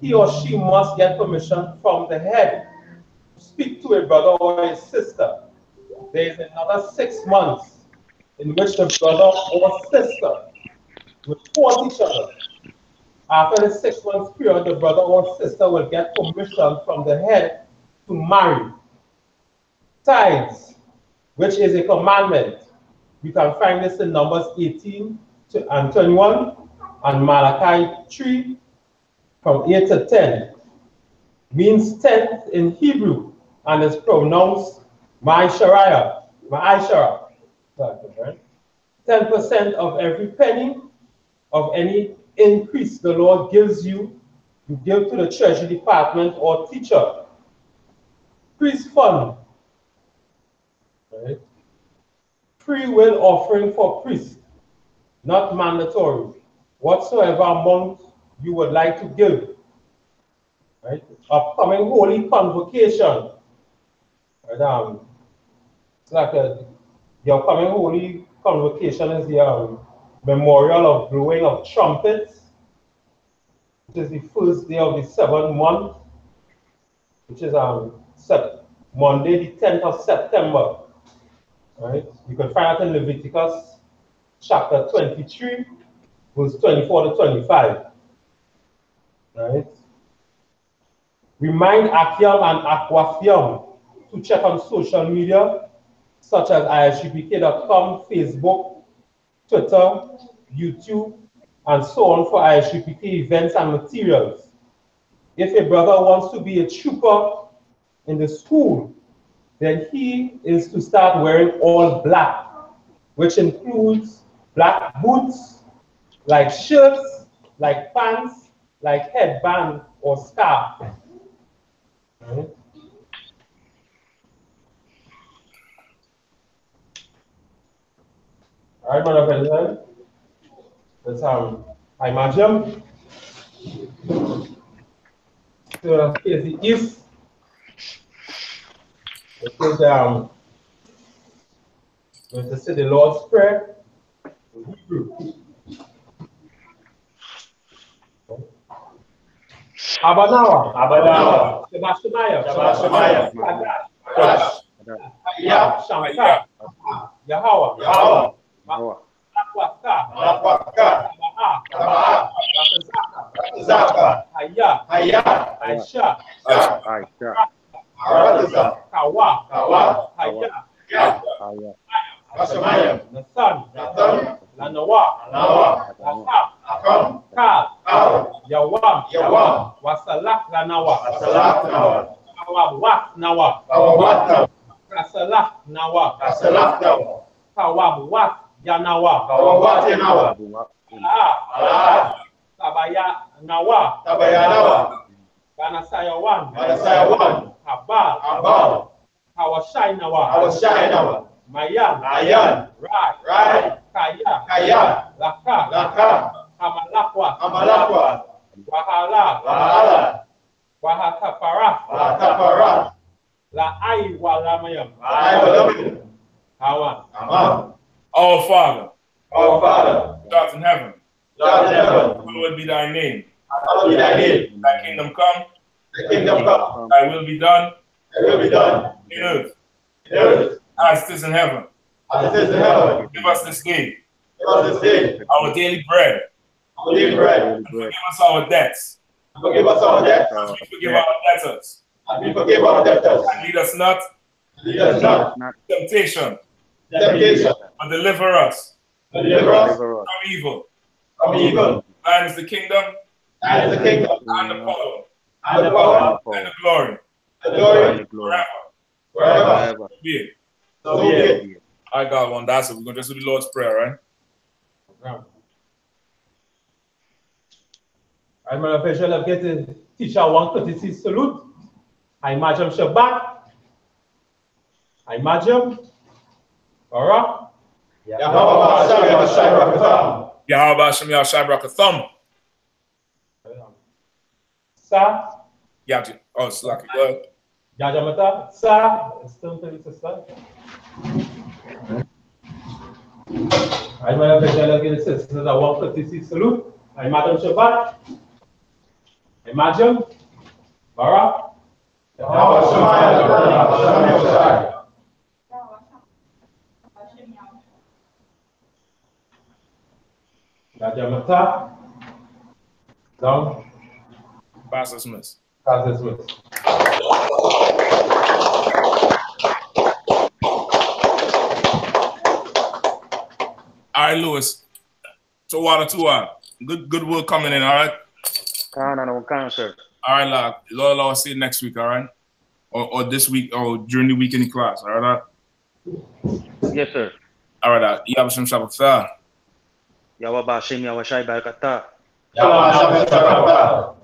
he or she must get permission from the head to speak to a brother or a sister. There is another 6 months in which the brother or sister will court each other. After the 6 months period, the brother or sister will get permission from the head to marry. Tithes, which is a commandment. You can find this in Numbers 18 and 21 and Malachi 3 from 8 to 10. Means tenth in Hebrew and is pronounced Ma'ishara. 10% of every penny of any increase the Lord gives you, you give to the Treasury Department or teacher. Priest fund. Right? Free will offering for priests, not mandatory. Whatsoever amount you would like to give. Right? Upcoming holy convocation. Right? It's like the upcoming holy convocation is the memorial of blowing of trumpets, which is the first day of the 7th month, which is Monday, the 10th of September. Right? You can find it in Leviticus chapter 23, verse 24 to 25. Right? Remind Akiam and Aquafium to check on social media such as ISUPK.com, Facebook, Twitter, YouTube, and so on for ISUPK events and materials. If a brother wants to be a trooper in the school, then he is to start wearing all black, which includes black boots, like shirts, like pants, like headband or scarf. Right? All right, Brother President. Let's I imagine. So here's the East. It is going to say the Lord's Prayer in Hebrew. Abanawa, Abanawa, Sebashemaya, Shankar, Yahweh, Zaka, Aisha, Kawa, Nathan, Lanawa, Akam, Kal, Yawam, Wasalak Lanawa, Kawabwat Nawa, Kasalak Nawa, Kawabwat Yanawa, Tabaya Nawa, Banasayawan, Habal, Hawashai Nawa, Mayan, Rai, Kaya, Laka, Hamalakwa, Wahala, Wahatapara, La Aiwalamayam, Hawan. Our Father, who art in heaven, hallowed be thy name. Thy kingdom come, thy will be done, in earth, as it is in heaven. Give us this day our daily bread. And forgive us our debts, as we forgive our debtors. And lead us not into temptation, but deliver us from evil. Thine is the kingdom, and the power, and the glory, forever. Be it. So be it. I got one. That's it. We're going to just do the Lord's Prayer, right? I'm going to pleasure of getting teacher 136 salute. I imagine Shabbat. I imagine. All right. Yahweh Hashem Yahshai Brakatham. Sa. Yaji. Oh, Slaki. Go ahead. Yajamata. Sa. Still sister. I'm going to pleasure of getting sisters 136 salute. I imagine Shabbat. Imagine. All right. Yajamata. Down. Pastor Smith. Pastor Smith. All right, Lewis. 2-1. Good work coming in, all right? Sir. All right, Lord, I'll see you next week, all right? Or this week, or during the week in the class, all right? Yes, sir. All right, Yahweh Shabbat. Yahweh Hashem Yahweh Shai Barakatah. Shalom.